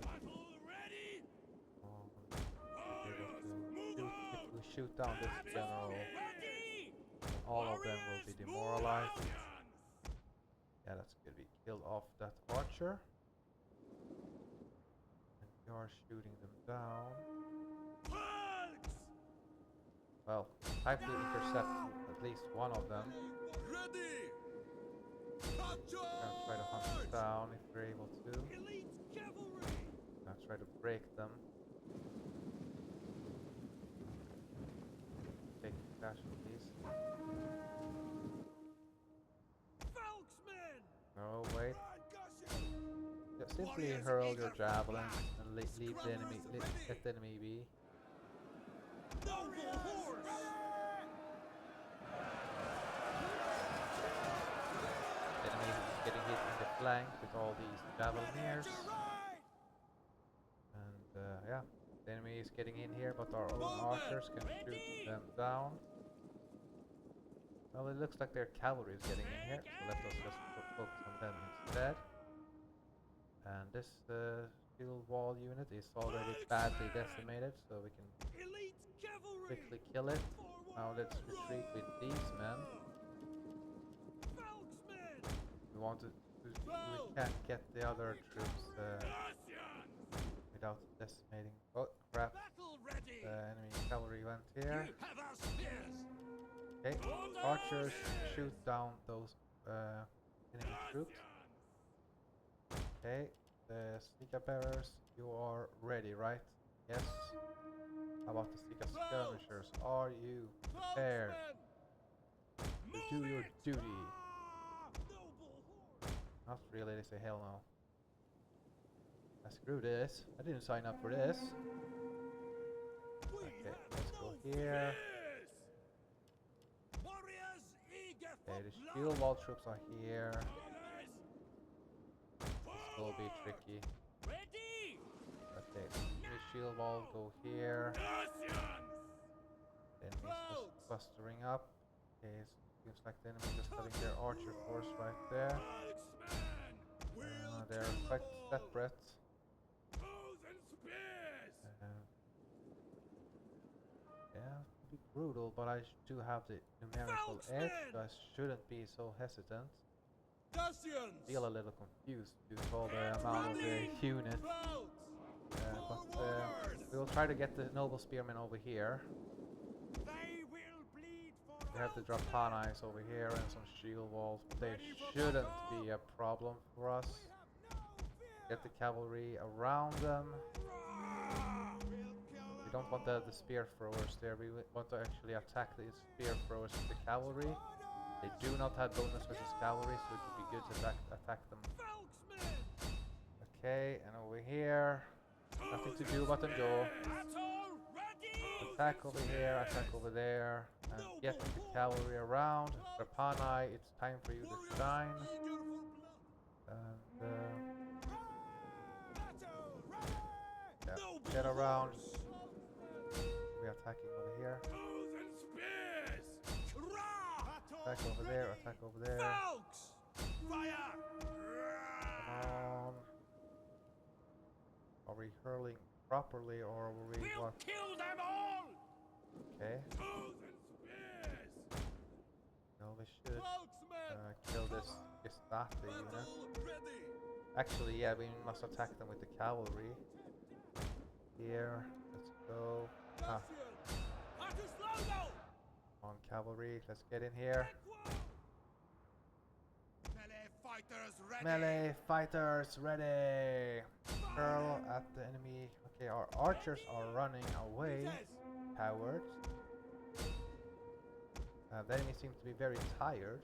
Battle ready! Able Warriors, to move shoot, on! if we shoot down this general, Ready! all of them will be Warriors, move demoralized. on! Yeah, that's good. We killed off that archer. And we are shooting them down. Folks! Well, time to intercept at least one of them. Ready! Capture! Gonna try to hunt them down if we're able to. Elite cavalry! Gonna try to break them. Take casualties. Folksmen! No, wait. Percussion! Just simply Warriors hurl eager your for javelins blast. and leave the enemy, Scrubbers let the enemy be. Noble horse! The enemy is getting hit in the flank with all these javeliniers. And yeah, the enemy is getting in here, but our own archers can shoot them down. Well, it looks like their cavalry is getting in here, so let us just focus on them instead. And this shield wall unit is already badly decimated, so we can Elite cavalry! quickly kill it. Now let's retreat with these men. Folksmen! We want to. We can't get the other troops Russians! without decimating. Oh crap! Battle ready! The enemy cavalry went here. You have our spears! Okay, archers shoot down those enemy troops. Okay, the Stika bearers, you are ready, right? Yes. How about the Stika skirmishers? Are you prepared to do your duty? Noble horse! Not really, they say hell no. Screw this. I didn't sign up for this. Okay, let's go here. Warriors eager for Okay, the blood! shield wall troops are here. This This will be tricky. ready! Okay, the shield wall go here. Russians! Enemies just clustering up. Okay, seems like the enemy just having their archer force right there. Marksmen! Will They're kill quite them all! separate. Bows and spears! Yeah, it's a bit brutal, but I do have the numerical edge, so I shouldn't be so hesitant. Russians! Feel a little confused due to all the amount of the unit. But we will try to get the noble spearmen over here. They will bleed for We have the Drapanais over here and some shield walls, but they shouldn't be a problem for us. Get the cavalry around them. We don't want the spear throwers there. We want to actually attack the spear throwers with the cavalry. They do not have bonus versus cavalry, so it would be good to attack them. Okay, and over here, nothing to do but endure. Attack over here, attack over there, and get the cavalry around. Rapanai, it's time for you to shine. And yeah, get around. We're attacking over here. Attack over there, attack over there. Fire! Come on. Are we hurling properly or were we We'll what? kill them all! Okay. No, we should kill this Getae unit. Actually, yeah, we must attack them with the cavalry. Here, let's go. Ah, on cavalry, let's get in here. Melee fighters ready! Melee fighters ready! Hurl at the enemy. Okay, our archers are running away. Cowards. The enemy seems to be very tired.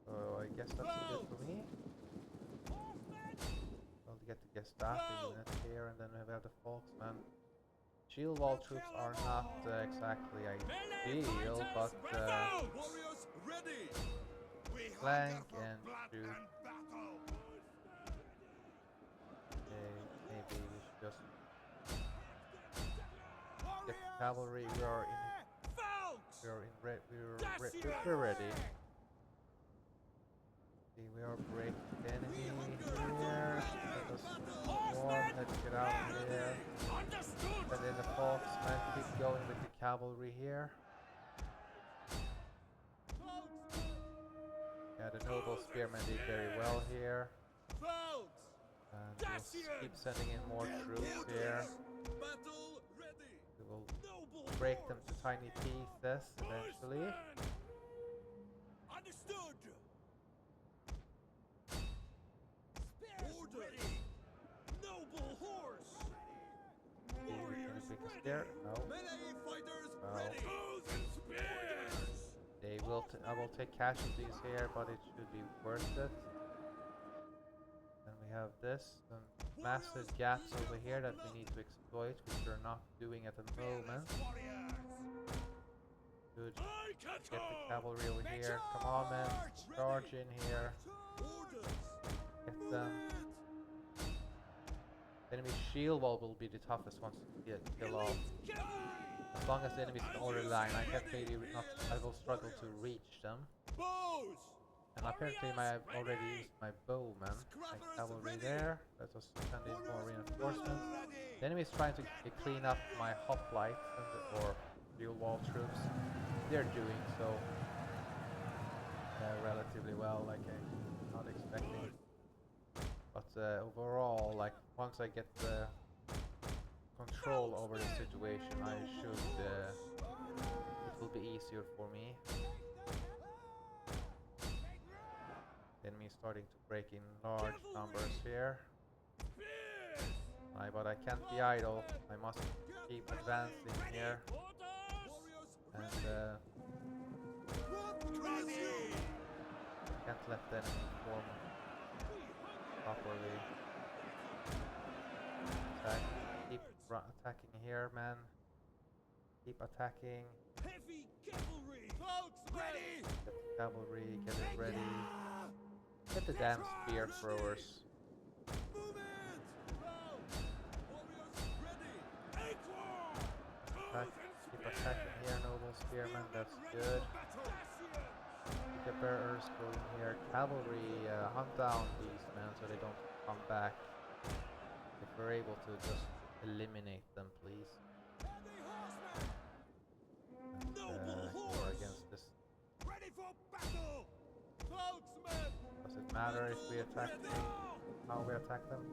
So I guess that's good for me. Well, to get the Gestae unit here, and then we have the Folksman. Shield wall troops are not exactly ideal, but Warriors ready. We flank hunger for and blood shoot. and battle. Okay, maybe we should just get the cavalry. We are in. Folks! We're ready. Okay, we are breaking the enemy here. Let us warm. Let's get out of here. Understood. And then the Folksmen keep going with the cavalry here. Yeah, the noble spearmen did very well here. Folks! And we'll keep sending in more troops here. Battle ready. We will Noble break them horse. to tiny pieces eventually. Understood. Spears Ready. Noble horse. Okay, we can pick us there. No. Melee fighters No. ready. Bows and spears. They will. I will take casualties here, but it should be worth it. Then we have this, some massive gaps over here that we need to exploit, which we're not doing at the moment. Good. Get the cavalry over here. Come on, men. Charge in here. Get them. Enemy shield wall will be the toughest ones to kill off. As long as the enemy's in order line, I can't maybe not. I will struggle to reach them. Bows. And apparently, I've already used my bowman. My cavalry there. Let us send in more reinforcements. The enemy is trying to clean up my hoplites or shield wall troops. They're doing so relatively well, like I'm not expecting. But overall, like once I get the control over the situation, I should. It will be easier for me. The enemy is starting to break in large numbers here. But I can't be idle. I must keep advancing here. And can't let the enemy form properly. Keep attacking here, man. Keep attacking. Heavy cavalry. Folks ready. Get the cavalry, get it ready. Get the damn spear throwers. Move it. Warriors ready. Attack, keep attacking here, noble spearmen, that's good. Keep the bearers going here. Cavalry, hunt down these men so they don't come back. If we're able to just eliminate them, please. And, go against this. Ready for battle. Folksmen. Does it matter if we attack them? How we attack them?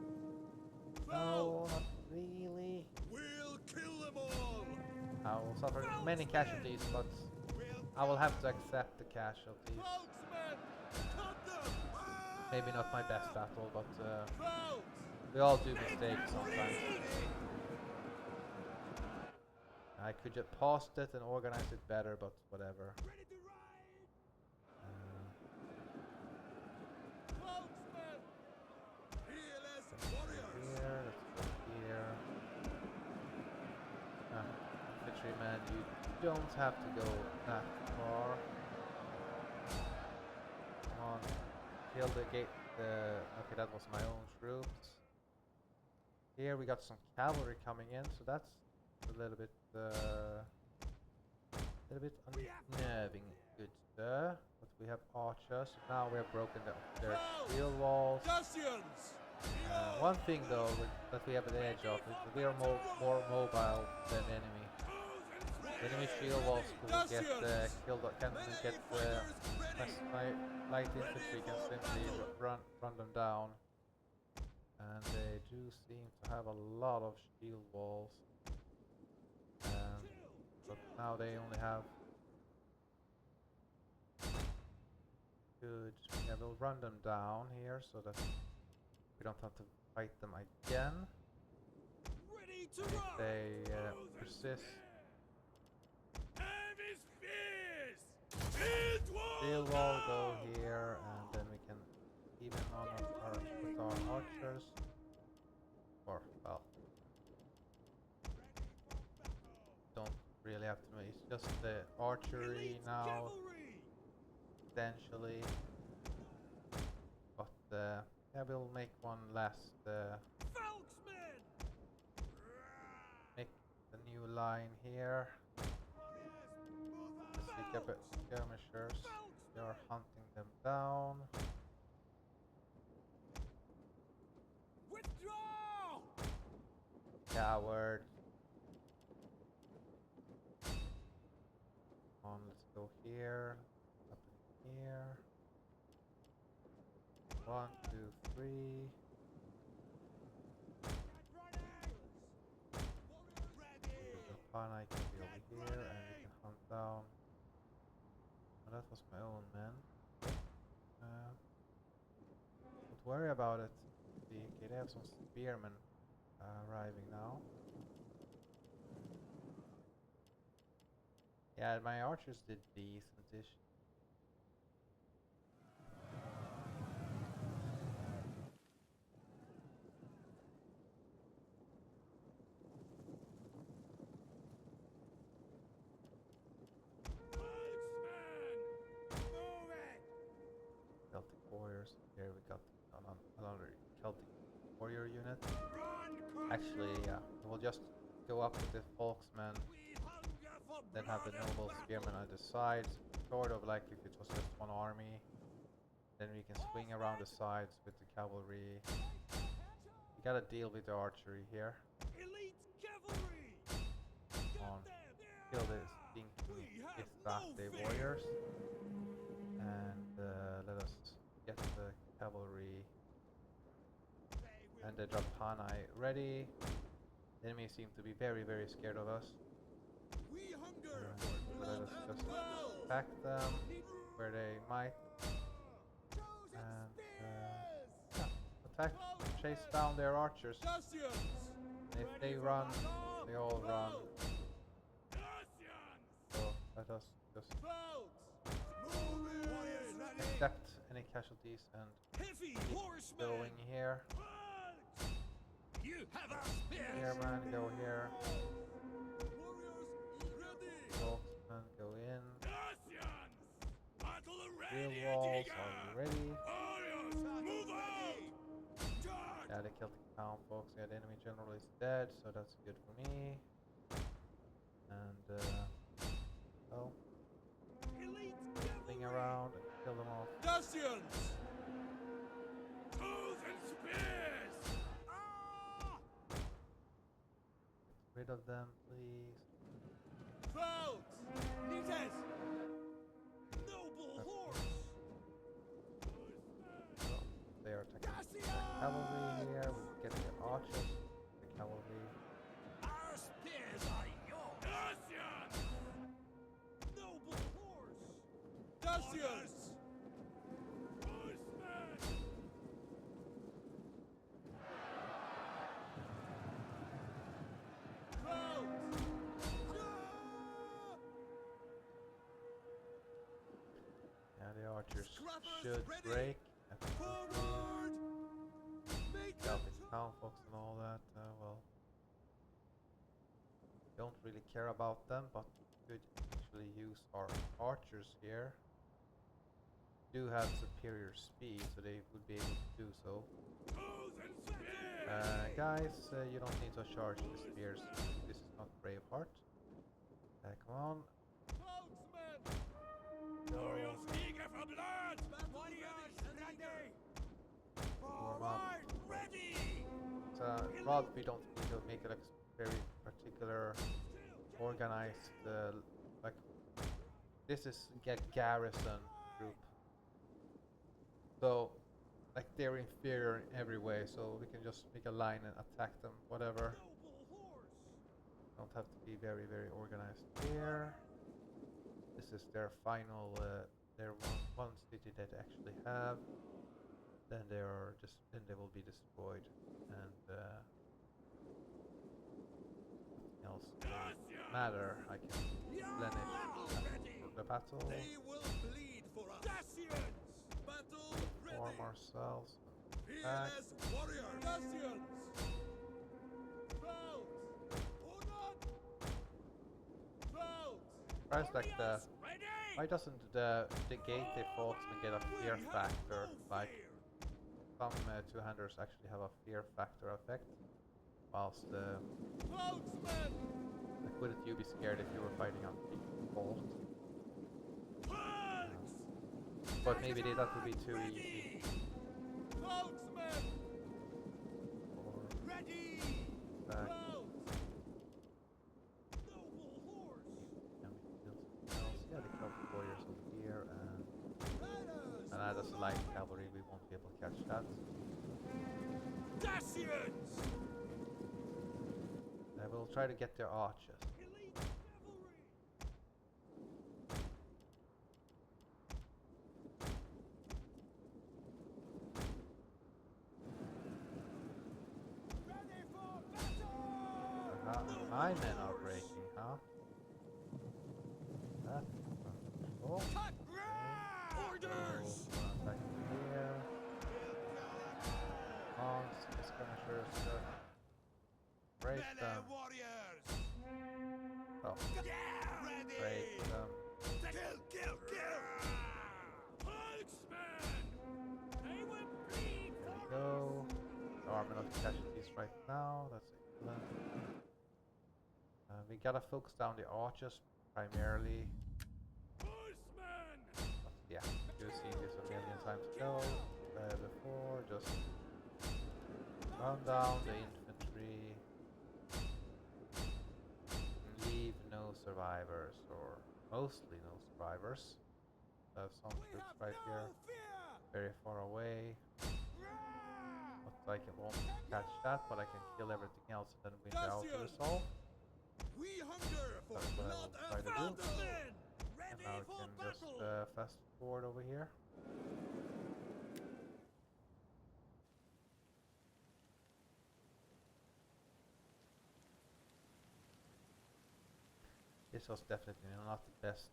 No, not really. We'll kill them all. I will suffer many casualties, but I will have to accept the casualties. Folksmen. Cut them. Maybe not my best battle, but Folks. we all do mistakes sometimes. I could just pause it and organize it better, but whatever. Ready to ride. Folksmen. Fearless warriors. Here, let's go here. Infantryman, you don't have to go that far. Come on, kill the gate. Okay, that was my own troops. Here we got some cavalry coming in, so that's a little bit unnerving. Good, sir. But we have archers. Now we have broken their shield walls. One thing though that we have an edge of is that we are more mobile than the enemy. The enemy shield walls will get killed. Can get my light infantry can simply run them down, and they do seem to have a lot of shield walls. But now they only have good. Yeah, we'll run them down here so that we don't have to fight them again. Ready to If they persist, His fist! Into Steel wall go here, and then we can even on with our archers. Or well, don't really have to make. It's just the archery now, potentially. But yeah, we'll make one last. Make the new line here. The skirmishers. We are hunting them down. Withdraw! Coward. Come on, let's go here. Up in here. 1, 2, 3. Alpine can be over here, and we can hunt down. Oh, that was my own man. Don't worry about it. They have some spearmen arriving now. Yeah, my archers did decent-ish. Celtic warriors. Here we got another Celtic warrior unit. Actually, yeah, we'll just go up with the Folksmen, then have the noble spearmen on the sides, sort of like if it was just one army. Then we can swing around the sides with the cavalry. We gotta deal with the archery here. On, kill the stinking Getae warriors. And let us get the cavalry and the Japani ready. The enemy seem to be very, very scared of us. So let us just attack them where they might. And yeah, attack, chase down their archers. And if they run, they all run. So let us just accept any casualties and keep going here. Here, man, go here. Folksmen, go in. Real walls are ready. Yeah, they killed the town, folks. Yeah, the enemy general is dead, so that's good for me. And well, swing around and kill them off. Dacians! Tools and spears! Get rid of them, please. Folks! Nieces! Noble horse! So they are attacking the cavalry here. We get the archers, the cavalry. Our spears are yours! Dacians! Noble horse! Dacians! Yeah, the archers should break. Celtic town folks and all that. Well, don't really care about them, but we could actually use our archers here. Do have superior speed, so they would be able to do so. Guys, you don't need to charge the spears. This is not Braveheart. Come on. Warriors eager for blood! Warriors ready! Forward ready! Rather we don't need to make it like very particular, organized. Like this is a garrison group, so like they're inferior in every way. So we can just make a line and attack them, whatever. Don't have to be very, very organized here. This is their final, their one city that they actually have. Then they are then they will be destroyed, and nothing else will matter. I can replenish battle. They will bleed for us. Dacians! Battle Form ready. ourselves. Fearless warriors. Dacians! Clouds! Hold on! Clouds! Price like that. Warriors, ready! Why doesn't the Getae Folksman get a fear We have factor? no Like fear. some two-handers actually have a fear factor effect, whilst Cloudsmen! like, wouldn't you be scared if you were fighting a big bolt? Bugs! But maybe that would be too easy. Cloudsmen! Or Ready! back. Clouds! Noble horse! Can we kill something else? Yeah, the Cloud Warriors over here, Riders, and that is move light out. cavalry. We won't be able to catch that. Dacians! We'll try to get their archers. Elite cavalry! Ready for battle! My men are breaking, huh? That. Oh. Cut ground! Orders! Back here. Skirmishers. Break Melee them. warriors. Oh, Ready. break them. Kill. Huntsmen! They will bleed There we for go. No army not casualties right now. That's excellent. We gotta focus down the archers primarily. Horsemen! Yeah, you've seen this a million times ago. Before, just run down the infantry. Leave no survivors, or mostly no survivors. Some We troops have right no here, fear! very far away. But I won't catch that, but I can kill everything else and then win the auto resolve. We hunger for That's what I blood will try and to do. battle. Huntsmen! And Ready now we for can just battle! fast forward over here. This was definitely not the best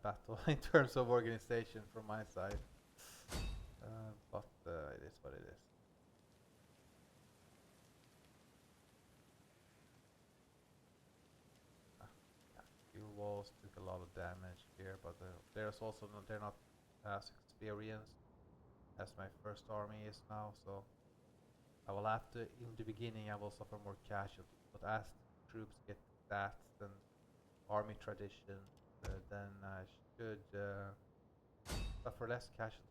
battle in terms of organization from my side. But it is what it is. Yeah, fuel walls took a lot of damage here, but there's also they're not as experienced as my first army is now, so I will have to, in the beginning I will suffer more casualties, but as troops get stats and army tradition, then I should suffer less casualties.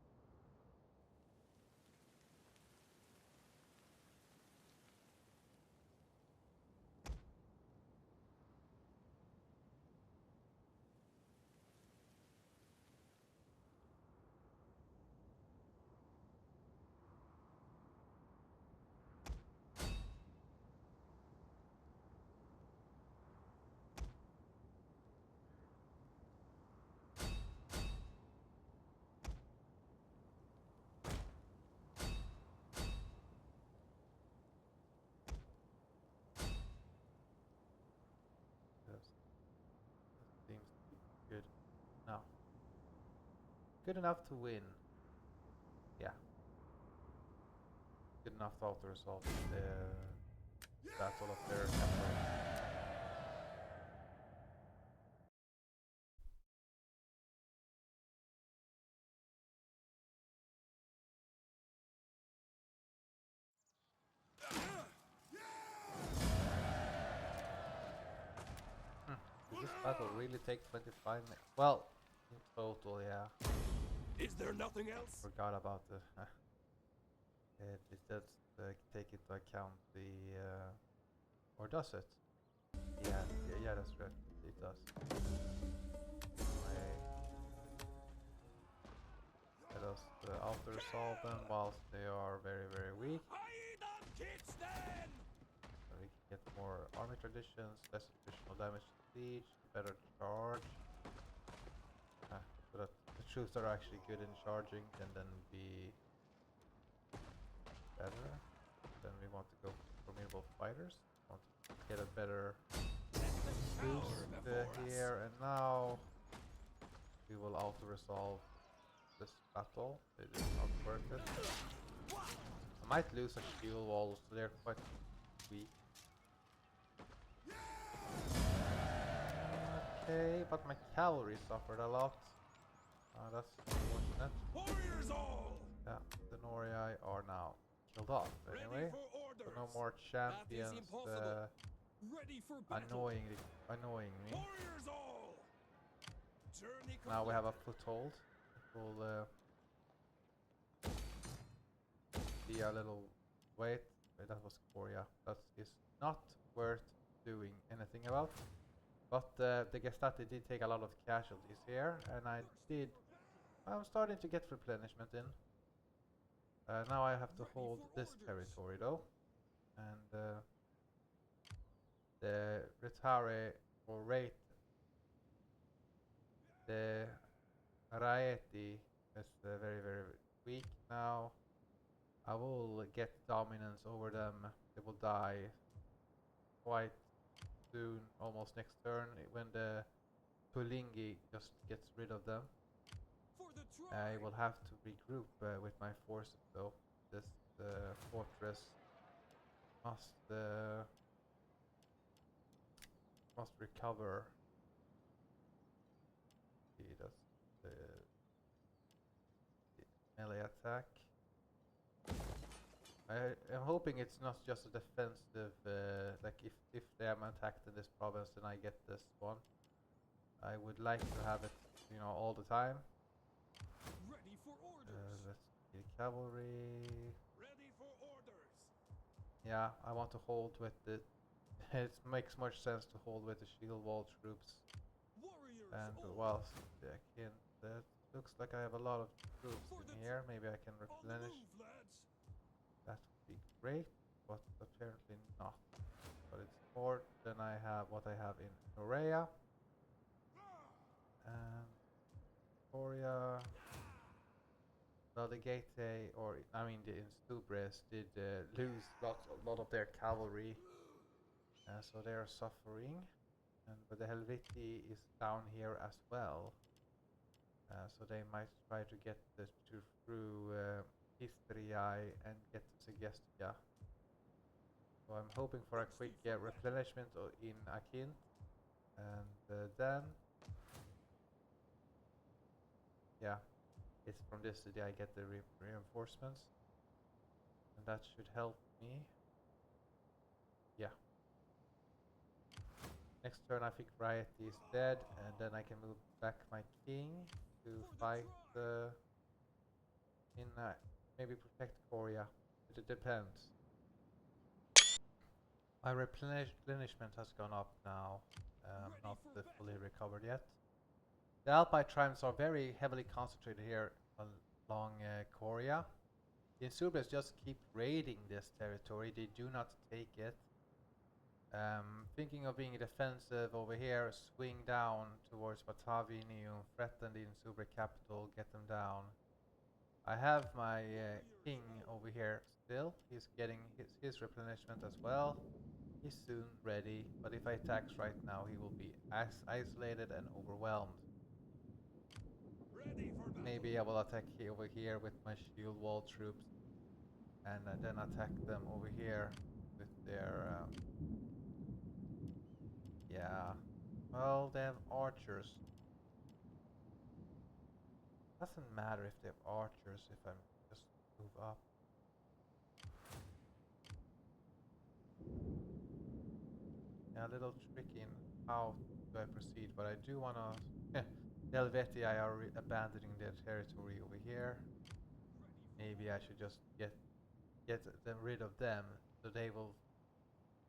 Yes, that seems to be good enough. Good enough to win. Yeah. Good enough to auto resolve the battle of their capital. Did this battle really take 25 minutes? Well, in total, yeah. Is there nothing else? Forgot about the. It does take into account the. Or does it? Yeah, that's right. It does. Let us auto resolve them whilst they are very, very weak. Hide on Getae! So we can get more army traditions, less additional damage to siege, better charge. So that the troops are actually good in charging can then be better. Then we want to go for formidable fighters. Want to get a better boost here, and now we will also resolve this battle. It is not worth it. I might lose a shield wall, so they're quite weak. Okay, but my cavalry suffered a lot. That's unfortunate. Warriors all! Yeah, the Norii are now killed off anyway. Ready for orders. So no more champions impossible. Ready for battle. annoying me. Warriors all! Journey Now we have a completed. foothold. It will be a little wait. Wait, that was Korea. That is not worth doing anything about. But the Gestae did take a lot of casualties here, and I'm starting to get replenishment in. Now I have to hold this territory though, and the Retare or rate, the Raeti is very weak now. I will get dominance over them. They will die quite soon, almost next turn, when the Tulingi just gets rid of them. For the I tribe. will have to regroup with my forces though. This fortress must recover. See, that's the melee attack. I am hoping it's not just a defensive, like if they am attacked in this province, then I get this one. I would like to have it, you know, all the time. Ready for orders. Let's see, cavalry. Ready for orders. Yeah, I want to hold with it. It makes much sense to hold with the shield wall troops. Warriors And all. whilst that looks like I have a lot of troops For in the here. Maybe I can On the replenish. move, lads. That would be great, but apparently not. But it's more than what I have in Norea and Korea. Well, the Getae, or I mean the Instubres, did lose a lot of their cavalry, so they are suffering. And but the Helvetii is down here as well, so they might try to get this through Istriae and get to Segestia. So I'm hoping for a quick replenishment in Akin, and then yeah, it's from this city I get the reinforcements, and that should help me. Yeah. Next turn I think Riot is dead, and then I can move back my king to fight in maybe protect Korea. It depends. My replenishment has gone up now. Not fully recovered yet. The Alpine tribes are very heavily concentrated here along Korea. The Insubres just keep raiding this territory. They do not take it. Thinking of being defensive over here, swing down towards Batavinium, threaten the Insubre capital, get them down. I have my king over here still. He's getting his replenishment as well. He's soon ready, but if I attack right now, he will be isolated and overwhelmed. Ready for battle. Maybe I will attack over here with my shield wall troops, and then attack them over here with their yeah. Well, they have archers. Doesn't matter if they have archers if I just move up. Yeah, a little tricky in how do I proceed, but I do wanna. The Helvetii are abandoning their territory over here. Maybe I should just get them rid of them, so they will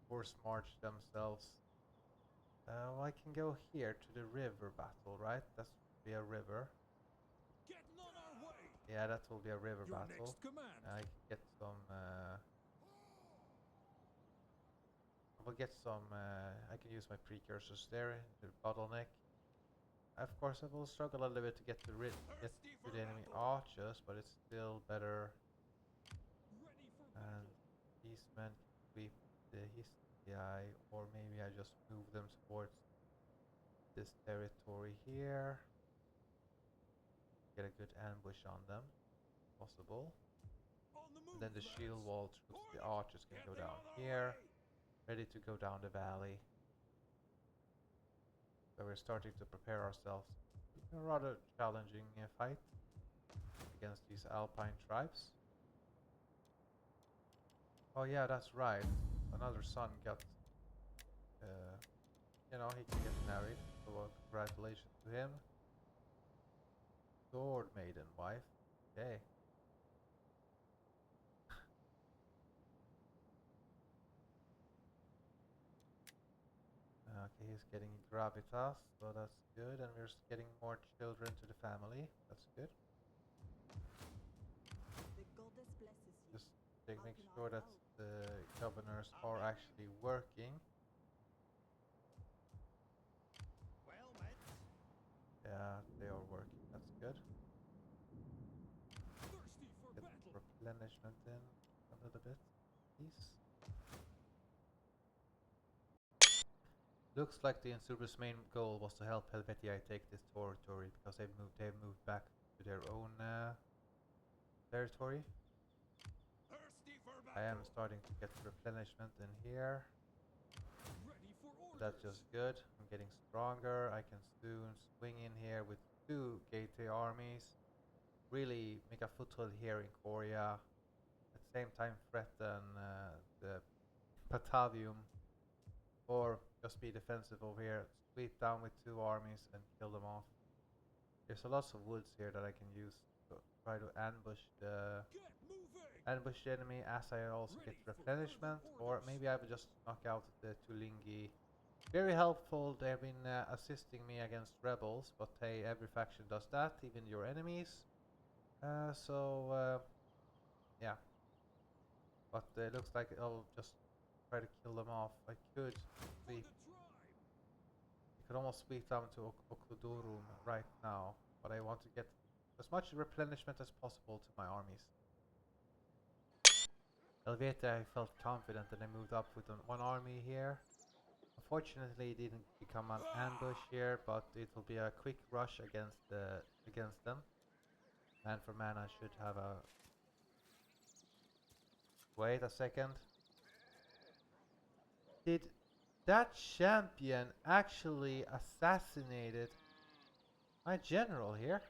force march themselves. Well, I can go here to the river battle, right? That's be a river. Getting on our way. Yeah, that will be a river Your battle. next command. I can get some. I will get some. I can use my precursors there. The bottleneck. Of course, I will struggle a little bit to get to the enemy archers, but it's still better. Ready for And these men sweep the Histii, or maybe I just move them towards this territory here. get a good ambush on them, possible. On the move, And then the lads. shield wall troops, the archers can go Getting down on our here, way. ready to go down the valley. So we're starting to prepare ourselves. A rather challenging fight against these alpine tribes. Oh yeah, that's right. Another son got, he can get married. So congratulations to him. Sword maiden wife. Okay. Okay, he's getting gravitas, so that's good, and we're getting more children to the family. That's good. The goddess blesses you. Just How make can I sure that help? the governors are actually working. Well met. Yeah, they are working. That's good. Thirsty for Get battle. replenishment in a little bit, please. Looks like the Insurber's main goal was to help Helvetii take this territory because they've moved back to their own territory. Thirsty for I am battle. starting to get replenishment in here. Ready for So orders. that's just good. I'm getting stronger. I can soon swing in here with 2 Getae armies. Really make a foothold here in Korea. At the same time threaten the Batavium. Or just be defensive over here. Sweep down with 2 armies and kill them off. There's a lots of woods here that I can use to try to ambush the Get moving. enemy as I also get Ready for replenishment, further or orders. maybe I would just knock out the Tulingi. Very helpful. They've been assisting me against rebels, but hey, every faction does that, even your enemies. Yeah. But it looks like I'll just try to kill them off. I could For sweep. the tribe. I could almost sweep down to Okudurum right now, but I want to get as much replenishment as possible to my armies. Helvetia, I felt confident and I moved up with 1 army here. Unfortunately, it didn't become an ambush here, but it will be a quick rush against them. Man for man, I should have a... Wait a second. Did that champion actually assassinated my general here?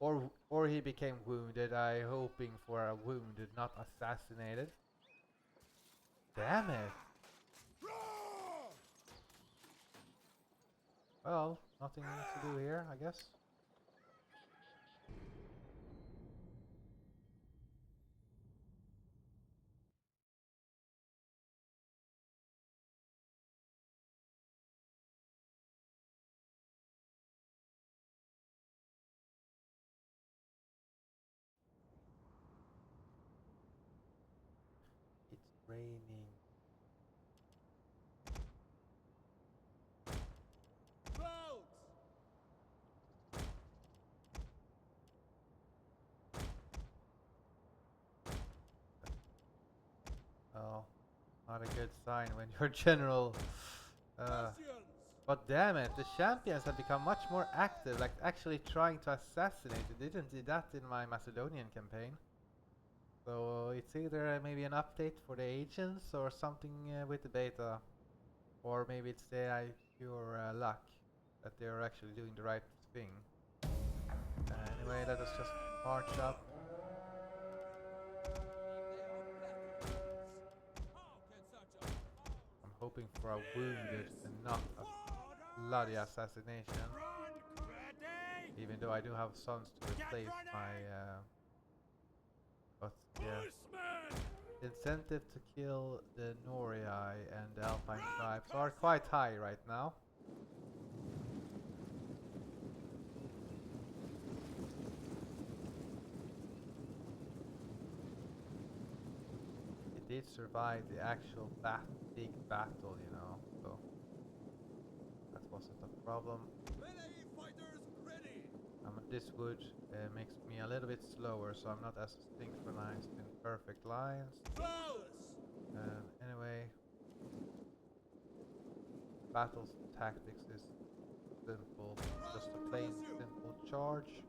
Or he became wounded. I hoping for a wounded, not assassinated. Damn it. Well, nothing to do here, I guess. It's raining. Clouds. Oh, not a good sign when your general... Bastions. But damn it, the champions have become much more active, like actually trying to assassinate. They didn't do that in my Macedonian campaign. So it's either maybe an update for the agents or something with the beta. Or maybe it's pure luck that they're actually doing the right thing. Anyway, let us just march up. I'm hoping for a wounded and not a bloody assassination. Ready. Even though I do have sons to replace my... but yeah. Horsemen. Incentive to kill the Norii and the Alpine tribes are quite high right now. It did survive the actual big battle, so that wasn't a problem. Melee fighters ready. This wood makes me a little bit slower, so I'm not as synchronized in perfect lines. Anyway, battle tactics is simple. Just a plain simple charge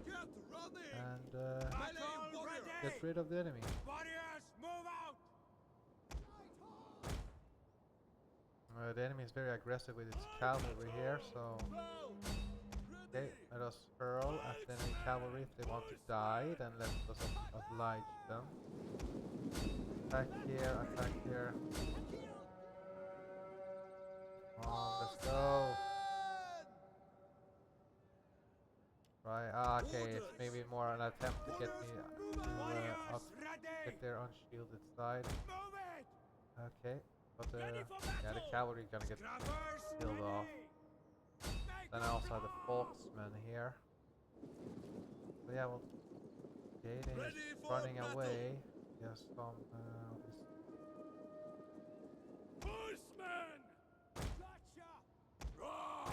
Get running! and Melee warrior! get rid of the enemy. Warriors, move out! The enemy is very aggressive with its cavalry here, so okay, let us hurl at the enemy cavalry if they want to die, then let us oblige them. Attack here, attack here. Come on, let's go. Right, okay, it's maybe more an attempt to get me to up, get their unshielded side. Move it! Okay, but Ready for yeah, the battle! cavalry gonna get Scrubbers, killed off. ready! Then I also have the Folksmen here. So yeah, well, Getae Ready is for running battle. away. Yes, some Horsemen! Gotcha! Raw!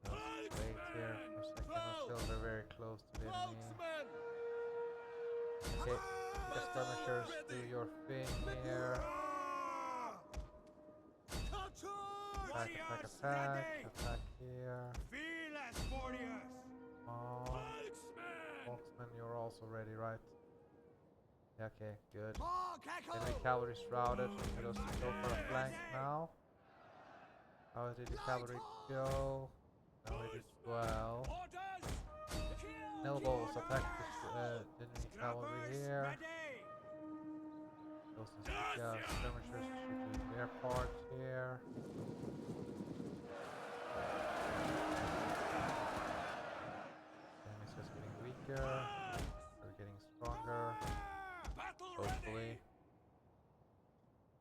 let's wait here for a second until they're very close to the enemy. Spokesman! Okay, the skirmishers, do your thing here. Attack, attack, attack, attack here. Fearless warriors! Oh, Marksmen! Folksmen, you're also ready, right? Yeah, okay, good. More cackle! Enemy cavalry's routed. Let us go for a flank now. How did the cavalry go? No, it did well. Orders! Kill Nobles the attack orders! the enemy cavalry here. Ready! Those skirmishers should do their part here. Enemy's just getting weaker. They're getting stronger. Battle Hopefully.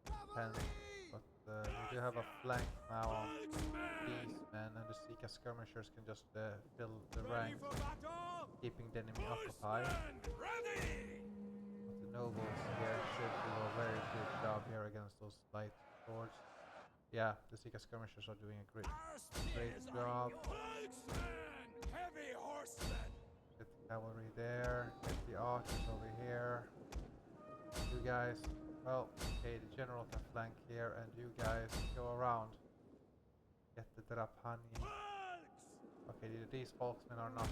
Depends. But we do have a flank now on these men, and the Sika skirmishers can just fill the ready ranks, for battle! keeping the enemy occupied. Horsemen, ready! But the nobles here should do a very good job here against those light swords. Yeah, the Sika skirmishers are doing a great Our spears job. are marksmen! Heavy horsemen! Get the cavalry there, get the archers over here. You guys, well, okay, the general can flank here, and you guys go around. Get the Drapani. Marks! Okay, these folksmen are not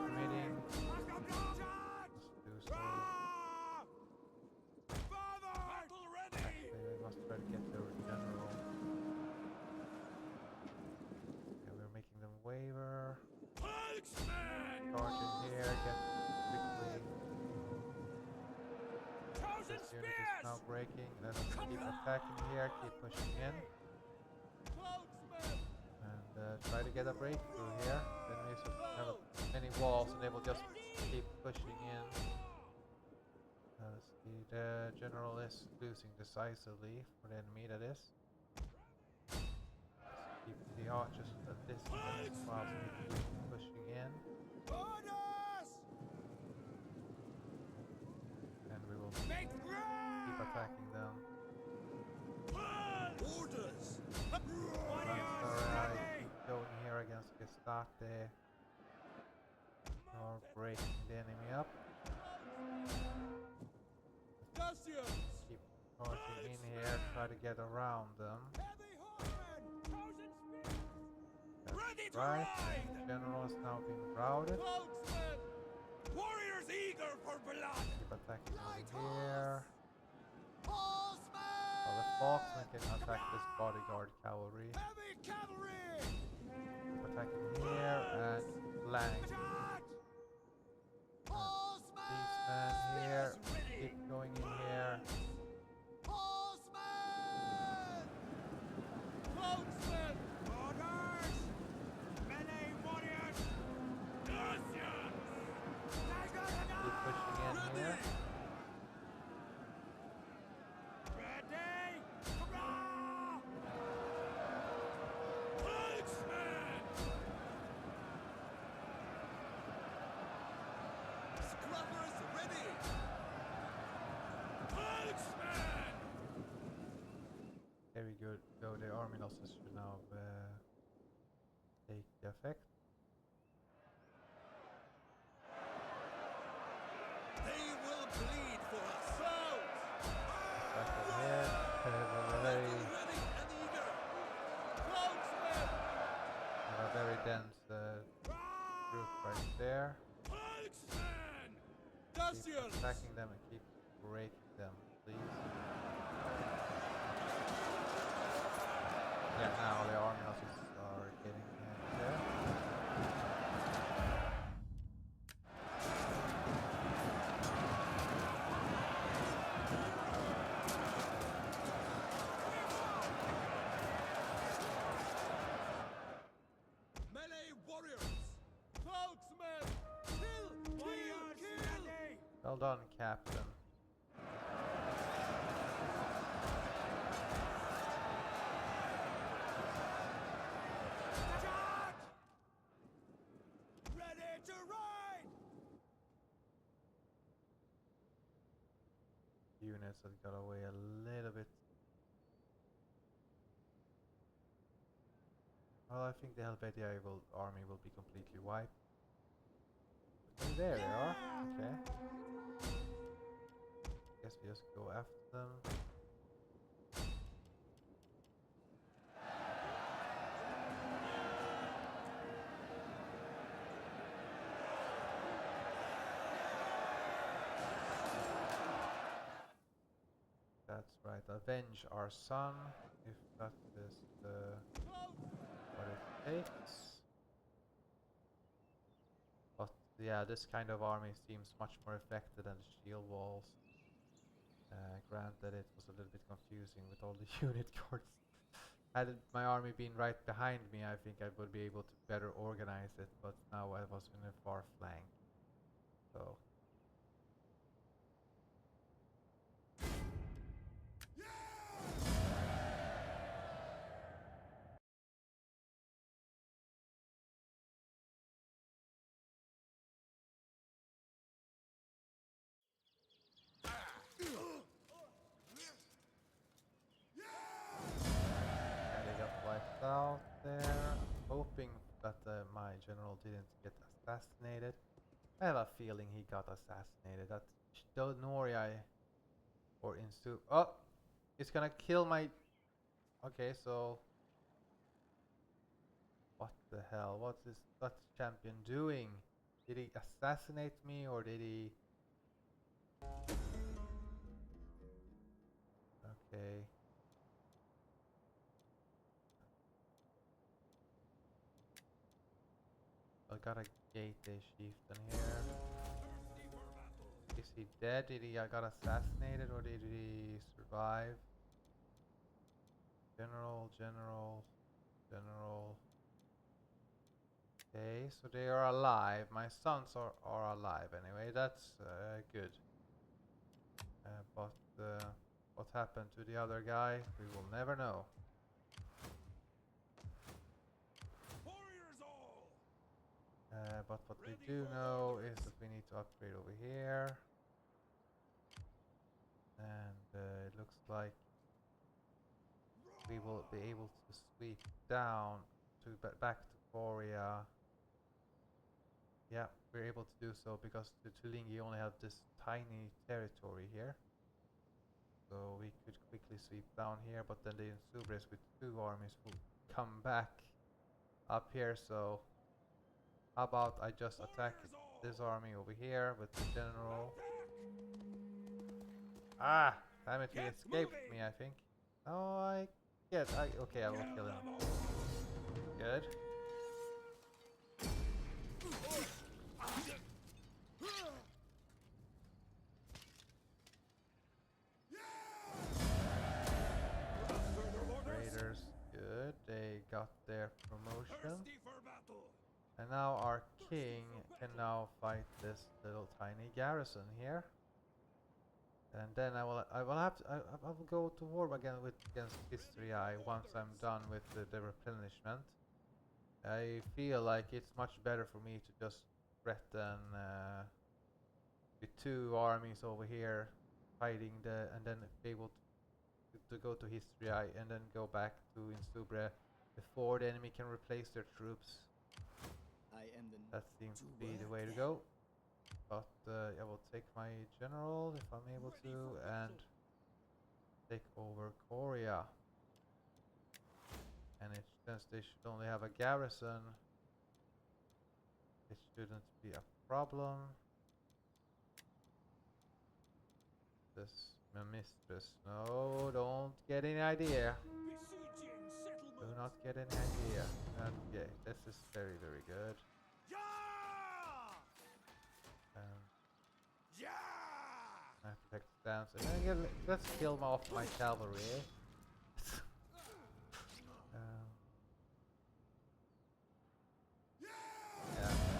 committing. Let's do so. Father! Battle ready! Actually, we must try to get their general. Okay, we're making them waver. Marksmen! Charging here, get quickly. Chosen This unit is spears! now breaking. Let us keep attacking here, keep pushing in. And try to get a breakthrough here. The enemies have many walls and they will just keep pushing in. Let's see, the general is losing decisively for the enemy, that is. Let's keep the archers at distance whilst we keep pushing in. Orders! And we will Make keep ground! attacking them. Orders! Alright, keep going here against Getae. Or breaking the enemy up. Dacians! Keep charging in here, try to get around them. Heavy horsemen! Chosen spears! That's Ready to right, ride! the general has now been routed. Spokesman! Warriors eager for blood! Keep attacking over here. Horsemen! Well, the Folksmen can attack this bodyguard cavalry. Heavy cavalry! Keep attacking here and flank. Attack! These men here, keep going in here. Horsemen! Spokesman! Orders! Melee warriors! Dacians! Keep pushing in here. Ready! Hurrah! Marksmen! Scrubbers ready! Marksmen! Very good. Go, the army losses should now take effect. They will bleed for us! Back ahead. We're very Ready and eager! Spokesman! dense group right there. Volksman! Keep Dacians! attacking them and keep breaking them, please. Yeah, now the army houses are getting there. Melee warriors! Volksmen! Kill! Kill! Kill! Well done, Captain. Charge! Ready to ride! Units that got away a little bit. Well, I think the Helvetia army will be completely wiped. Oh, there they are. Okay. Guess we just go after them. That's right. Avenge our son, if that is what it takes. But yeah, this kind of army seems much more effective than the shield walls. Granted, it was a little bit confusing with all the unit cards. Had my army been right behind me, I think I would be able to better organize it, but now I was in a far flank. So yeah, they got wiped out there. Hoping that my general didn't get assassinated. I have a feeling he got assassinated. That Noria or Insu. Oh, it's gonna kill my. Okay, so what the hell? What is that champion doing? Did he assassinate me or did he? Okay. I got a Getae chieftain here. Is he dead? Did he got assassinated or did he survive? General. Okay, so they are alive. My sons are alive anyway. That's good. But what happened to the other guy? We will never know. Warriors all! But what we do know is that we need to upgrade over here. And it looks like we will be able to sweep down to back to Korea. Yeah, we're able to do so because the Tulingi only have this tiny territory here. So we could quickly sweep down here, but then the Insubres with 2 armies will come back up here. So how about I just attack this army over here with the general. Ah, damn it, he escaped me, I think. Oh, okay, I will kill him. Good. Raiders, good. They got their promotion. And now our king can now fight this little tiny garrison here. And then I will go to war again against History Eye once I'm done with the replenishment. I feel like it's much better for me to just threaten with 2 armies over here fighting and then be able to go to History Eye and then go back to Insubre before the enemy can replace their troops. That seems to be the way to go. But I will take my general if I'm able to and take over Korea. And since they should only have a garrison, It shouldn't be a problem. This my mistress. No, don't get any idea. Besieging Do settlement. not get any idea. Okay, this is very, very good. Yeah! Um, Yeah! I have to take the stance. And then let's kill off my cavalry. um, yeah,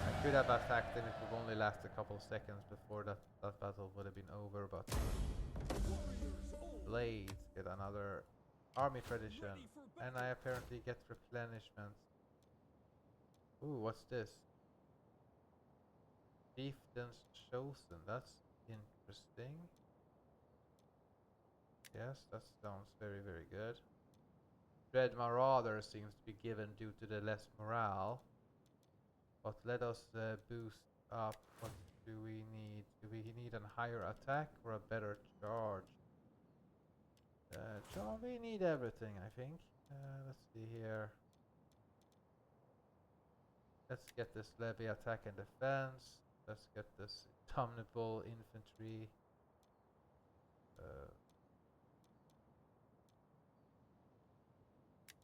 I could have attacked them. It would only last a couple seconds before that battle would have been over. But Warriors all Blades get another army tradition, ready for battle. and I apparently get replenishments. Ooh, what's this? Chieftain's Chosen. That's interesting. Yes, that sounds very, very good. Dread Marauder seems to be given due to the less morale. But let us boost up. What do we need? Do we need a higher attack or a better charge? We need everything, I think. Let's see here. Let's get this levy attack and defense. Let's get this indomitable infantry.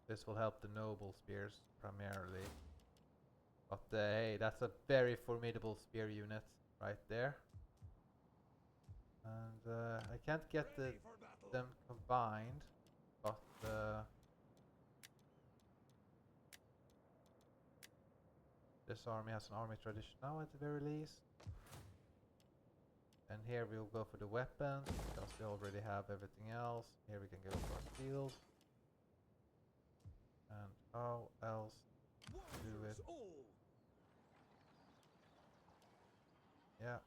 This will help the noble spears primarily. But hey, that's a very formidable spear unit right there. And I can't get Ready for battle. them combined, but this army has an army tradition now at the very least. And here we'll go for the weapons, because we already have everything else. Here we can go for our shield. And how else do Warriors it? all. Yeah,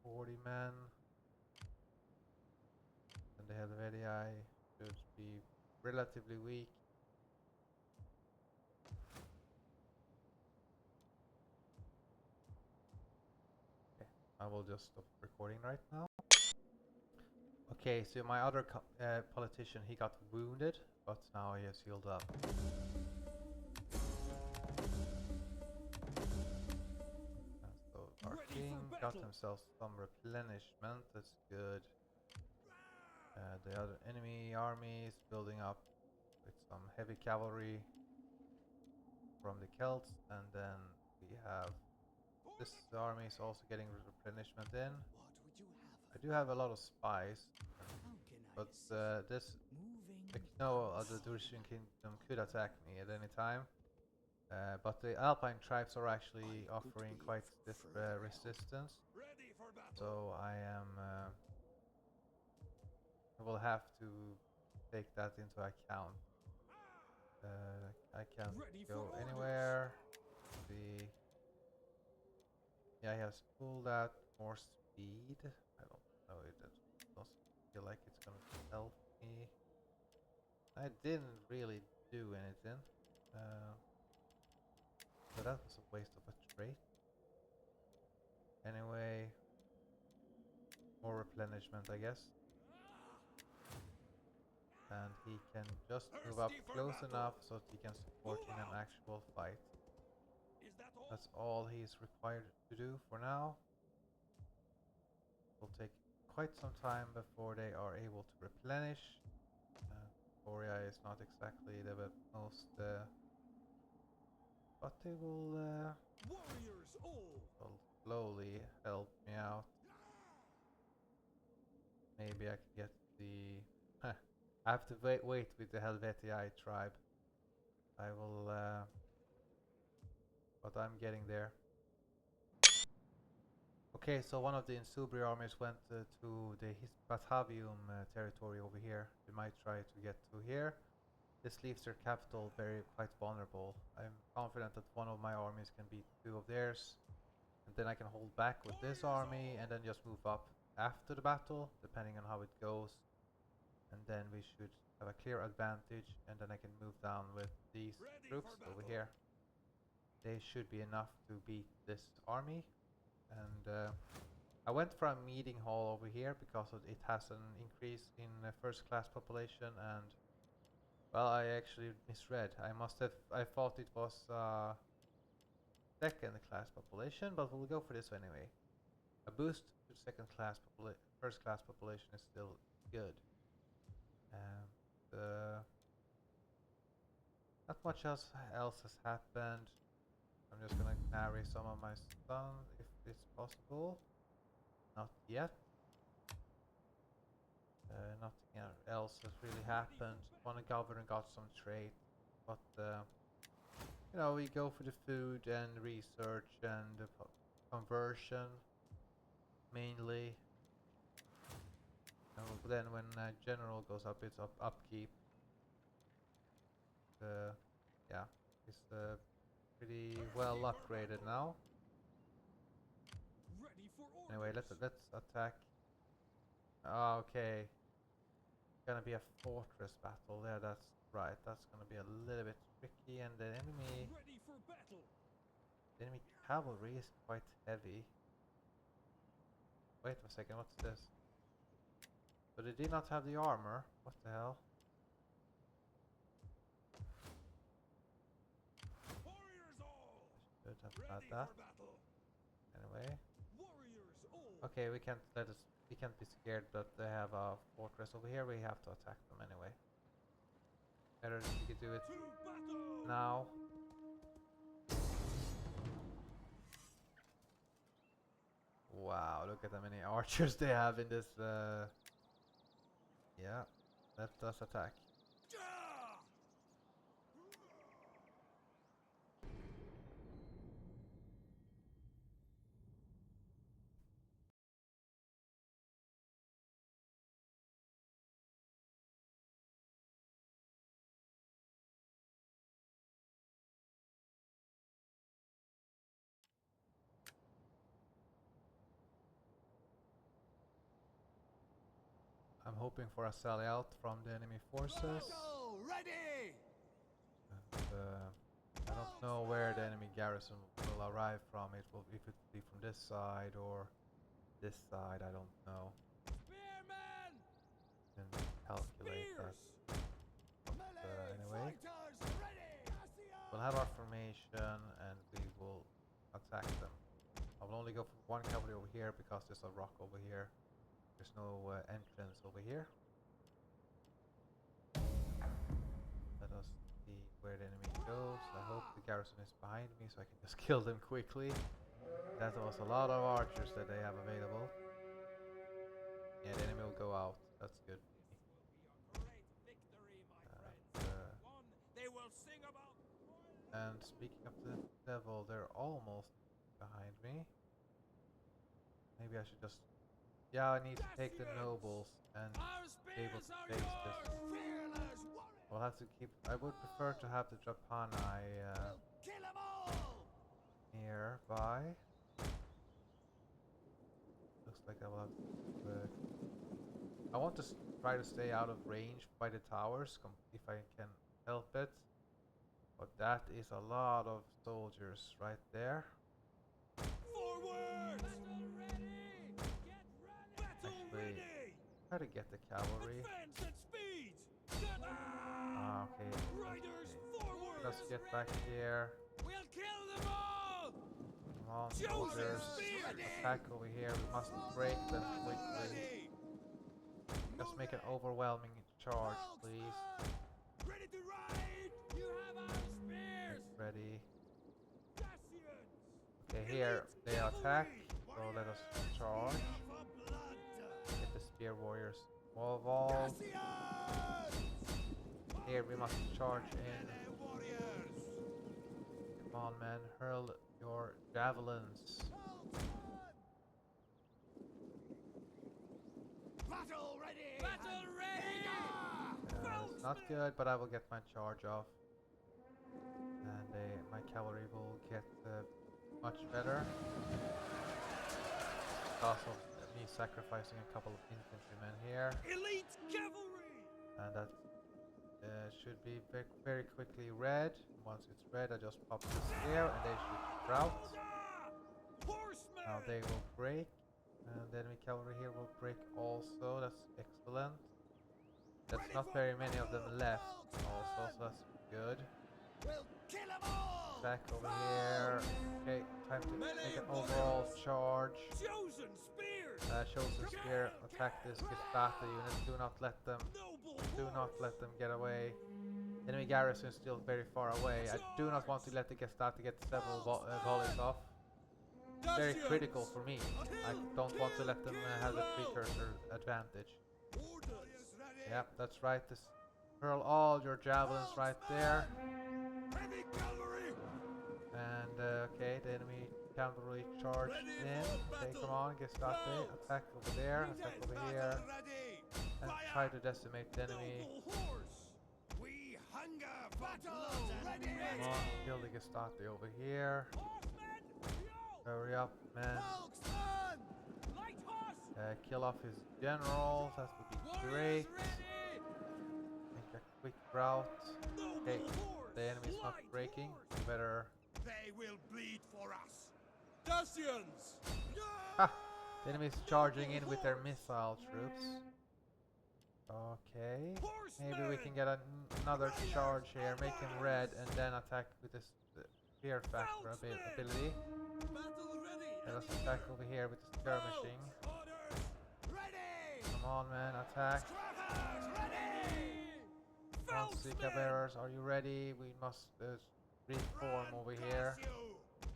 40 men. And the Helvetii should be relatively weak. Okay, I will just stop recording right now. Okay, so my other politician, he got wounded, but now he has healed up. And so our Ready king for got battle. himself some replenishment, that's good. The other enemy army is building up with some heavy cavalry from the Celts, and then we have this army is also getting replenishment in. What would you have? I do have a lot of spies, How can I but assist? this Moving. no other Drusian kingdom could attack me at any time. But the alpine tribes are actually I could offering be quite of stiff further help. resistance, Ready for battle. so I will have to take that into account. I can't Ready for go orders. anywhere. The yeah, he has pulled out more speed. I don't know. It doesn't feel like it's gonna help me. I didn't really do anything. So that was a waste of a trait. Anyway, more replenishment, I guess. And he can just move up Thirsty for close battle. enough so that he can support Move in an out. actual fight. Is that all? That's all he's required to do for now. Will take quite some time before they are able to replenish. Borii is not exactly the most, but they will Warriors all. slowly help me out. Maybe I can get the. I have to wait with the Helvetii tribe. I will, but I'm getting there. Okay, so one of the Insubri armies went to the Batavium territory over here. They might try to get to here. This leaves their capital quite vulnerable. I'm confident that one of my armies can beat two of theirs, and then I can hold back with this army and then just move up after the battle, depending on how it goes. And then we should have a clear advantage, and then I can move down with these troops over here. They should be enough to beat this army. And I went for a meeting hall over here because it has an increase in first class population, and well, I actually misread. I thought it was second class population, but we'll go for this anyway. A boost to second class first class population is still good. And not much else has happened. I'm just gonna marry some of my sons if it's possible. Not yet. Nothing else has really happened. One governor got some trade, but you know, we go for the food and research and the conversion mainly. Then when general goes up, it's upkeep. Yeah, it's pretty well upgraded now. Ready for orders. Anyway, let's attack. Okay, gonna be a fortress battle there. That's right. That's gonna be a little bit tricky, and the enemy Ready for battle. cavalry is quite heavy. Wait a second, what's this? So they did not have the armor. What the hell? Warriors all. Should have Ready had that. for battle. Anyway. Warriors all. Okay, we can't be scared that they have a fortress over here. We have to attack them anyway. Better if we could do it To battle. now. Wow, look at how many archers they have in this. Yeah, let us attack. Ja! I'm hoping for a sally out from the enemy forces. Battle ready! And, I don't know where the enemy garrison will arrive from. If it will be from this side or this side, I don't know. Spearmen! Can calculate that. Anyway, Fighters ready! we'll have our formation and we will attack them. I will only go for one cavalry over here because there's a rock over here. There's no entrance over here. Let us see where the enemy goes. I hope the garrison is behind me so I can just kill them quickly. That was a lot of archers that they have available. Yeah, the enemy will go out. That's good. This will be a great victory, my friends. One they will sing about. And speaking of the devil, they're almost behind me. Maybe I should just... Yeah, I need to take the nobles and Our be able spears to are face yours! this. Fearless warrior! We'll have to keep... I would prefer to have the Japani Kill them all! nearby. Looks like I will have to... I want to try to stay out of range by the towers if I can help it. But that is a lot of soldiers right there. Forward. Battle ready! Get ready! Battle Actually, ready. try to get the cavalry. Advance at speed. Okay. Riders Okay. forward. Let's get back here. We'll kill them all! Come on, Chosen soldiers. spear. Attack over here. We must break them quickly. Ready. Just make an overwhelming charge, please. Ready to ride. You have our spears! Ready. Dacians. Okay, here they attack. So let us charge. Get the spear warriors. Wall. Here we must charge in. Come on, man. Hurl your javelins. Battle ready! Battle ready! It's not good, but I will get my charge off. And my cavalry will get much better. Because of me sacrificing a couple of infantrymen here. Elite cavalry. And that should be very quickly red. Once it's red, I just pop the spear and they shoot out. Horsemen. Now they will break. And the enemy cavalry here will break also. That's excellent. That's not very many of them left also, so that's good. We'll kill them all! attack over here. Okay, time to make an overall charge. Chosen spears. Chosen Spear, attack this Getae unit. Do not let them get away. Enemy garrison is still very far away. I do not want to let the Getae get several volleys off. Very critical for me. I don't want to let them have the precursor advantage. Orders ready. Yep, that's right. Just hurl all your javelins right there. Heavy cavalry. And okay, the enemy cavalry charged in. Okay, come on, Getae, attack over there, attack over here, Battle ready. and try to decimate the enemy. Noble horse. We hunger. Battle ready. Come on, kill the Getae over here. Horsemen. Yo. Hurry up, man. Folksman. Light horse. Kill off his generals, that would be great. Make a quick route. Noble Okay, horse. the enemy's not Light breaking. horse. You better... They will bleed for us. Dacians. Ha! The enemy's charging in with their missile troops. Okay. Maybe we can get another charge here, make him red, and then attack with this fear factor ability. Battle ready. Let us attack over here with the skirmishing. Orders ready. Come on, man, attack. Scrappers ready. Come on, Sika bearers, are you ready? We must reform over here. Curse you.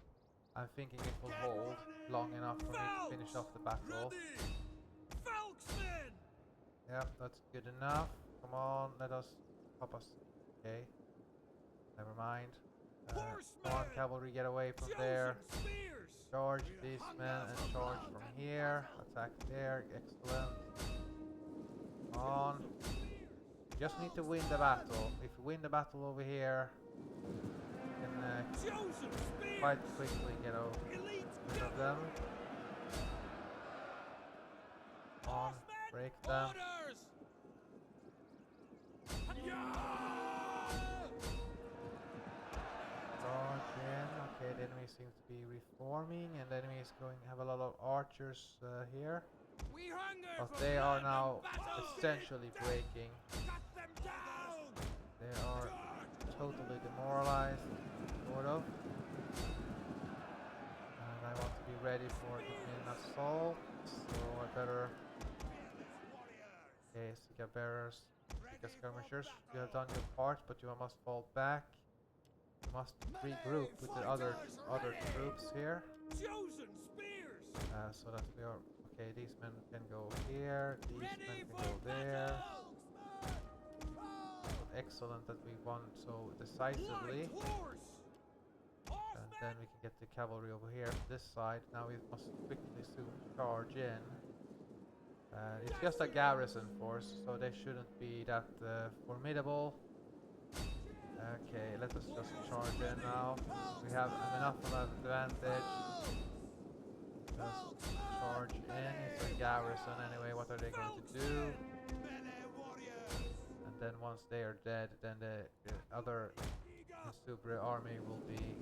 I'm thinking it will hold long enough for me to finish off the battle. Falksman. Yep, that's good enough. Come on, let us pop us. Okay. Never mind. Come on, cavalry, get away from there. Spears. Charge these men and charge from here. Attack there. Excellent. Come on. You just need to win the battle. If you win the battle over here, you can Chosen spears. quite quickly get over Elite rid of them. Come on, break them. Orders. Charge in. Okay, the enemy seems to be reforming, and the enemy is going to have a lot of archers here. We hunger But for they are blood now and battle. essentially breaking. Cut them down. They are totally demoralized, sort of. And I want to be ready for an assault, so I better... Okay, Sika bearers, Sika skirmishers, you have done your part, but you must fall back. You must regroup with the other troops here, Chosen spears. so that we are... Okay, these men can go here, these men Ready can for go there. battle. Excellent that we won so decisively. Light horse. And then we can get the cavalry over here on this side. Now we must quickly soon charge in. It's just a garrison force, so they shouldn't be that formidable. Okay, let us just charge in now. We have enough of an advantage. Just charge in. It's a garrison anyway. What are they going to do? And then once they are dead, then the other Insubri army will be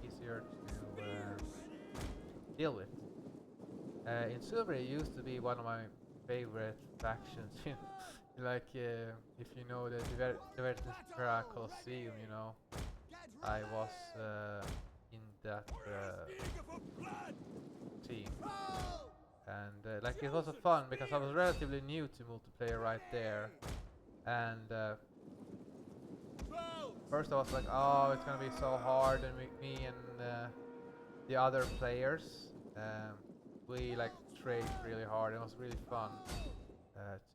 easier to deal with. Insubri used to be one of my favorite factions. Like if you know the Divertisera Colosseum, you know, I was in that team, and like it was fun because I was relatively new to multiplayer right there, and first I was like, oh, it's gonna be so hard, and me and the other players, we like trained really hard. It was really fun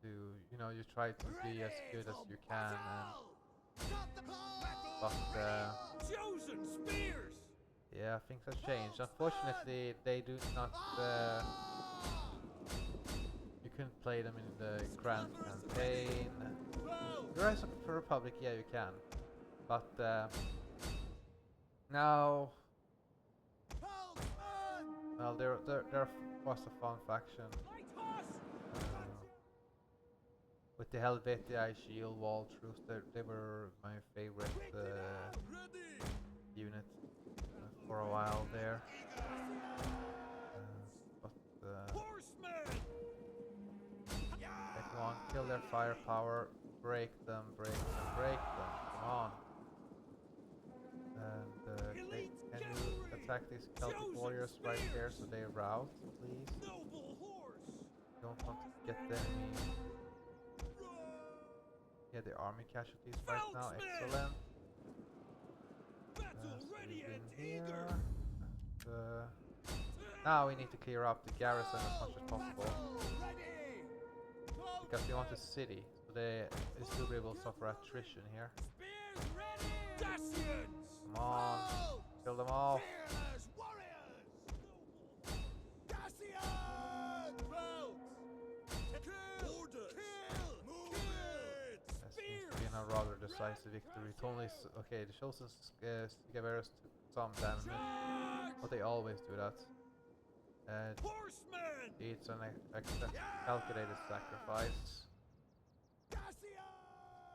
to, you know, you try to be as good as you can, but Chosen spears. yeah, things have changed. Unfortunately, they do not. You couldn't play them in the Grand Campaign. The Rise of the Republic, yeah, you can, but now, well, there was a fun faction Light horse. with the Helvetii shield wall troops. They were my favorite unit for a while there. Horsemen. Come on, kill their firepower, break them, break them, break them. Come on. And okay, attack these Celtic Chosen warriors right here spears! so they rout, please. Noble horse! Don't want to get the enemy. Yeah, the army casualties right now. Feldsman! Excellent. Battle So ready we've and been eager! here. Now we need to clear up the garrison as much as possible. Ready! Go Because we want a city. So the Isubri will suffer attrition here. Spears ready! Dacians! Come on. Kill them all. Fearless warriors! Dacian! Kill! Orders! Kill! Move it! That seems to be a rather decisive victory. It's only okay, the chosen Sigaveras took some damage, Charge! but they always do that. Horsemen! It's an calculated sacrifice. Dacian!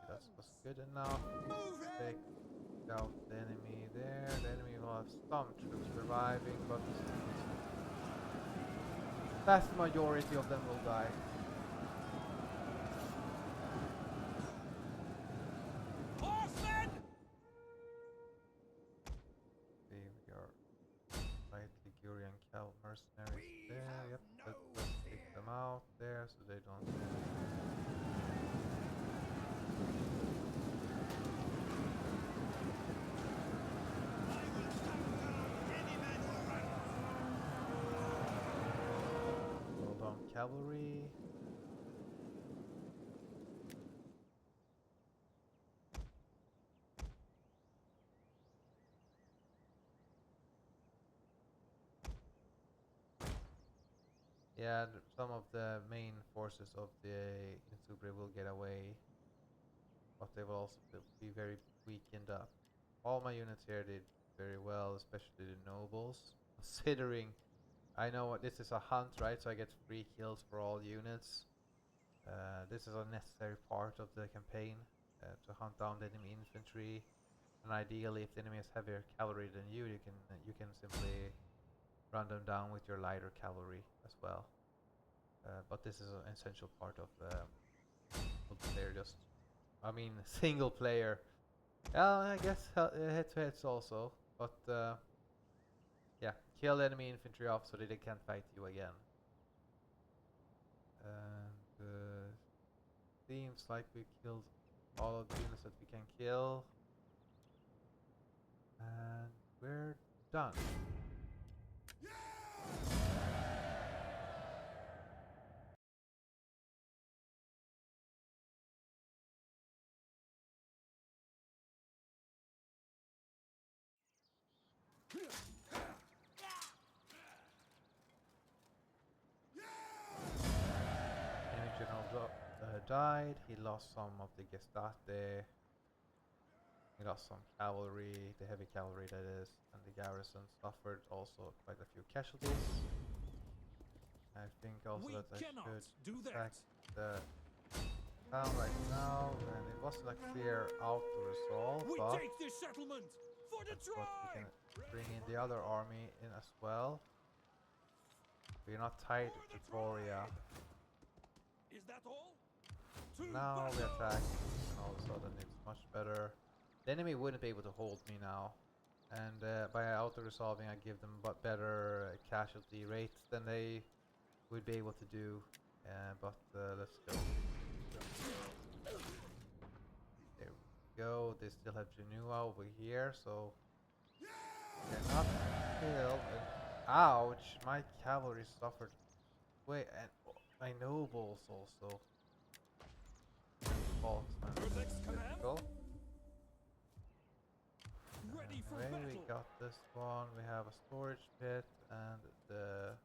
That was good enough. Move it! Take out the enemy there. The enemy will have some troops surviving, but vast majority of them will die. Horsemen! See, we are right Ligurian Cal mercenaries We there. have Yep, no let's take fear. them out there so they don't. I will cut down any man who runs! Hold on, cavalry. Yeah, some of the main forces of the Insubri will get away, but they will also be very weakened up. All my units here did very well, especially the nobles. Considering, I know what this is a hunt, right? So I get free kills for all units. This is a necessary part of the campaign to hunt down the enemy infantry, and ideally, if the enemy has heavier cavalry than you, you can simply run them down with your lighter cavalry as well. But this is an essential part of multiplayer. I mean, single player. Well, I guess head to heads also. But yeah, kill enemy infantry off so that they can't fight you again. And seems like we killed all of the units that we can kill. And we're done. Enemy general died. He lost some of the Gestae. He lost some cavalry, the heavy cavalry that is, and the garrison suffered also quite a few casualties. I think also We that I cannot should do attack that. the town right now, and it wasn't a clear auto-resolve, We but take this settlement for the that's what we tribe! can bring in the other army in as well. We're not tied to Pretoria. Is that all? Now we attack, and all of a sudden it's much better. The enemy wouldn't be able to hold me now, and by auto-resolving I give them better casualty rates than they would be able to do. But let's go. There we go. They still have Genua over here, so they're not killed. And ouch! My cavalry suffered. Wait, and my nobles also. Volksman. Your next command? Critical. Ready for Anyway, battle! we got this one. We have a storage pit and the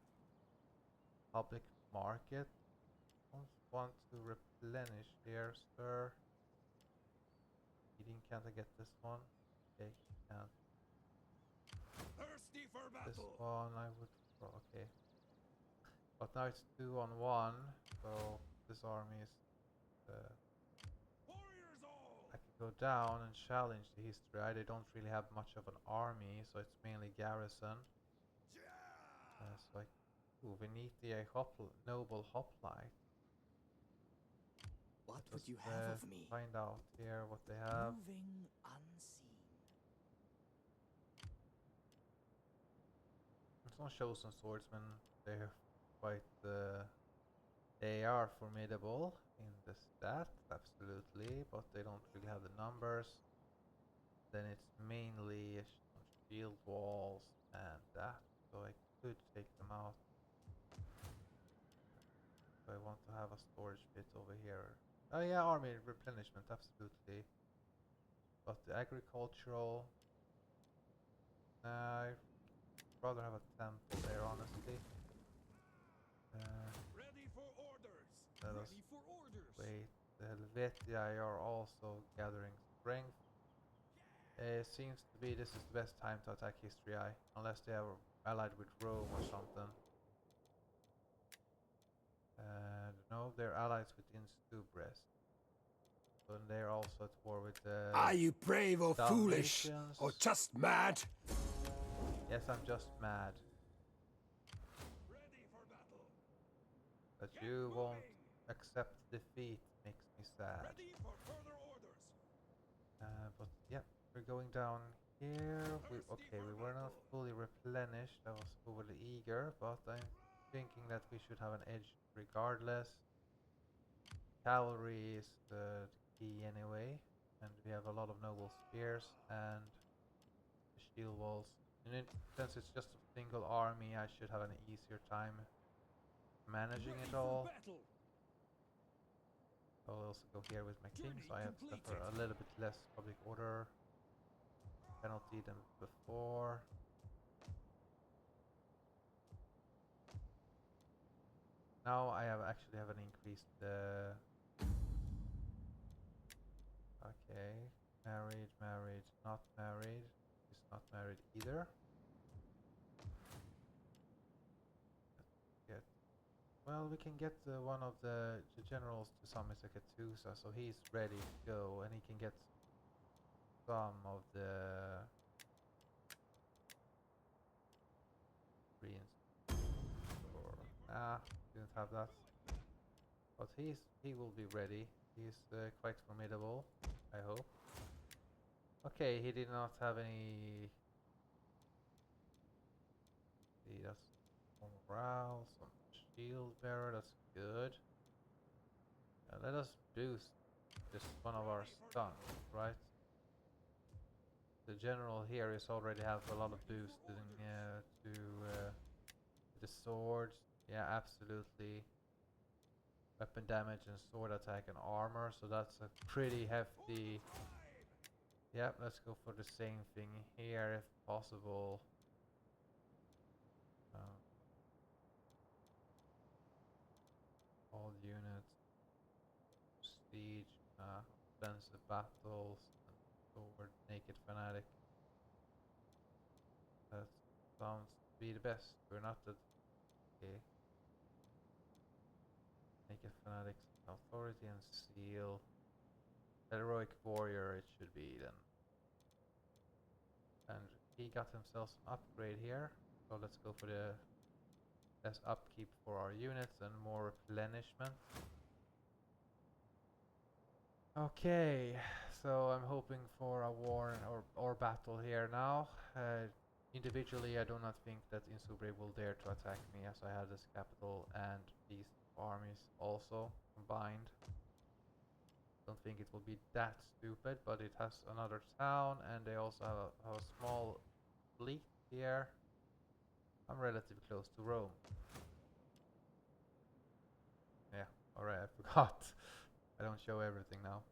public market. Want to replenish here, sir. Eating, can't I get this one? Okay, can't. Thirsty for This battle! one I would. Oh, okay. But now it's 2-on-1, so this army is. Warriors all! I could go down and challenge the history. They don't really have much of an army, so it's mainly garrison. So I. Ooh, Veneti, a noble hoplite. What Let would us, you have of me? Find out here what they have. Moving unseen. Some chosen swordsmen, they're quite they are formidable in the stats, absolutely, but they don't really have the numbers. Then it's mainly shield walls and that, so I could take them out. So I want to have a storage bit over here. Oh yeah, army replenishment, absolutely. But the agricultural, I'd rather have a temple there, honestly. Ready for orders. Let us Ready for orders. wait. The Helvetii are also gathering strength. It seems to be this is the best time to attack History Eye, unless they are allied with Rome or something. No, they're allies with Instubrest. So they're also at war with the Are you brave or foolish? Dalmatians. Or just mad? Yes, I'm just mad Ready for battle. that Get you won't moving. accept defeat. Makes me sad. Ready for further orders. But yeah, we're going down here. Okay, we were not fully replenished. I was overly eager, but I'm thinking that we should have an edge regardless. Cavalry is the key anyway, and we have a lot of noble spears and shield walls. And since it's just a single army, I should have an easier time managing Ready it for all. battle. I'll also go here with my king, Journey so I have to suffer a little bit less public order penalty than before. Now I actually have an increased okay, married, not married. He's not married either. Let's get, well, we can get one of the generals to summit a Katusa, so he's ready to go, and he can get some of the greens. Or didn't have that. But he will be ready. He's quite formidable, I hope. Okay, he did not have any. See, that's some morale, some shield bearer. That's good. Let us boost this one of our sons, right? The general here is already have a lot of boost to the swords. Yeah, absolutely. Weapon damage and sword attack and armor, so that's a pretty hefty. Yep, let's go for the same thing here if possible. All units, siege, offensive battles, and sword, naked fanatic. That sounds to be the best. We're not the okay. Naked fanatics, authority and seal. Heroic warrior it should be then. And he got himself an upgrade here. So let's go for the less upkeep for our units and more replenishment. Okay, so I'm hoping for a war or battle here now. Individually, I do not think that Insubre will dare to attack me, as I have this capital and these armies also combined. Don't think it will be that stupid, but it has another town, and they also have a small fleet here. I'm relatively close to Rome. Yeah, alright, I forgot. I don't show everything now.